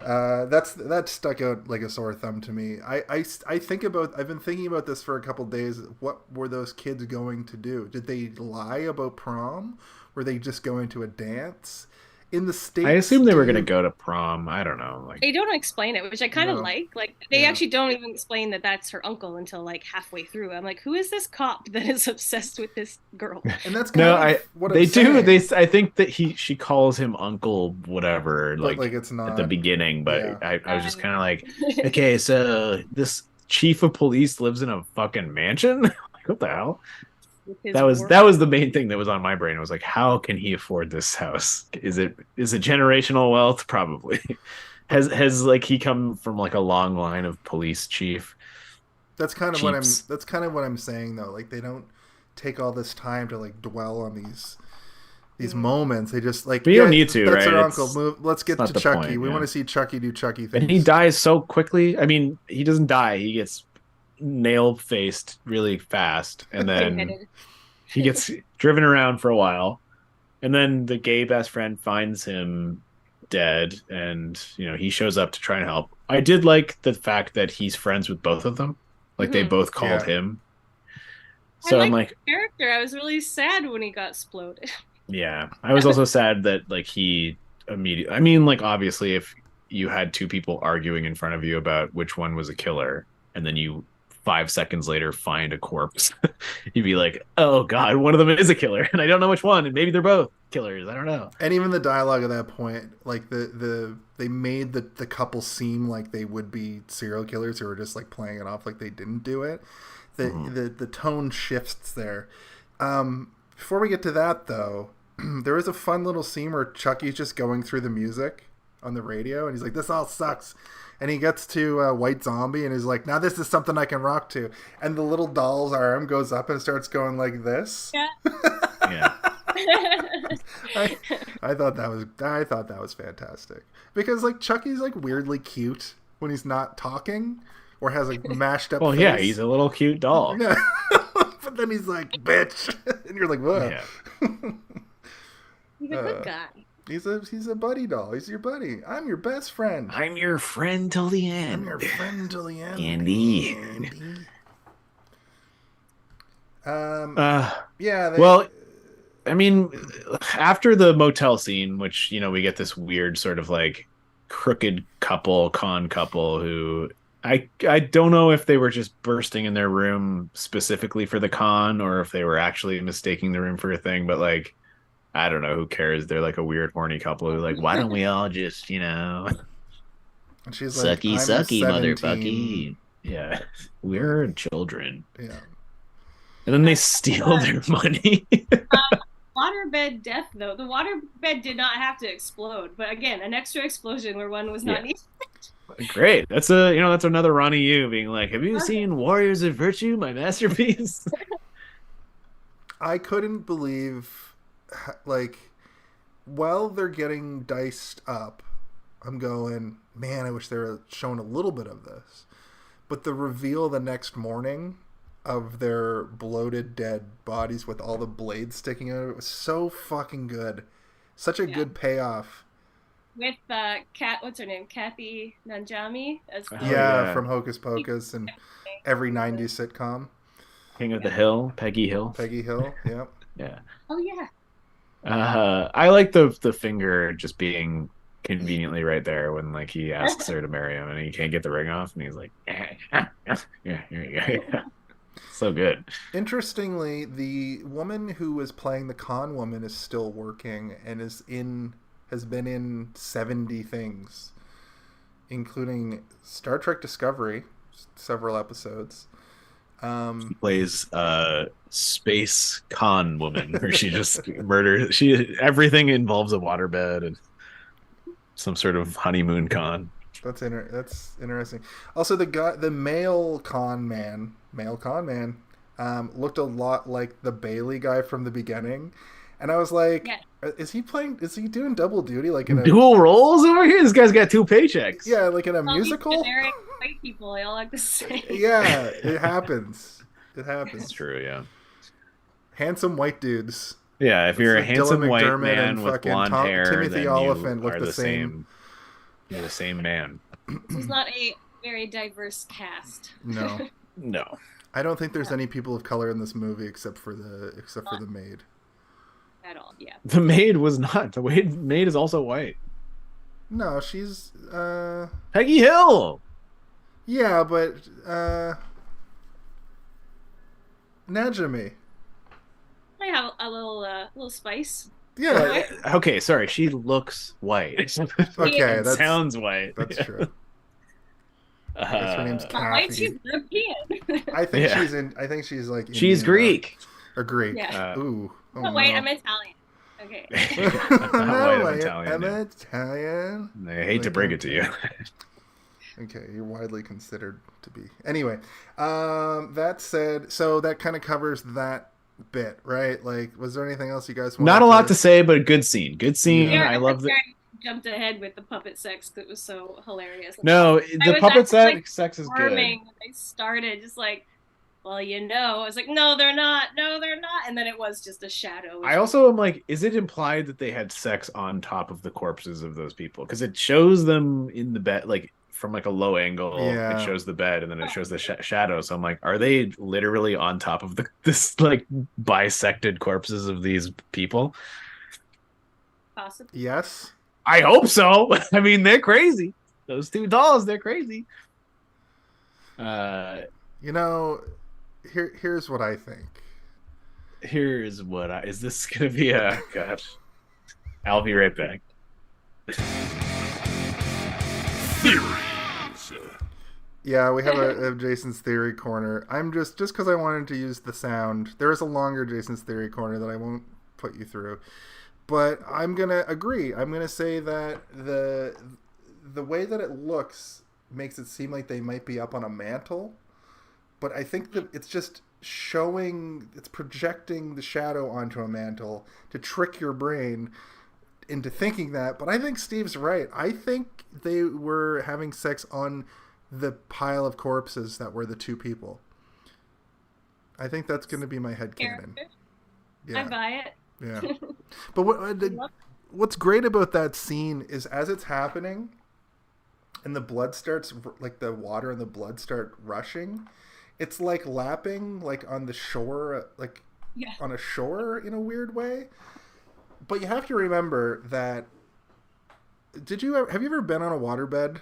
That stuck out like a sore thumb to me. I've been thinking about this for a couple days. What were those kids going to do? Did they lie about prom? Were they just going to a dance? In the States, I assume they were going to go to prom. I don't know. Like they don't explain it, which I kind of like. Like they actually don't even explain that that's her uncle until like halfway through. I'm like, who is this cop that is obsessed with this girl? And that's kind of what they I'm do. saying. I think that she calls him uncle whatever. Like it's not at the beginning, but yeah. I was just kind of like, okay, so this chief of police lives in a fucking mansion. Like what the hell? That was the main thing that was on my brain. I was like, how can he afford this house? Is it generational wealth? Probably. Has like he come from like a long line of police chief? That's kind of what I'm saying though. Like they don't take all this time to like dwell on these moments. They just like, but you don't need to, that's right? Our uncle. Let's get to Chucky. Point, we want to see Chucky do Chucky things. And he dies so quickly. I mean, he doesn't die. He gets nail faced really fast, and then he gets driven around for a while, And then the gay best friend finds him dead, and he shows up to try and help. I did like the fact that he's friends with both of them. Like they both called him. I So I'm liked like, the character. I was really sad when he got exploded. yeah. I was also sad that like he immediately. I mean, like obviously, if you had two people arguing in front of you about which one was a killer, and then you 5 seconds later find a corpse, you'd be like, oh god, one of them is a killer, and I don't know which one, and maybe they're both killers. I don't know. And even the dialogue at that point, like they made the couple seem like they would be serial killers who were just like playing it off like they didn't do it. The tone shifts there. Before we get to that though, there is a fun little scene where Chucky's just going through the music on the radio, and he's like, "This all sucks." And he gets to White Zombie, and he's like, "Now this is something I can rock to." And the little doll's arm goes up and starts going like this. Yeah. Yeah. I thought that was fantastic because like Chucky's like weirdly cute when he's not talking or has like mashed up. Well, face. yeah, he's a little cute doll. Yeah. But then he's like, "Bitch," and you're like, "What?" Yeah. He's a good guy. He's a buddy doll. He's your buddy. I'm your best friend. I'm your friend till the end. I'm your friend till the end. Andy. Yeah. Well, I mean, after the motel scene, which we get this weird sort of like crooked con couple who I don't know if they were just bursting in their room specifically for the con or if they were actually mistaking the room for a thing, but like I don't know, who cares? They're like a weird horny couple who like, why don't we all just And she's like, sucky "I'm sucky 17." motherfucky. Yeah, we're children. Yeah. And then they steal their money. Waterbed death, though. The waterbed did not have to explode, but again, an extra explosion where one was not needed. Great. That's that's another Ronny Yu being like, have you seen Warriors of Virtue, my masterpiece? I couldn't believe, like, while they're getting diced up, I'm going, man, I wish they were showing a little bit of this. But the reveal the next morning of their bloated dead bodies with all the blades sticking out of it was so fucking good. Such a good payoff. With what's her name? Kathy Nanjami as from Hocus Pocus and every 90s sitcom. King of the Hill, Peggy Hill. Peggy Hill, yeah. Yeah. Oh yeah. I like the finger just being conveniently right there when like he asks her to marry him and he can't get the ring off and he's like, yeah, here you go. So good. Interestingly, the woman who was playing the con woman is still working and has been in 70 things, including Star Trek Discovery, several episodes. She plays space con woman where she just murders. Everything involves a waterbed and some sort of honeymoon con. That's interesting. Also, the male con man, looked a lot like the Bailey guy from the beginning, and I was like, is he doing double duty, like in dual roles over here? This guy's got two paychecks. Yeah, like in a musical. Generic white people, they all like the same. Yeah, it happens. It's true. Yeah, handsome white dudes. Yeah, if you're a handsome white McDermott man with blonde hair, Timothy then Oliphant you look are the same. You're the same man. It's not a very diverse cast. No. I don't think there's any people of color in this movie except for the maid. At all, yeah. The maid was not. The maid is also white. No, she's Peggy Hill. Yeah, but Najami. I have a little spice. Yeah. Okay, sorry. She looks white. Okay, that sounds white. That's true. Her name's White, she's Kathy. European. I think she's like she's Indian, Greek. Or Greek. Yeah. Ooh. Oh, no, wait, no. I'm Italian. Okay. I'm Italian. I hate to break it to you. Okay, you're widely considered to be. Anyway, that said, so that kind of covers that bit, right? Like, was there anything else you guys wanted Not a lot to say, but a good scene. Good scene. Yeah, I love that. Jumped ahead with the puppet sex because it was so hilarious. No, the puppet sex is good. When they started, just like well, you know. I was like, no, they're not. No, they're not. And then it was just a shadow. I also am like, is it implied that they had sex on top of the corpses of those people? Because it shows them in the bed, like from like a low angle. Yeah. It shows the bed, and then it shows the shadow. So I'm like, are they literally on top of this like bisected corpses of these people? Possibly. Yes. I hope so. I mean, they're crazy. Those two dolls, they're crazy. You know, here's what I think. Here's what is this gonna be a gosh. I'll be right back. Theories. Yeah, we have a Jason's Theory Corner. I'm just because I wanted to use the sound. There is a longer Jason's Theory Corner that I won't put you through. But I'm going to agree. I'm going to say that the way that it looks makes it seem like they might be up on a mantle. But I think that it's just it's projecting the shadow onto a mantle to trick your brain into thinking that. But I think Steve's right. I think they were having sex on the pile of corpses that were the two people. I think that's going to be my headcanon. I buy it. Yeah. But what's great about that scene is as it's happening and the blood starts, like the water and the blood start rushing, it's like lapping like on the shore, like on a shore in a weird way. But you have to remember that have you ever been on a waterbed?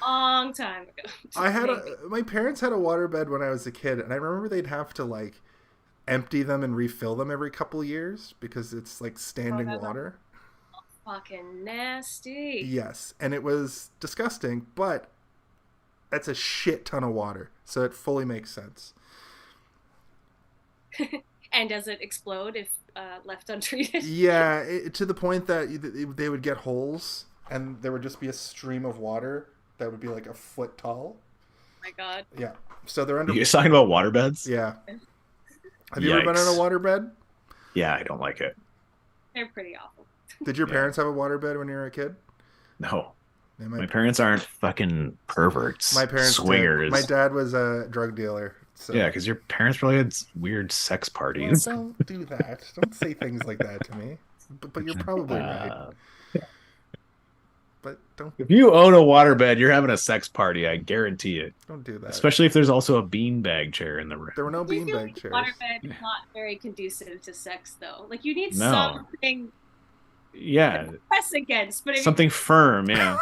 Long time ago. My parents had a waterbed when I was a kid, and I remember they'd have to like empty them and refill them every couple of years because it's like standing water. Fucking nasty. Yes, and it was disgusting, but that's a shit ton of water, so it fully makes sense. And does it explode if left untreated? Yeah, to the point that they would get holes, and there would just be a stream of water that would be like a foot tall. Oh my God. Yeah, so they're under. You're talking about waterbeds? Yeah. Have you ever been on a waterbed? Yeah, I don't like it. They're pretty awful. Did your parents have a waterbed when you were a kid? No. My parents aren't fucking perverts. My parents swingers. My dad was a drug dealer. So. Yeah, because your parents probably had weird sex parties. Well, don't do that. Don't say things like that to me. But you're probably right. But don't. If you own a waterbed, you're having a sex party. I guarantee it. Don't do that. Especially if there's also a beanbag chair in the room. There were no beanbag chairs. Waterbed is not very conducive to sex, though. Like you need something. Yeah. Press against, but something firm. Yeah.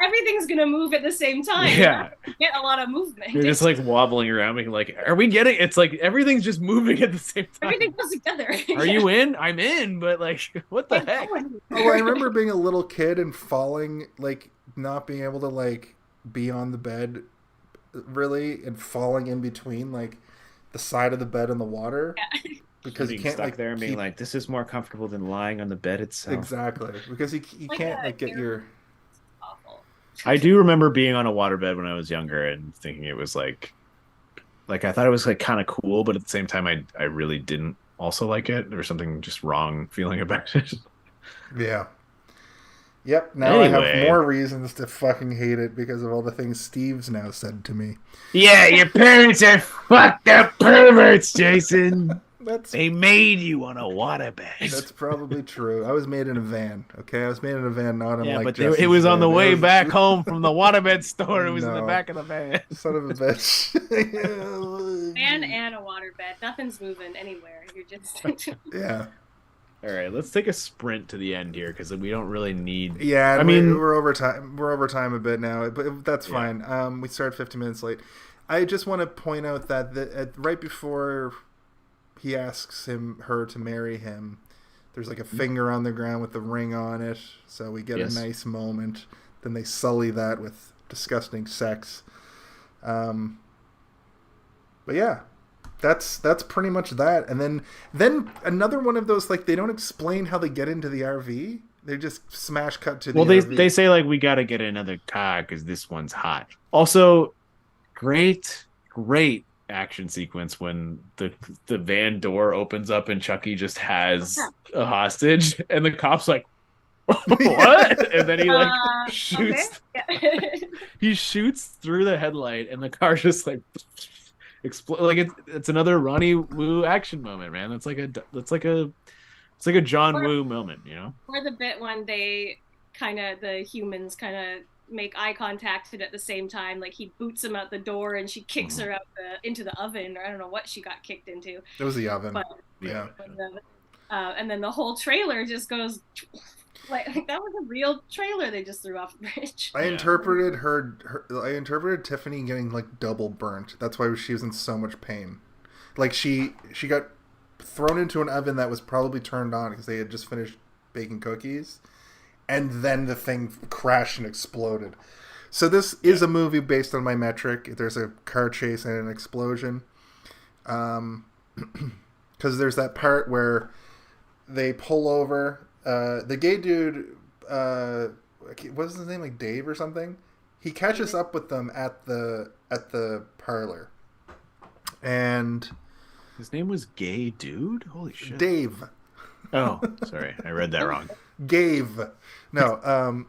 Everything's gonna move at the same time. Yeah. You get a lot of movement. You're just like wobbling around, making like, are we getting? It's like everything's just moving at the same time. Everything goes together. Are you in? I'm in, but like, what the heck? Oh, I remember being a little kid and falling, like not being able to like be on the bed, really, and falling in between like the side of the bed and the water. Yeah. Because you can't stuck like there and being like, this is more comfortable than lying on the bed itself. Exactly, because you can't like get your. Awful. I do remember being on a waterbed when I was younger and thinking it was like I thought it was like kind of cool, but at the same time, I really didn't also like it. There was something just wrong feeling about it. Yeah. Yep. Now I have more reasons to fucking hate it because of all the things Steve's now said to me. Yeah, your parents are fucked up perverts, Jason. They made you on a waterbed. That's probably true. I was made in a van. Okay, I was made in a van, not in but it was on the way back home from the waterbed store. It was in the back of the van. Son of a bitch. Van and a waterbed. Nothing's moving anywhere. You're just. Yeah. All right, let's take a sprint to the end here because we don't really need. Yeah, I mean we're over time. We're over time a bit now, but that's fine. We started 15 minutes late. I just want to point out that right before he asks her to marry him, there's like a finger on the ground with the ring on it, so we get a nice moment. Then they sully that with disgusting sex. But yeah, that's pretty much that. And then another one of those, like, they don't explain how they get into the RV. They just smash cut to the RV. They say like, we got to get another car because this one's hot. Also, great action sequence when the van door opens up and Chucky just has a hostage and the cop's like, what? And then he like shoots. Okay. he shoots through the headlight, and the car just like explode. Like it's another Ronny Yu action moment, man. It's like a John Woo moment, you know? Or the bit when the humans kind of make eye contact and at the same time, like he boots him out the door and she kicks her out into the oven, or I don't know what she got kicked into. It was the oven. But, yeah. And then the whole trailer just goes like that was a real trailer they just threw off the bridge. I interpreted I interpreted Tiffany getting like double burnt. That's why she was in so much pain. Like she got thrown into an oven that was probably turned on because they had just finished baking cookies, and then the thing crashed and exploded. So this is a movie based on my metric. There's a car chase and an explosion. Because there's that part where they pull over. The gay dude, what's his name, like Dave or something? He catches up with them at the parlor. And his name was Gay Dude? Holy shit. Dave. Oh, sorry. I read that wrong. Gave. No,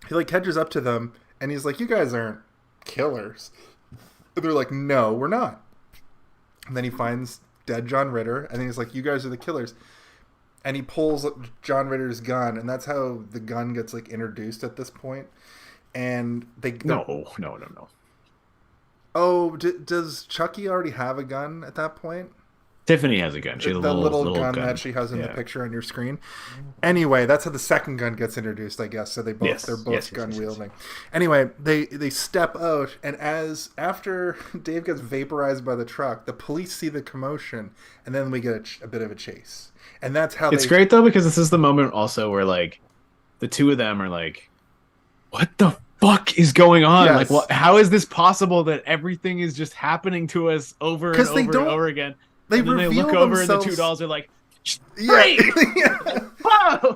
he like catches up to them and he's like, "You guys aren't killers." And they're like, "No, we're not." And then he finds dead John Ritter and then he's like, "You guys are the killers." And he pulls John Ritter's gun, and that's how the gun gets like introduced at this point. And No. Oh, does Chucky already have a gun at that point? Tiffany has a gun. She has the a little gun that she has in the picture on your screen. Anyway, that's how the second gun gets introduced, I guess. So they're both gun wielding. Anyway, they step out, and after Dave gets vaporized by the truck, the police see the commotion, and then we get a bit of a chase. And that's how it's great though, because this is the moment also where like the two of them are like, "What the fuck is going on?" Yes. Like, how is this possible that everything is just happening to us over and over and over again? And then they look over and the two dolls are like, yeah.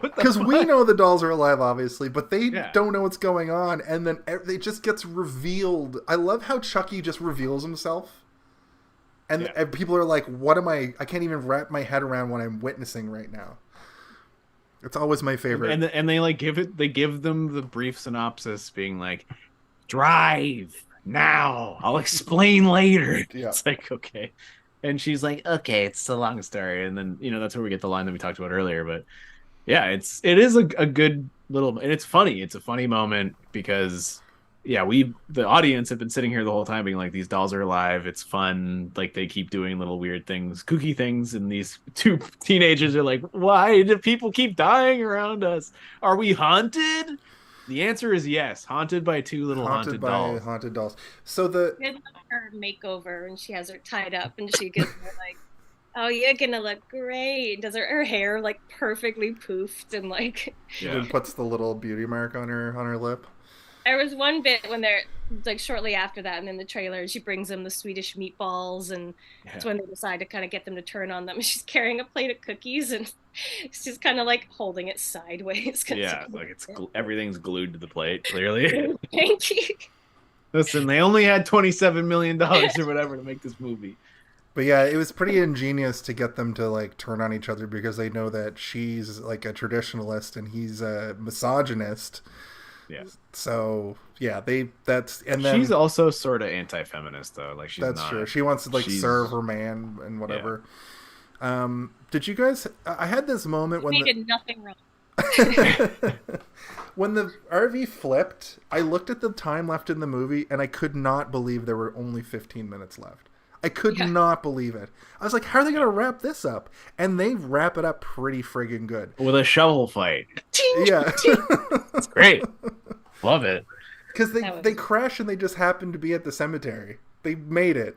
Because Because we know the dolls are alive, obviously, but they don't know what's going on, and then it just gets revealed. I love how Chucky just reveals himself, and people are like, "What am I? I can't even wrap my head around what I'm witnessing right now." It's always my favorite. And they like give them the brief synopsis, being like, "Drive now. I'll explain later." Yeah. It's like, okay. And she's like, "Okay, it's a long story." And then, that's where we get the line that we talked about earlier. But yeah, it is a good little, and it's funny. It's a funny moment because the audience have been sitting here the whole time being like, these dolls are alive. It's fun. Like they keep doing little weird things, kooky things. And these two teenagers are like, why do people keep dying around us? Are we haunted? The answer is yes. Haunted by two little haunted dolls. Haunted dolls. So the her makeover and she has her tied up and she gets her like, "Oh, you're gonna look great." Does her hair like perfectly poofed and like and puts the little beauty mark on her lip. There was one bit when they're like shortly after that, and in the trailer, she brings them the Swedish meatballs, and it's when they decide to kind of get them to turn on them. She's carrying a plate of cookies, and she's kind of like holding it sideways. Yeah, like everything's glued to the plate. Clearly, thank you. Listen, they only had $27 million or whatever to make this movie. But yeah, it was pretty ingenious to get them to like turn on each other because they know that she's like a traditionalist and he's a misogynist. Yeah. So yeah, then she's also sort of anti-feminist though. Like that's true. She wants to like serve her man and whatever. Yeah. Did you guys? I had this moment when they did nothing wrong. When the RV flipped, I looked at the time left in the movie and I could not believe there were only 15 minutes left. I could not believe it. I was like, how are they going to wrap this up? And they wrap it up pretty friggin' good. With a shovel fight. Yeah. It's great. Love it. Because they crash and they just happen to be at the cemetery. They made it.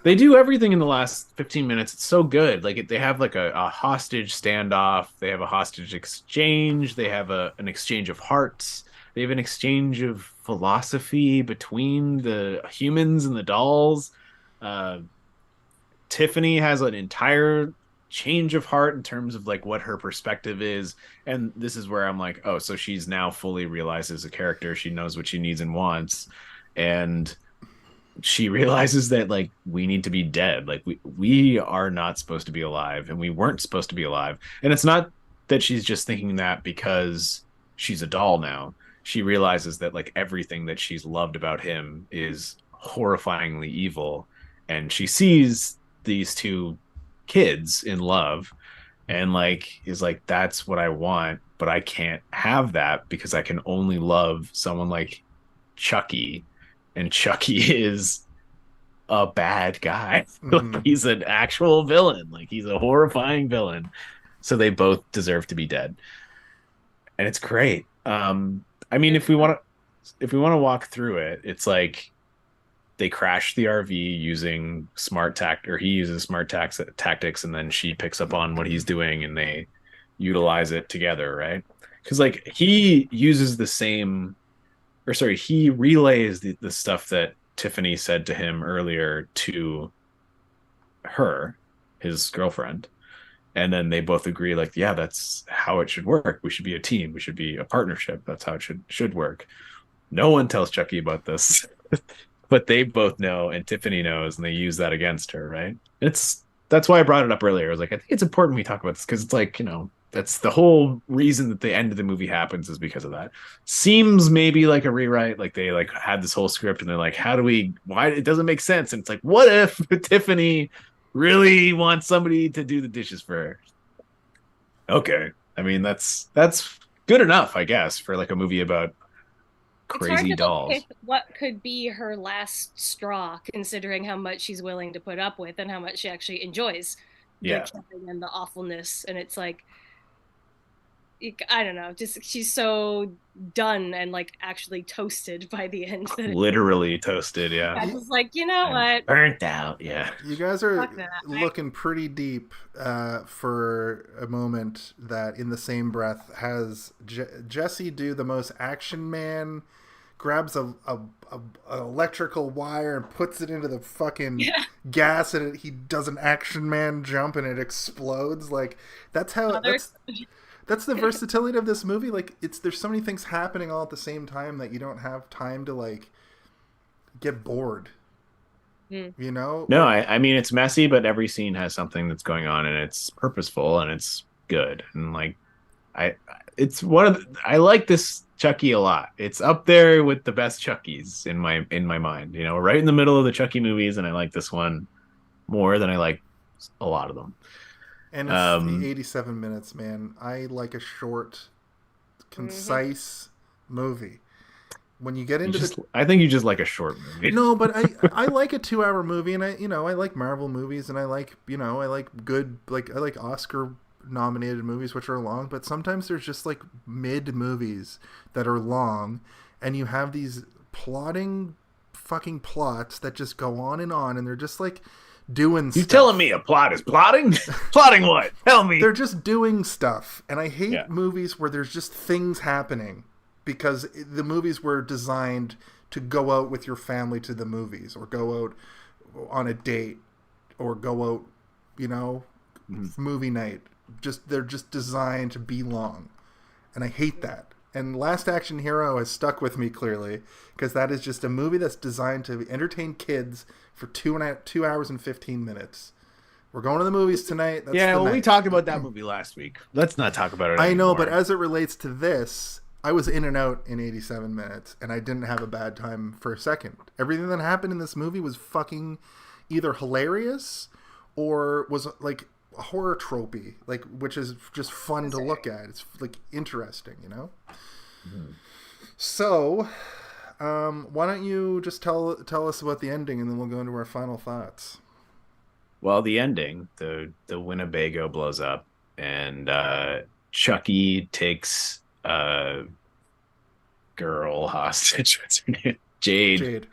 They do everything in the last 15 minutes. It's so good. Like they have like a hostage standoff. They have a hostage exchange. They have an exchange of hearts. They have an exchange of philosophy between the humans and the dolls. Tiffany has an entire change of heart in terms of like what her perspective is, and this is where I'm like, oh, so she's now fully realized as a character. She knows what she needs and wants, and she realizes that like we need to be dead. Like we are not supposed to be alive, and we weren't supposed to be alive. And it's not that she's just thinking that because she's a doll now. she realizes that like everything that she's loved about him is horrifyingly evil, and she sees these two kids in love and like is like, that's what I want, but I can't have that because I can only love someone like Chucky, and Chucky is a bad guy. Like, he's an actual villain, like he's a horrifying villain, so they both deserve to be dead, and it's great. I mean, if we want to walk through it, it's like they crash the RV using he uses smart tactics, and then she picks up on what he's doing, and they utilize it together, right? Because like he uses he relays the stuff that Tiffany said to him earlier to her, his girlfriend, and then they both agree like, yeah, that's how it should work. We should be a team. We should be a partnership. That's how it should work. No one tells Chucky about this, but they both know, and Tiffany knows, and they use that against her, right? That's why I brought it up earlier. I was like, I think it's important we talk about this because it's like, that's the whole reason that the end of the movie happens is because of that. Seems maybe like a rewrite, like they like had this whole script and they're like, why it doesn't make sense. And it's like, what if Tiffany really wants somebody to do the dishes for her? Okay. I mean, that's good enough, I guess, for like a movie about crazy dolls. Pick what could be her last straw, considering how much she's willing to put up with and how much she actually enjoys the killing and the awfulness. And it's like, I don't know, just she's so done and like actually toasted by the end. Literally toasted, yeah. I was like, you know what? Burnt out, yeah. You guys are looking pretty deep for a moment that in the same breath has Jesse do the most action man, grabs a electrical wire and puts it into the fucking gas, and he does an action man jump and it explodes. Like that's how that's the versatility of this movie. Like there's so many things happening all at the same time that you don't have time to like get bored. You know? No, I mean it's messy, but every scene has something that's going on, and it's purposeful and it's good. And like I like this Chucky a lot. It's up there with the best Chuckies in my mind. Right in the middle of the Chucky movies, and I like this one more than I like a lot of them. And it's the 87 minutes, man. I like a short, concise movie. When you get into I think you just like a short movie. No, but I like a 2-hour movie, and I like Marvel movies, and I like good, like I like Oscar nominated movies which are long, but sometimes there's just like mid movies that are long, and you have these plotting fucking plots that just go on, and they're just like doing stuff. You telling me a plot is plotting? Plotting what? Tell me. They're just doing stuff, and I hate movies where there's just things happening, because the movies were designed to go out with your family to the movies, or go out on a date, or go out, movie night. They're just designed to be long, and I hate that. And Last Action Hero has stuck with me clearly, because that is just a movie that's designed to entertain kids for 2 hours and 15 minutes. We're going to the movies tonight. That's we talked about that movie last week. Let's not talk about it anymore. I know, but as it relates to this, I was in and out in 87 minutes, and I didn't have a bad time for a second. Everything that happened in this movie was fucking either hilarious or was like horror tropey, like, which is just fun to look at. It's like interesting, So why don't you just tell us about the ending, and then we'll go into our final thoughts. Well, the ending, the Winnebago blows up, and Chucky takes a girl hostage. What's her name? Jade. Of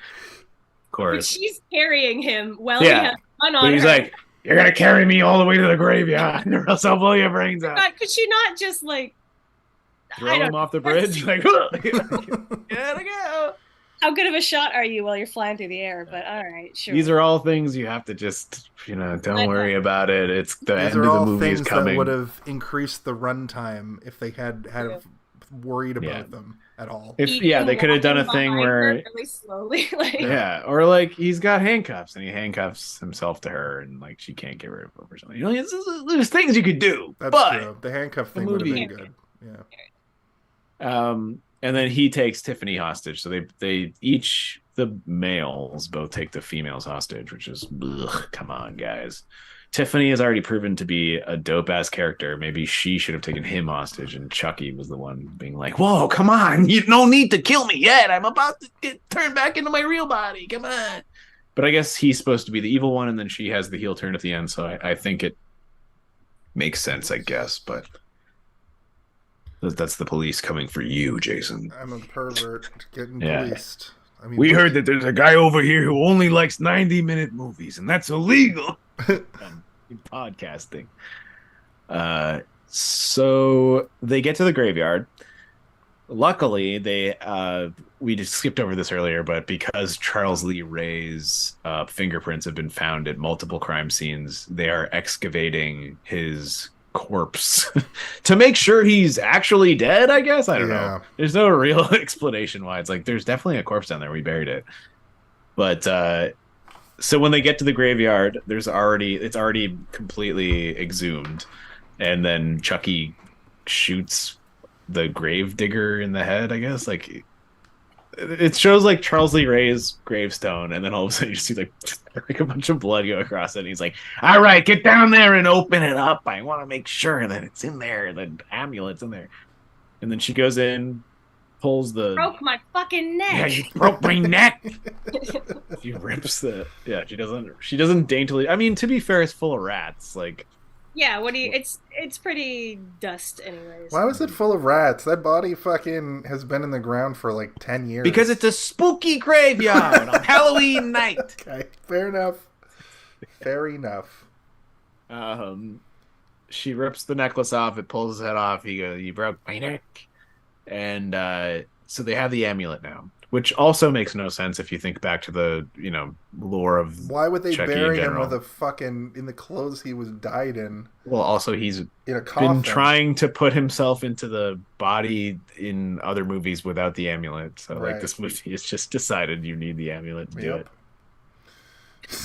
course. But she's carrying him while he has fun on he's her. like, you're going to carry me all the way to the graveyard, or else I'll blow your brains out. God, could she not just, like... Throw him off the bridge? Like, gotta go. How good of a shot are you while you're flying through the air? But all right, sure. These are all things you have to just, don't worry about it. It's the end of the movie is coming. These are all things that would have increased the runtime if they had worried about them at all. They could have done a thing where really slowly, or like he's got handcuffs and he handcuffs himself to her, and like she can't get rid of him or something. There's things you could do. That's true. The handcuff thing would have been good. Yeah. And then he takes Tiffany hostage. So they each, the males both take the females hostage, which is, ugh, come on, guys. Tiffany has already proven to be a dope ass character. Maybe she should have taken him hostage, and Chucky was the one being like, "Whoa, come on! You don't need to kill me yet. I'm about to get turned back into my real body. Come on!" But I guess he's supposed to be the evil one, and then she has the heel turn at the end. So I think it makes sense, I guess. But that's the police coming for you, Jason. I'm a pervert getting Yeah. policed. I mean, We heard that there's a guy over here who only likes 90-minute movies, and that's illegal. In podcasting. So they get to the graveyard. Luckily, we just skipped over this earlier, but because Charles Lee Ray's fingerprints have been found at multiple crime scenes, they are excavating his corpse to make sure he's actually dead, I guess. I don't know. There's no real explanation why. It's like, there's definitely a corpse down there. We buried it. But so when they get to the graveyard, it's already completely exhumed. And then Chucky shoots the grave digger in the head, I guess. Like, it shows like Charles Lee Ray's gravestone, and then all of a sudden you just see like a bunch of blood go across it, and he's like, "All right, get down there and open it up. I want to make sure that it's in there, the amulet's in there." And then she goes in, pulls the Broke my fucking neck. Yeah, you broke my neck. She rips the she doesn't daintily. I mean, to be fair, it's full of rats. Like, Yeah, what do you? It's pretty dust, anyways. Why was it full of rats? That body fucking has been in the ground for like 10 years. because it's a spooky graveyard on Halloween night. Okay, fair enough. Fair enough. She rips the necklace off. It pulls his head off. He goes, "You broke my neck." And so they have the amulet now, which also makes no sense if you think back to the lore of Why would they Chucky bury in him general. with a fucking in the clothes he was dyed in? Well, also he's In a coffin. been trying to put himself into the body in other movies without the amulet. So Right. like this movie has just decided you need the amulet to do Yep. it.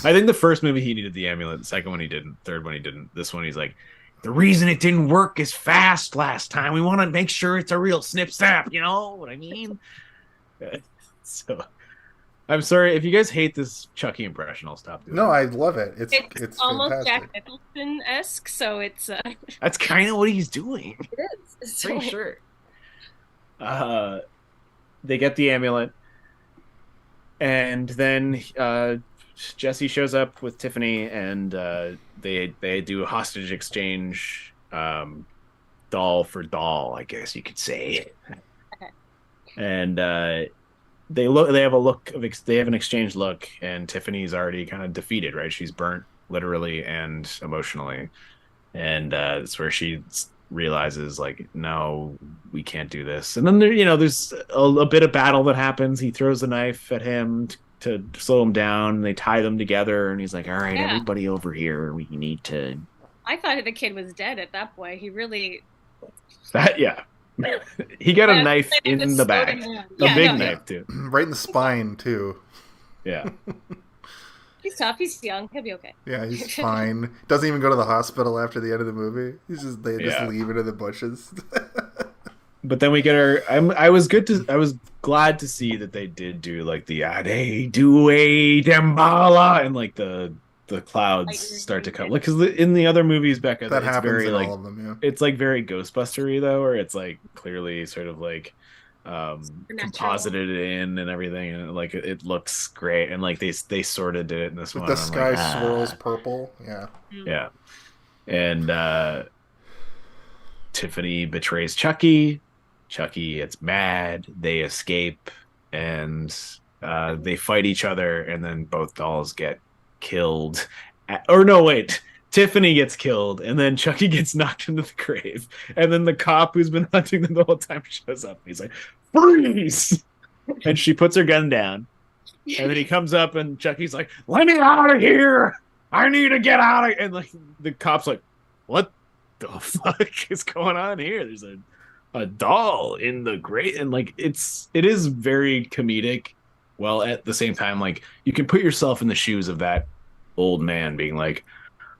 I think the first movie he needed the amulet, the second one he didn't, third one he didn't. This one he's like, the reason it didn't work as fast last time, we want to make sure it's a real snip snap, you know what I mean? So I'm sorry if you guys hate this Chucky impression, I'll stop doing No, it. I love it. It's almost fantastic. Jack Nicholson-esque, so it's That's kind of what he's doing. it is. So, Pretty sure. They get the amulet, and then Jesse shows up with Tiffany, and they do a hostage exchange, doll for doll, I guess you could say. And they have an exchange look, and Tiffany's already kind of defeated, right? She's burnt literally and emotionally, and it's where she realizes, like, no, we can't do this. And then there's a bit of battle that happens. He throws a knife at him to slow him down. They tie them together, and he's like, all right, Yeah. everybody over here, we need to I thought the kid was dead at that point. He really he got a Yeah, knife they just in the slowed back, him down. a Yeah, big no, knife too. Right in the spine too. Yeah. He's tough. He's young. He'll be okay. Yeah, he's fine. Doesn't even go to the hospital after the end of the movie. They just Yeah. leave it in the bushes. But then we get our. I was glad to see that they did do like the Ade Due Dembala, and like the clouds Lightning. start to come. Like, because in the other movies, Becca, That it's happens very in like all of them, yeah. it's like very Ghostbustery though, where it's like clearly sort of like composited in and everything, and like it looks great, and like they sort of did it in this With one. the I'm sky like, swirls purple. Yeah. yeah. And Tiffany betrays Chucky. Chucky gets mad. They escape, and they fight each other, and then both dolls get killed. Or no, wait. Tiffany gets killed, and then Chucky gets knocked into the grave. And then the cop who's been hunting them the whole time shows up. He's like, freeze! And she puts her gun down. And then he comes up, and Chucky's like, let me out of here! I need to get out of here! And like the cop's like, what the fuck is going on here? There's a doll in the grave. And like it is very comedic. Well, at the same time, like, you can put yourself in the shoes of that old man being like,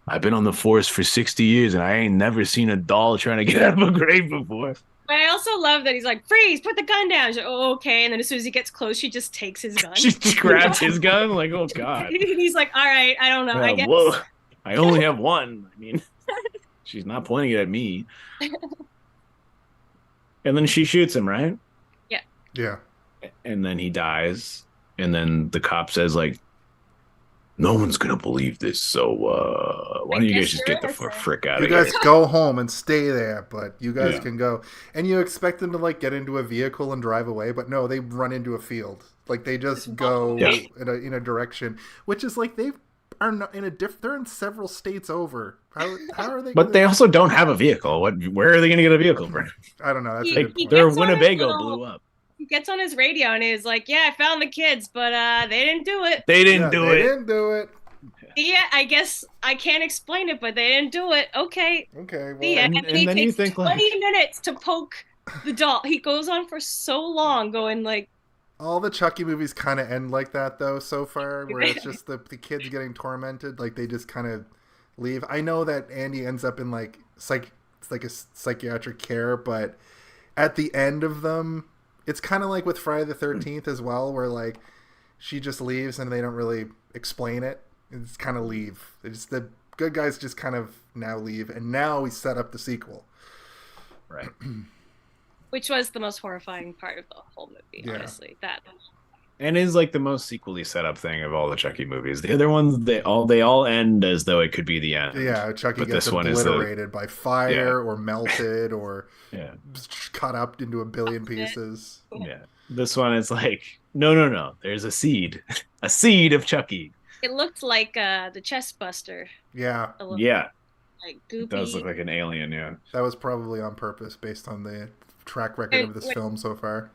I've been on the force for 60 years and I ain't never seen a doll trying to get out of a grave before. But I also love that he's like, freeze, put the gun down. She's like, oh, okay. And then as soon as he gets close, she just takes his gun. She grabs his gun, like, oh god. He's like, all right, I don't know. I guess. Whoa, I only have one. I mean, she's not pointing it at me. And then she shoots him, right? Yeah. And then he dies. And then the cop says, like, no one's gonna believe this, so why don't you guys just get the frick out You of here? guys go home and stay there, but you guys Yeah. can go. And you expect them to like get into a vehicle and drive away, but no, they run into a field. Like they just go Yeah. in a direction, which is like they are not in a they're in several states over. How are they? But they also don't have a vehicle. Where are they gonna get a vehicle from? I don't know. That's a He- good he point. Their gets on his Winnebago little- blew up. He gets on his radio and he's like, yeah, I found the kids, but they didn't do it. They didn't do They it. didn't do it. Yeah, I guess I can't explain it, but they didn't do it. Okay. Okay. The Well, end. and And he then you takes think, 20 minutes to poke the doll. He goes on for so long going like, all the Chucky movies kind of end like that, though, so far, where it's just the kids getting tormented. Like, they just kind of leave. I know that Andy ends up in, like a psychiatric care, but at the end of them, it's kind of like with Friday the 13th as well, where, like, she just leaves and they don't really explain it. It's kind of leave. It's the good guys just kind of now leave, and now we set up the sequel. Right. which was the most horrifying part of the whole movie, Yeah. honestly. That And is like the most sequely set up thing of all the Chucky movies. The other ones, they all end as though it could be the end. Yeah, Chucky But gets this one is the- obliterated by fire or melted or Yeah. cut up into a billion pieces. Yeah. This one is like, no. There's a seed. A seed of Chucky. it looked like the chest buster. Yeah, A little, Yeah. like It goopy. does look like an alien, yeah. that was probably on purpose based on the track record of this film so far.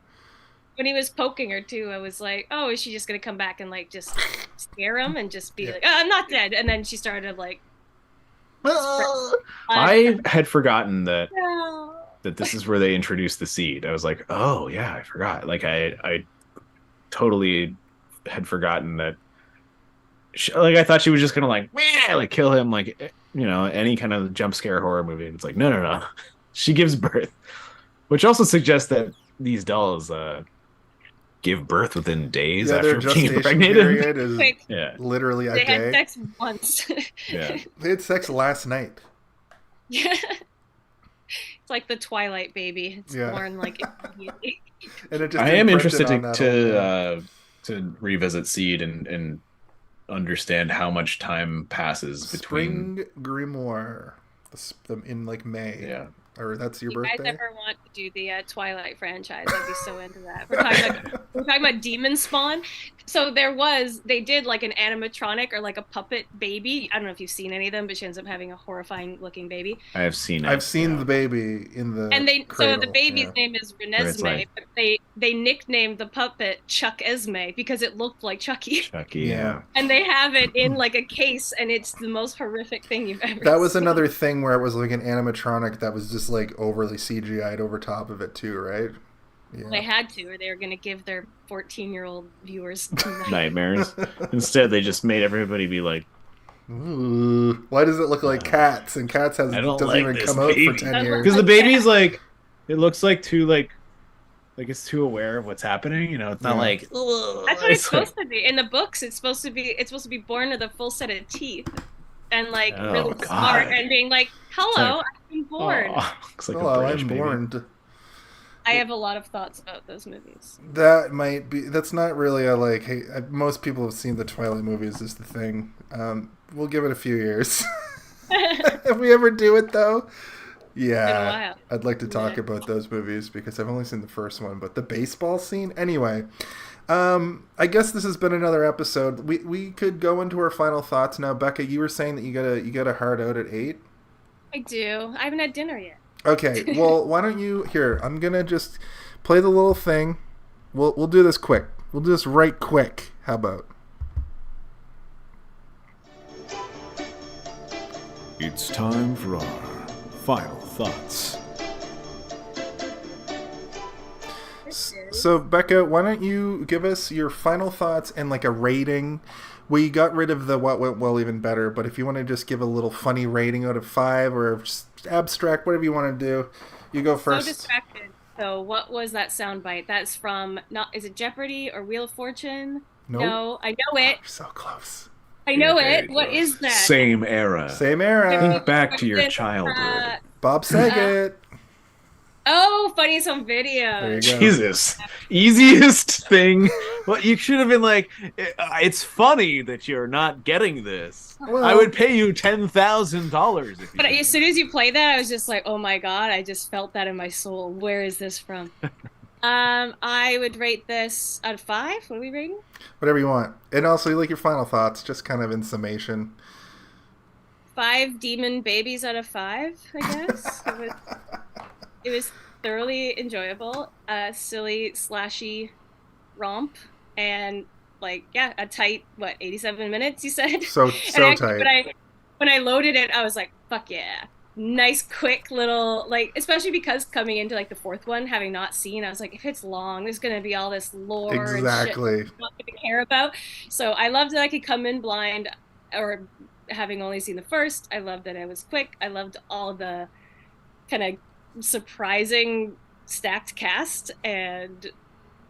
When he was poking her too, I was like, "Oh, is she just gonna come back and like just scare him and just be Yeah. like, oh, I'm not dead?" And then she started like, I had forgotten that No. this is where they introduced the seed. I was like, oh yeah, I forgot. Like I totally had forgotten that. I thought she was just gonna like kill him, like, you know, any kind of jump scare horror movie. And it's like, no. She gives birth, which also suggests that these dolls give birth within days Yeah, their after being gestation impregnated. period is Wait, Yeah, literally a they day. had sex once. yeah. They had sex last night. Yeah. It's like the Twilight baby. It's Yeah. born like immediately. And it just I am imprinted interested on that whole thing. to revisit Seed and understand how much time passes between. Spring Grimoire in like May. Yeah. Or that's your You guys birthday? ever want to do the Twilight franchise? I'd be so into that. We're talking about Demon Spawn. So they did like an animatronic or like a puppet baby. I don't know if you've seen any of them, but she ends up having a horrifying looking baby. I have seen it. I've seen yeah. the baby in the And so cradle, the baby's yeah. name is it's Renesmee, like- but they nicknamed the puppet Chuck Esme because it looked like Chucky. Chucky. Yeah. Yeah. And they have it in like a case, and it's the most horrific thing you've ever That was seen. another thing where it was like an animatronic that was just like overly CGI'd over top of it too, right? Yeah. They had to, or they were going to give their 14-year-old viewers Nightmares. Instead, they just made everybody be like, Ooh, why does it look like Cats? And Cats I don't doesn't like even this come out baby. for 10 years. because the baby's like, it looks like too like it's too aware of what's happening. You know, it's not Yeah. like. That's what it's supposed to be. In the books, it's supposed to be born with a full set of teeth and like Oh, really God. smart and being like, "Hello, like- I've been born." Oh, looks like Hello, a British I'm baby. born. I have a lot of thoughts about those movies. That might be. That's not really a like. Hey, most people have seen the Twilight movies. Is the thing. We'll give it a few years. If we ever do it, though, yeah, while. I'd like to talk Yeah. about those movies because I've only seen the first one. But the baseball scene, anyway. I guess this has been another episode. We could go into our final thoughts now. Becca, you were saying that you got a hard out at 8. I do. I haven't had dinner yet. Okay, well, why don't you... Here, I'm going to just play the little thing. We'll do this quick. We'll do this right quick. How about? It's time for our final thoughts. So, Becca, why don't you give us your final thoughts and, like, a rating? We got rid of the what went well even better, but if you want to just give a little funny rating out of 5 or just abstract, whatever you want to do, You go So first. distracted. So what was that soundbite? That's from not is it Jeopardy or Wheel of Fortune? Nope. No, I know it. You're so close. I know it. What is that? Same era. Same era. Think back to your childhood. Bob Saget. Oh, Funny Home Video. There you go. Jesus. Easiest thing. Well, you should have been like, it's funny that you're not getting this. Well- I would pay you $10,000 if you But did as soon as you played that, I was just like, oh my god, I just felt that in my soul. Where is this from? I would rate this out of 5. What are we rating? Whatever you want. And also, like your final thoughts, just kind of in summation. 5 demon babies out of 5, I guess. It was thoroughly enjoyable, silly, slashy romp, and like a tight 87 minutes you said. So tight. When I loaded it, I was like, fuck yeah, nice quick little especially because coming into like the 4th one, having not seen, I was like, if it's long, there's gonna be all this lore Exactly. and shit I'm not gonna care about. So I loved that I could come in blind, or having only seen the first. I loved that it was quick. I loved all the kind of surprising stacked cast and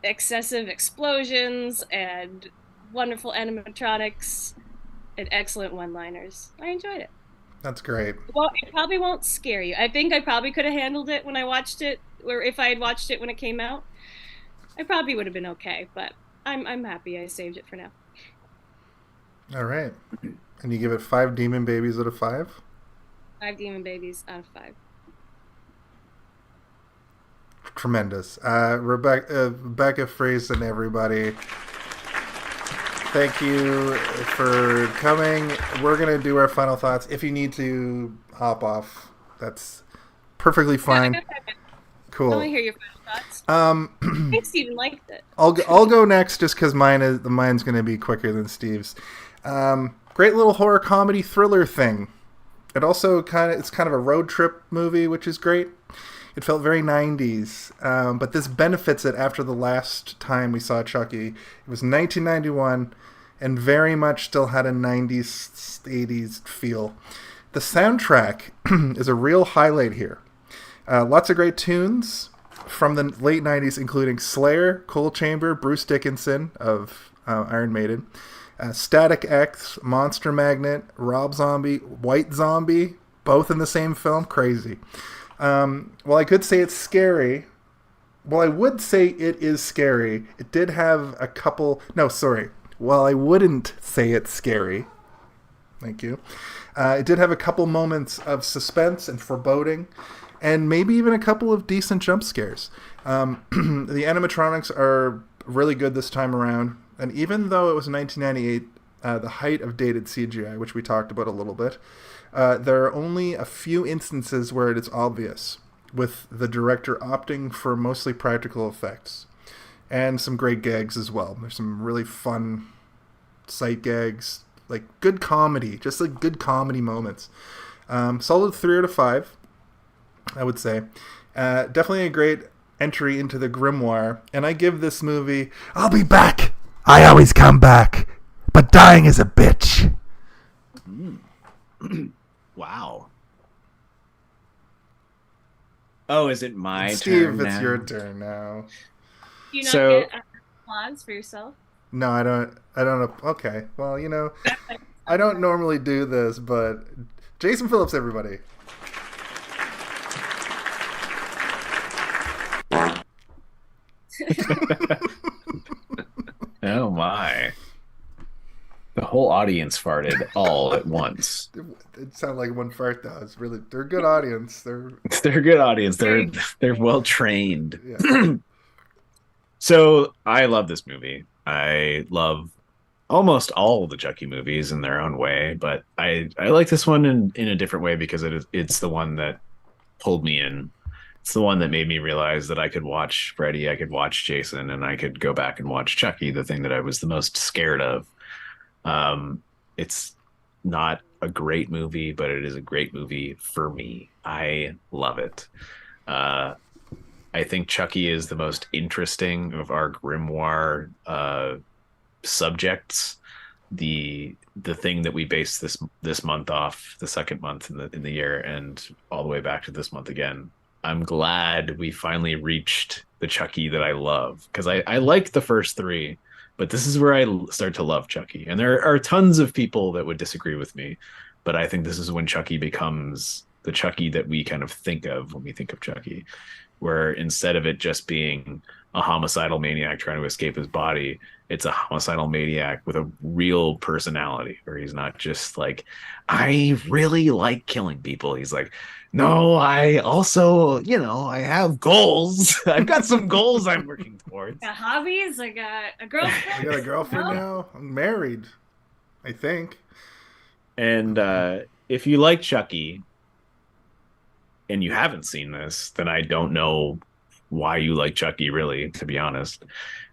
excessive explosions and wonderful animatronics and excellent one-liners. I enjoyed it. That's great. Well, it probably won't scare you. I think I probably could have handled it when I watched it, or if I had watched it when it came out, I probably would have been okay. But I'm happy I saved it for now. All right. And you give it 5 demon babies out of 5? 5 demon babies out of 5. Tremendous. Becca Friesen, everybody. Thank you for coming. We're going to do our final thoughts. If you need to hop off, that's perfectly fine. Yeah, I got 5 minutes. Cool. I want to hear your final thoughts. I think Steven liked it. I'll go next just because mine's going to be quicker than Steve's. Great little horror comedy thriller thing. It's kind of a road trip movie, which is great. It felt very 90s, but this benefits it after the last time we saw Chucky. It was 1991 and very much still had a 90s, 80s feel. The soundtrack is a real highlight here. Lots of great tunes from the late 90s, including Slayer, Coal Chamber, Bruce Dickinson of Iron Maiden, Static X, Monster Magnet, Rob Zombie, White Zombie, both in the same film. Crazy. Well, I could say it's scary. Well, I would say it is scary. It did have a couple... No, sorry. Well, I wouldn't say it's scary. Thank you. It did have a couple moments of suspense and foreboding, and maybe even a couple of decent jump scares. The animatronics are really good this time around, and even though it was 1998, the height of dated CGI, which we talked about a little bit, there are only a few instances where it is obvious, with the director opting for mostly practical effects. And some great gags as well. There's some really fun sight gags, like good comedy, just like good comedy moments. Solid 3 out of 5, I would say. Definitely a great entry into the Grimoire. And I give this movie, I'll be back! I always come back! But dying is a bitch! Wow. Oh, is it my turn Steve, it's now? your turn now. Do you not So- get applause for yourself? No, I don't. Okay. Well, I don't normally do this, but Jason Phillips, everybody. Oh my. The whole audience farted all at once. It sounded like one fart though. It's really, they're a good audience. They're They're a good audience. They're well trained. yeah. So I love this movie. I love almost all the Chucky movies in their own way, but I like this one in a different way because it's the one that pulled me in. It's the one that made me realize that I could watch Freddy, I could watch Jason, and I could go back and watch Chucky, the thing that I was the most scared of. It's not a great movie, but it is a great movie for me. I love it. I think Chucky is the most interesting of our grimoire subjects. The thing that we base this month off, the second month in the year, and all the way back to this month again. I'm glad we finally reached the Chucky that I love, because I liked the first three, but this is where I start to love Chucky. And there are tons of people that would disagree with me, but I think this is when Chucky becomes the Chucky that we kind of think of when we think of Chucky, where instead of it just being a homicidal maniac trying to escape his body, it's a homicidal maniac with a real personality, where he's not just like, I really like killing people. He's like, no, I also, I have goals. I've got some goals I'm working towards. Got hobbies. I got a girlfriend. I got a girlfriend now. I'm married, I think. And if you like Chucky and you haven't seen this, then I don't know why you like Chucky, really, to be honest.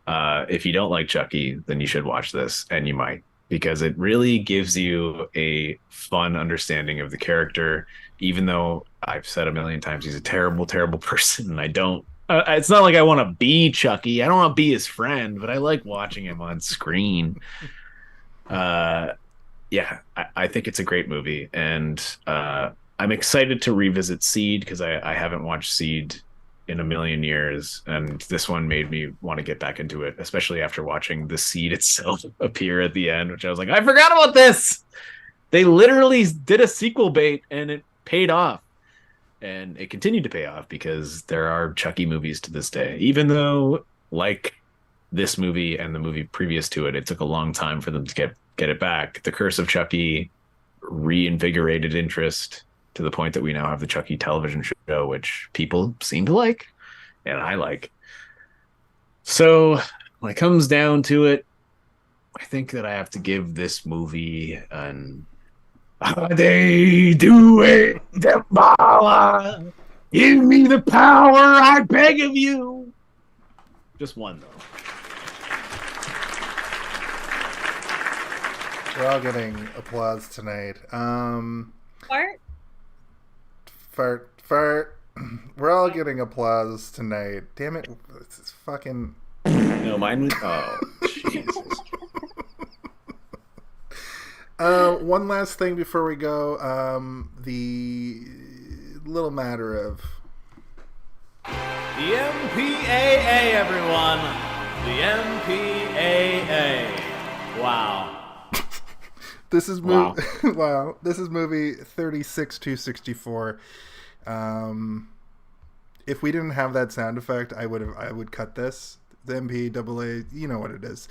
If you don't like Chucky, then you should watch this, and you might, because it really gives you a fun understanding of the character, even though I've said a million times he's a terrible, terrible person, and I don't. It's not like I want to be Chucky. I don't want to be his friend, but I like watching him on screen. Yeah, I think it's a great movie, and I'm excited to revisit Seed, because I haven't watched Seed in a million years, and this one made me want to get back into it, especially after watching the Seed itself appear at the end, which I was like, I forgot about this. They literally did a sequel bait, and it paid off, and it continued to pay off, because there are Chucky movies to this day, even though, like this movie and the movie previous to it, it took a long time for them to get it back. The Curse of Chucky reinvigorated interest to the point that we now have the Chucky television show, which people seem to like, and I like. So when it comes down to it, I think that I have to give this movie an Ade Due Dembala. Give me the power, I beg of you. Just one, though. We're all getting applause tonight. Fart. We're all getting applause tonight. Damn it. It's fucking... No, mine was... Oh, Jesus. One last thing before we go. The little matter of... The MPAA, everyone. The MPAA. Wow. This is wow. This is movie 36264. If we didn't have that sound effect, I would cut this. The MPAA, you know what it is.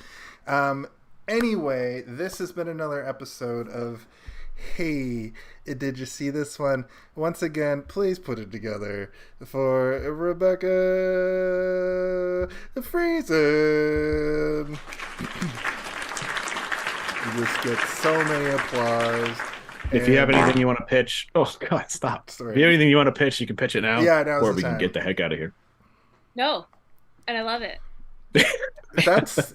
Anyway, this has been another episode of Hey, did you see this one? Once again, please put it together for Becca Friesen. You just get so many applause. If you have anything you want to pitch... Oh, God, stop. Sorry. If you have anything you want to pitch, you can pitch it now. Yeah, now's or the we time. can get the heck out of here. No, and I love it. That's,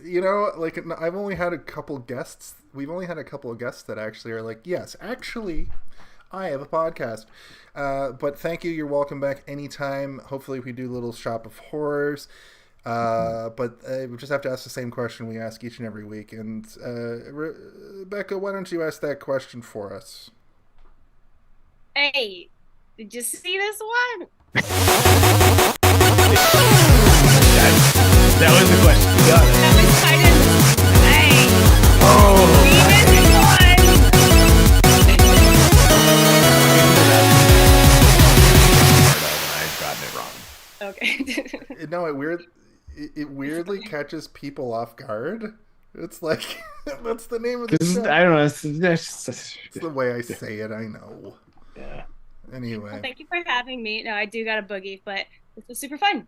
like, I've only had a couple guests. We've only had a couple of guests that actually are like, yes, actually, I have a podcast. But thank you. You're welcome back anytime. Hopefully we do a little shop of horrors. But we just have to ask the same question we ask each and every week. And Becca, why don't you ask that question for us? Hey, did you see this one? That was the question. You got it. That was kind of... Hey, Oh, see this one? I've gotten it wrong. Okay. No, it weirdly catches people off guard. It's like, that's the name of the show. I don't know. It's the way I say it, I know. Yeah. Anyway. Well, thank you for having me. No, I do got a boogie, but this was super fun.